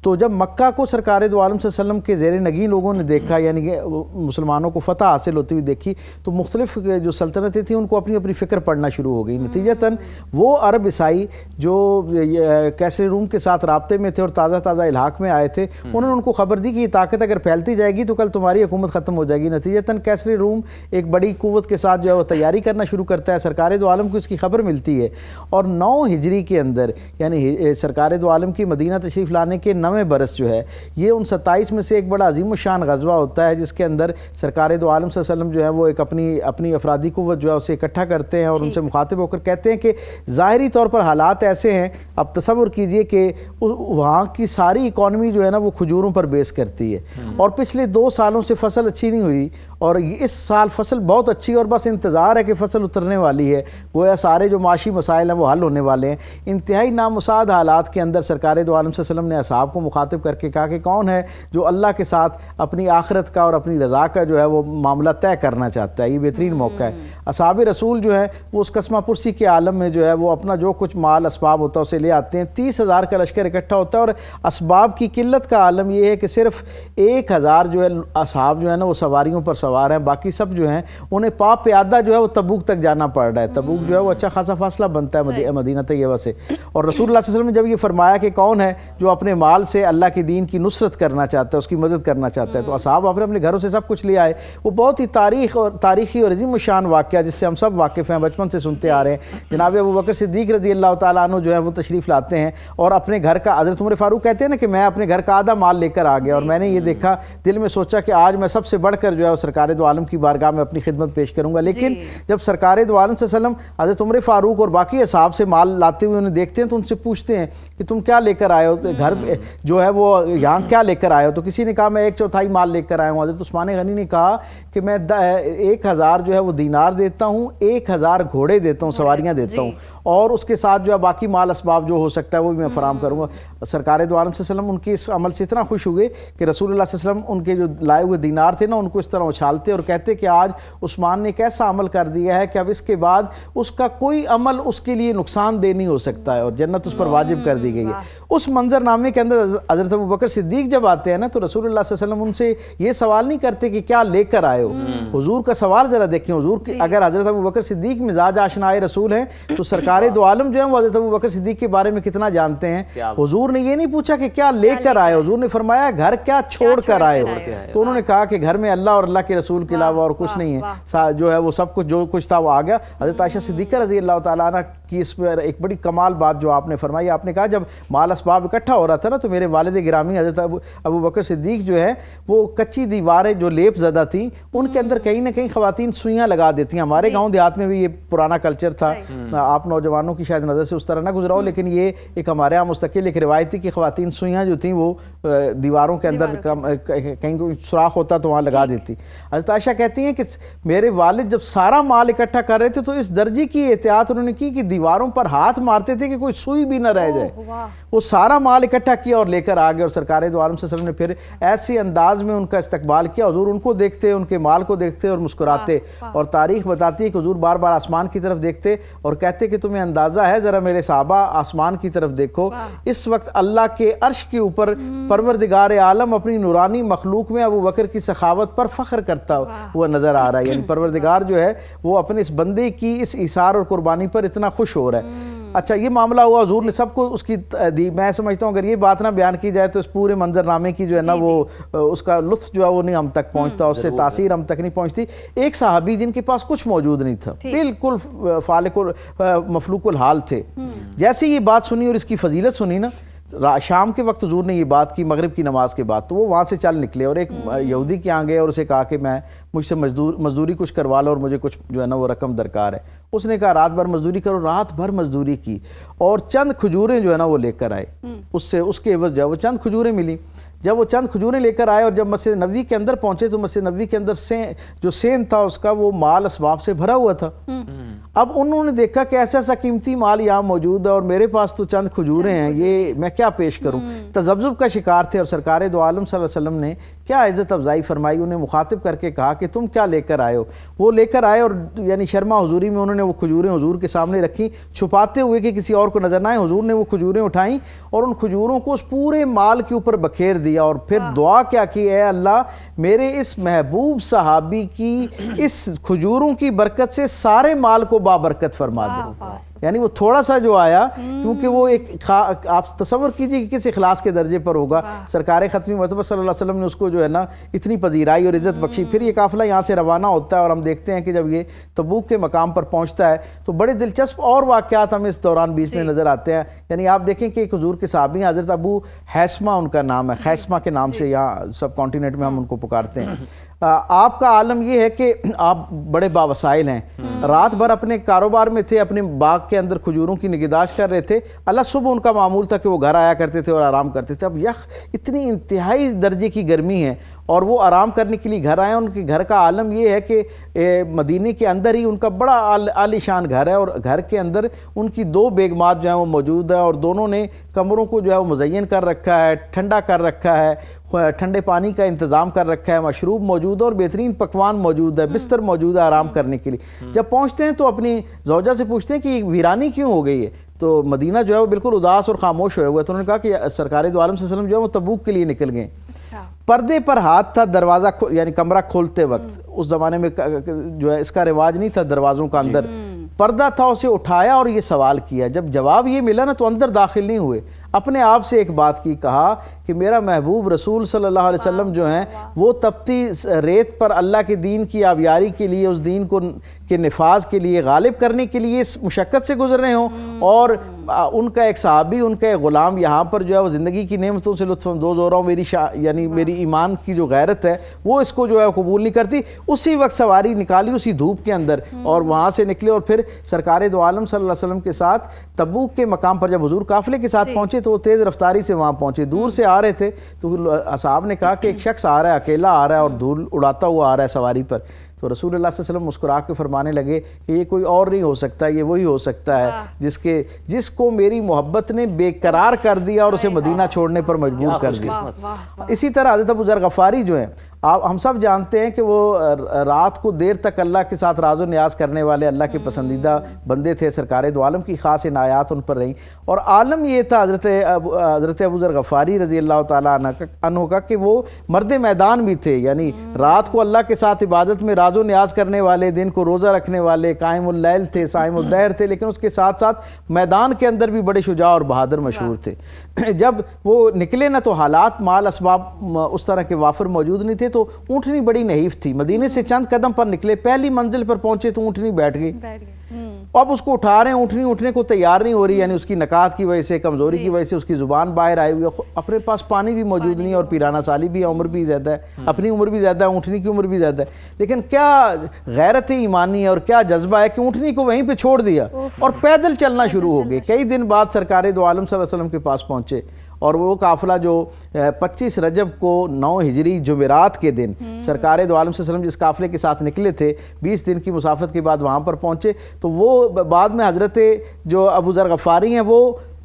तो जब मक्का को सरकार दो आलम सल्लम के ज़ेर नगी लोगों ने देखा, यानी कि मुसलमानों को फ़तह हासिल होती हुई देखी, तो मुख्तलिफ़ जो सल्तनतें थी उनको अपनी अपनी फ़िक्र पड़ना शुरू हो गई। नतीजतन वो अरब ईसाई जो कैसरे रूम के साथ राब्ते में थे और ताज़ा इलाक़ में आए थे, उन्होंने उनको ख़बर दी कि ये ताकत अगर फैलती जाएगी तो कल तुम्हारी हुकूमत ख़त्म हो जाएगी। नतीजतन कैसरे रूम एक बड़ी क़ुव्वत के साथ जो है वो तैयारी करना शुरू करता है। सरकार दो आलम को इसकी खबर मिलती है, और 9 हिजरी के अंदर यानी सरकार दो आलम की मदीना तशरीफ़ लाने के 9वें बरस जो है, ये उन 27 में से एक बड़ा अजीम शान ग़ज़वा होता है, जिसके अंदर सरकार दो आलम सल्लम जो है वो एक अपनी अफरादी क़ुव्वत जो है उसे इकट्ठा करते हैं और उनसे मुखातिब होकर कहते हैं कि ज़ाहिरी तौर पर हालात ऐसे हैं, अब तसव्वुर कीजिए कि वहाँ की सारी इकॉनमी जो है ना वो खजूरों पर बेस करती है, और पिछले 2 सालों से फसल अच्छी नहीं हुई, और इस साल फसल बहुत अच्छी और बस इंतज़ार है कि फसल उतरने वाली है, गोया सारे जो माशी मसाइल हैं वो हल होने वाले हैं। इंतहाई नामुसाद हालात के अंदर सरकार दो आलम सल्लम ने असहाब को मुखातिब करके कहा कि कौन है जो अल्लाह के साथ अपनी आखिरत का और अपनी रज़ा का जो है वो मामला तय करना चाहता है, ये बेहतरीन मौका है। असहाब रसूल जो है वो उस कसमा पुरसी के आलम में जो है वो अपना जो कुछ माल असबाब होता है उसे ले आते हैं। 30,000 का लश्कर इकट्ठा होता है, और असबाब की किल्लत का आलम ये है कि सिर्फ 1,000 जो है असहाब जो है ना वो सवारियों पर सवार हैं, बाकी सब जो हैं उन्हें पाप प्यादा जो है वो तबूक तक जाना पड़ रहा है। तबूक जो है वो अच्छा खासा फासला बनता है मदीना तैयबा से। और रसूलुल्लाह सल्लल्लाहु अलैहि वसल्लम ने जब ये फरमाया कि कौन है जो अपने माल से अल्लाह के दीन की नुसरत करना चाहता है, उसकी मदद करना चाहता है, तो असहाब अपने घरों से सब कुछ ले आए। वो बहुत ही तारीख़ी और अजीम शान वाक़या जिससे हम सब वाकिफ़ हैं, बचपन से सुनते आ रहे हैं। जनाब अबू बकर सिद्दीक़ रज़ी अल्लाह तआला अन्हु जो है वो तशरीफ़ लाते हैं और अपने घर का, हज़रत उमर फ़ारूक कहते हैं ना कि मैं अपने घर का आधा माल लेकर आ गया, और मैंने ये देखा, दिल में सोचा कि आज मैं सबसे बढ़कर जो है सरकार दो आलम की बारगाह में अपनी खिदमत पेश करूँगा। लेकिन जब सरकार दो आलम सल्लम हज़रत उमर फ़ारूक और बाकी असहाब से माल लाते हुए उन्हें देखते हैं तो उनसे पूछते हैं कि तुम क्या लेकर आए हो, घर जो है वो यहाँ क्या लेकर आए हो? तो किसी ने कहा मैं 1/4 माल लेकर आया हूँ। हज़रत उस्मान गनी ने कहा कि मैं 1000 जो है वो दीनार देता हूँ, 1000 घोड़े देता हूँ, सवारियाँ देता हूँ, और उसके साथ जो है बाकी माल असबाब जो हो सकता है वो भी मैं फराम करूँगा। सरकार दो आलम सल्लल्लाहु अलैहि वसल्लम उनके इस अमल से इतना खुश हुए कि रसूलुल्लाह सल्लल्लाहु अलैहि वसल्लम उनके जो लाए हुए दीनार थे ना, उनको इस तरह उछालते और कहते कि आज उस्मान ने एक ऐसा अमल कर दिया है कि अब इसके बाद उसका कोई अमल उसके लिए नुकसानदेह नहीं हो सकता है और जन्नत उस पर वाजिब कर दी गई है। उस मंजरनामे के अंदर हज़रत अबू बकर सिद्दीक जब आते हैं ना, तो रसूलुल्लाह सल्लल्लाहु अलैहि वसल्लम उनसे ये सवाल नहीं करते कि क्या लेकर आए हो। हुजूर का सवाल ज़रा देखें, हुजूर की अगर हज़रत अबू बकर सिद्दीक मिजाज आशनाए रसूल हैं, तो सरकार दो आलम जो है वो हज़रत अबू बकर सिद्दीक के बारे में कितना जानते हैं। हुजूर ने ये नहीं पूछा कि क्या लेकर आए हो, हुजूर ने फरमाया घर क्या छोड़ कर आए हो। तो उन्होंने कहा कि घर में अल्लाह और अल्लाह के रसूल के अलावा और कुछ नहीं है, जो है वो सब कुछ जो कुछ था वो आ गया। हज़रत आयशा सिद्दीक़ा रज़ी अल्लाह तआला अन्हा की इस पर एक बड़ी कमाल बात जो आपने फरमाई, आपने कहा जब माल असबाब इकट्ठा हो रहा था ना, तो मेरे वालिद गिरामी हज़रत अबू बकर सिद्दीक जो है वो कच्ची दीवारें जो लेप ज़दा थी उनके अंदर कहीं ना कहीं ख़वातीन सुइयाँ लगा देती हैं। हमारे गाँव देहात में भी ये पुराना कल्चर था, आप नौजवानों की शायद नज़र से उस तरह ना गुजरा हो, लेकिन ये एक हमारे यहाँ मुस्तकिल एक रिवायत थी कि ख़वातीन सुइयाँ जो थी वो दीवारों के अंदर कहीं कोई सुराख होता तो वहाँ लगा देती। हज़रत आयशा कहती हैं कि मेरे वालिद जब सारा माल इकट्ठा कर रहे थे तो इस दर्जे की एहतियात उन्होंने की कि दीवारों पर हाथ मारते थे कि कोई सुई भी न रह जाए। वो सारा माल इकट्ठा किया और लेकर आ गए और सरकार दो आलम सल्लल्लाहु अलैहि वसल्लम ने फिर ऐसे अंदाज में उनका इस्तकबाल किया। हुजूर उनको देखते, उनके माल को देखते और मुस्कुराते, और तारीख बताती है कि हुजूर बार बार आसमान की तरफ देखते और कहते कि तुम्हें अंदाज़ा है, ज़रा मेरे साहबा आसमान की तरफ देखो, इस वक्त अल्लाह के अर्श के ऊपर परवरदिगार आलम अपनी नूरानी मखलूक में अबू बकर की सखावत पर फ़ख्र करता हुआ नज़र आ रहा है। यानी परवरदिगार जो है वो अपने इस बंदे की इस इसार और कुर्बानी पर इतना खुश हो रहा है। अच्छा, ये मामला हुआ, हुजूर ने सबको उसकी दी। मैं समझता हूँ अगर ये बात ना बयान की जाए तो इस पूरे मंजरनामे की जो है ना वो उसका लुत्फ जो है वो नहीं हम तक पहुँचता, उससे तासीर हम तक नहीं पहुँचती। एक सहाबी जिनके पास कुछ मौजूद नहीं था, बिल्कुल फालिकुल मफलूकुल हाल थे, जैसे ये बात सुनी और इसकी फजीलत सुनी ना, शाम के वक्त हुजूर ने ये बात की मगरिब की नमाज के बाद, तो वो वहाँ से चल निकले और एक यहूदी के यहाँ गए और उसे कहा कि मैं मुझसे मजदूरी कुछ करवा लो और मुझे कुछ जो है ना वो रकम दरकार है। उसने कहा रात भर मजदूरी करो। रात भर मजदूरी की और चंद खजूरें जो है ना वो लेकर आए, उससे उसके एवज जो है वो चंद खजूरें मिली। जब वो चंद खजूरें लेकर आए और जब मस्जिद नबवी के अंदर पहुंचे तो मस्जिद नबवी के अंदर से जो सेन था उसका वो माल असबाब से भरा हुआ था। अब उन्होंने देखा कि ऐसा ऐसा कीमती माल यहाँ मौजूद है और मेरे पास तो चंद खजूरें हैं, ये मैं क्या पेश करूँ। तजब्जुब का शिकार थे और सरकार दो आलम सल्लल्लाहु अलैहि वसल्लम ने क्या इज़्ज़त अफजाई फरमाई, उन्हें मुखातिब करके कहा कि तुम क्या लेकर आए हो। वो लेकर आए और यानी शर्मा हुजूरी में उन्होंने वो खजूरें हुजूर के सामने रखी, छुपाते हुए कि किसी और को नजर ना आए। हुजूर ने वो खजूरें उठाई और उन खजूरों को उस पूरे माल के ऊपर बखेर दिया और फिर दुआ क्या की, ए अल्लाह मेरे इस महबूब सहाबी की इस खजूरों की बरकत से सारे माल को बाबरकत फरमा दे। यानी वो थोड़ा सा जो आया, क्योंकि वो एक आप तसव्वुर कीजिए कि किस इखलास के दर्जे पर होगा। सरकार ख़त्मी मरतबा सल्लल्लाहु अलैहि वसल्लम ने उसको जो है ना इतनी पजीराई और इज़्ज़त बख्शी। फिर ये काफ़िला यहाँ से रवाना होता है और हम देखते हैं कि जब ये तबूक के मकाम पर पहुँचता है तो बड़े दिलचस्प और वाक़यात हमें इस दौरान बीच में नज़र आते हैं। यानी आप देखें कि एक हुजूर के सहाबी हैं, हज़रत अबू हैसमा उनका नाम है, खैसमा के नाम से यहाँ सब कॉन्टिनेंट में हम उनको पुकारते हैं। आपका आलम ये है कि आप बड़े बावसाइल हैं, रात भर अपने कारोबार में थे, अपने बाग के अंदर खजूरों की निगहदाश्त कर रहे थे। अल्लाह सुबह उनका मामूल था कि वो घर आया करते थे और आराम करते थे। अब यख इतनी इंतहाई दर्जे की गर्मी है और वो आराम करने के लिए घर आए। उनके घर का आलम ये है कि मदीने के अंदर ही उनका बड़ा आलीशान घर है और घर के अंदर उनकी 2 बेगमात जो हैं वो मौजूद है और दोनों ने कमरों को जो है वो मुज़य्यन कर रखा है, ठंडा कर रखा है, ठंडे पानी का इंतज़ाम कर रखा है, मशरूब मौजूद है और बेहतरीन पकवान मौजूद है, बिस्तर मौजूद है आराम करने के लिए। जब पहुँचते हैं तो अपनी ज़ौजा से पूछते हैं कि वीरानी क्यों हो गई है। तो मदीना जो है वो बिल्कुल उदास और खामोश हुआ है। तो उन्होंने कहा कि सरकार दो आलम सल्लल्लाहु अलैहि वसल्लम जो है वो तबूक के लिए निकल गए। पर्दे पर हाथ था दरवाज़ा यानी कमरा खोलते वक्त, उस ज़माने में जो है इसका रिवाज नहीं था दरवाज़ों का अंदर पर्दा था, उसे उठाया और ये सवाल किया। जब जवाब ये मिला ना तो अंदर दाखिल नहीं हुए, अपने आप से एक बात की, कहा कि मेरा महबूब रसूल सल्लल्लाहु अलैहि वसल्लम जो हैं वो तपती रेत पर अल्लाह के दीन की आबियारी के लिए, उस दीन को के नफाज के लिए, गालिब करने के लिए इस मुशक्क़त से गुजर रहे हों और उनका एक सहाबी, उनका एक ग़ुलाम यहाँ पर जो है वो ज़िंदगी की नेमतों से लुत्फ़अंदोज़ हो रहा हूँ, मेरी यानी मेरी ईमान की जो गैरत है वो इसको जो है कबूल नहीं करती। उसी वक्त सवारी निकाली उसी धूप के अंदर और वहाँ से निकले और फिर सरकार दो आलम सल्लल्लाहु अलैहि वसल्लम के साथ तबूक के मकाम पर जब हुजूर काफ़िले के साथ पहुँचे तो वो तेज़ रफ्तारी से वहाँ पहुँचे। दूर से आ रहे थे तो असहाब ने कहा कि एक शख्स आ रहा है, अकेला आ रहा है और धूल उड़ाता हुआ आ रहा है सवारी पर। तो रसूलुल्लाह सल्लल्लाहु अलैहि वसल्लम मुस्कुरा के फरमाने लगे कि ये कोई और नहीं हो सकता, ये वही हो सकता है जिसको मेरी मोहब्बत ने बेकरार कर दिया और उसे मदीना छोड़ने पर मजबूर कर दिया। इसी तरह हज़रत अबू ज़र गफ़ारी जो हैं, हम सब जानते हैं कि वो रात को देर तक अल्लाह के साथ राज़ो न्याज करने वाले अल्लाह के पसंदीदा बंदे थे। सरकार दो आलम की ख़ास इनायात उन पर रहीं और आलम ये था हज़रत अबू ज़र गफ़ारी रज़ी अल्लाह तआला अन्हु का कि वो मर्द मैदान भी थे, यानी रात को अल्लाह के साथ इबादत में राज़ो न्याज करने वाले, दिन को रोज़ा रखने वाले, कायमुल लैल थे, साइमुल दहर थे, लेकिन उसके साथ साथ मैदान के अंदर भी बड़े शुजा और बहादुर मशहूर थे। जब वो निकले ना तो हालात माल असबाब उस तरह के वाफर मौजूद नहीं थे, तो ऊँटनी बड़ी नहीफ थी। मदीने से चंद कदम पर निकले, पहली मंजिल पर पहुंचे तो ऊँटनी बैठ गई। अब उसको उठा रहे हैं, ऊँटनी उठने को तैयार नहीं हो रही, यानी उसकी नकात की वजह से, कमज़ोरी की वजह से उसकी ज़ुबान बाहर आई हुई है। अपने पास पानी भी मौजूद नहीं है और पीराना साली भी है, उम्र भी ज़्यादा है, अपनी उम्र भी ज़्यादा है, ऊँटनी की उम्र भी ज़्यादा है। लेकिन क्या गैरत ईमानी है और क्या जज्बा है कि ऊँटनी को वहीं पर छोड़ दिया और पैदल चलना शुरू हो गए। कई दिन बाद सरकार दो आलम सल्लल्लाहु अलैहि वसल्लम के पास पहुँचे और वो काफ़िला जो 25 रजब को 9 हिजरी जुमेरात के दिन सरकार दो आलम सल्लल्लाहु अलैहि वसल्लम जिस काफ़िले के साथ निकले थे, 20 दिन की मुसाफत के बाद वहाँ पर पहुँचे, तो वो बाद में हज़रत जो अबू ज़र गफ़ारी हैं वो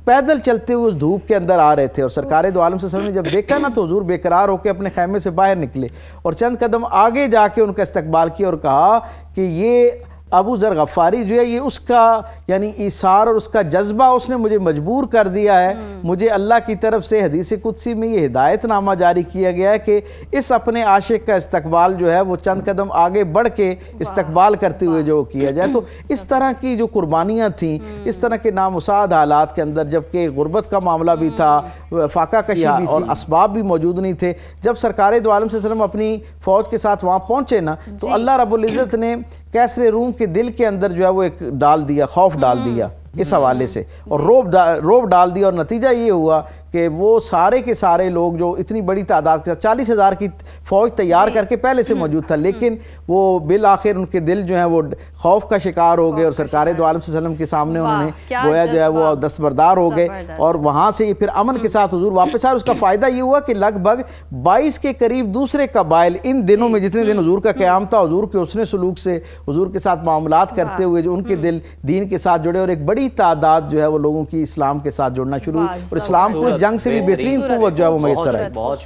पैदल चलते हुए उस धूप के अंदर आ रहे थे। और सरकार दो आलम सल्लल्लाहु अलैहि वसल्लम ने जब देखा ना तो हुजूर बेकरार होकर अपने खैमे से बाहर निकले और चंद कदम आगे जाके उनका इस्तकबाल किया और कहा कि ये अबू ज़र गफ़ारी जो है, ये उसका यानी ईसार और उसका जज्बा उसने मुझे मजबूर कर दिया है। मुझे अल्लाह की तरफ से हदीस कुदसी में ये हिदायतनामा जारी किया गया है कि इस अपने आशिक का इस्तकबाल जो है वो चंद कदम आगे बढ़ के इस्तकबाल करते हुए जो किया जाए। तो इस तरह की जो कुर्बानियाँ थीं, इस तरह के नामुसाद हालात के अंदर, जबकि गुर्बत का मामला भी था, फाका कशी भी और असबाब भी मौजूद नहीं थे, जब सरकार दो आलम सल्लल्लाहु अलैहि वसल्लम अपनी फ़ौज के साथ वहाँ पहुँचे ना तो अल्लाह रब्बुल इज़्ज़त ने कैसरे रूम के दिल के अंदर जो है वो एक डाल दिया, खौफ डाल दिया इस हवाले से और रोब डाल दिया। और नतीजा ये हुआ कि वो सारे के सारे लोग जो इतनी बड़ी तादाद के साथ 40,000 की फ़ौज तैयार करके पहले से मौजूद था, लेकिन वो बिल आखिर उनके दिल जो हैं वो खौफ का शिकार हो गए और सरकार दो आलम सल्लल्लाहु अलैहि वसल्लम के सामने उन्होंने गोया जो है वो दस्तबरदार हो गए और वहाँ से फिर अमन के साथ हुजूर वापस आए। उसका फ़ायदा ये हुआ कि लगभग 22 के करीब दूसरे कबाइल इन दिनों में, जितने दिन हुजूर का क़याम था, हुजूर के उसने सलूक से हुजूर के साथ मामलात करते हुए जो उनके दिल दीन के साथ जुड़े और एक बड़ी तादाद जो है वो लोगों की इस्लाम के साथ जुड़ना शुरू हुई और इस्लाम को जंग से भी बेहतरीन कुव्वत जो है वो मैसर है। बहुत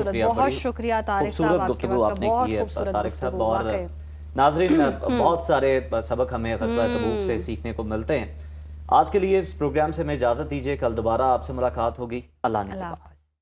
शुक्रिया तारिक साहब, गुफ्तगू आपने की है तारिक साहब। और नाज़रीन, बहुत सारे सबक हमें ग़ज़वा तबूक से सीखने को मिलते हैं। आज के लिए इस प्रोग्राम से हमें इजाज़त दीजिए, कल दोबारा आपसे मुलाकात होगी। अल्लाह ने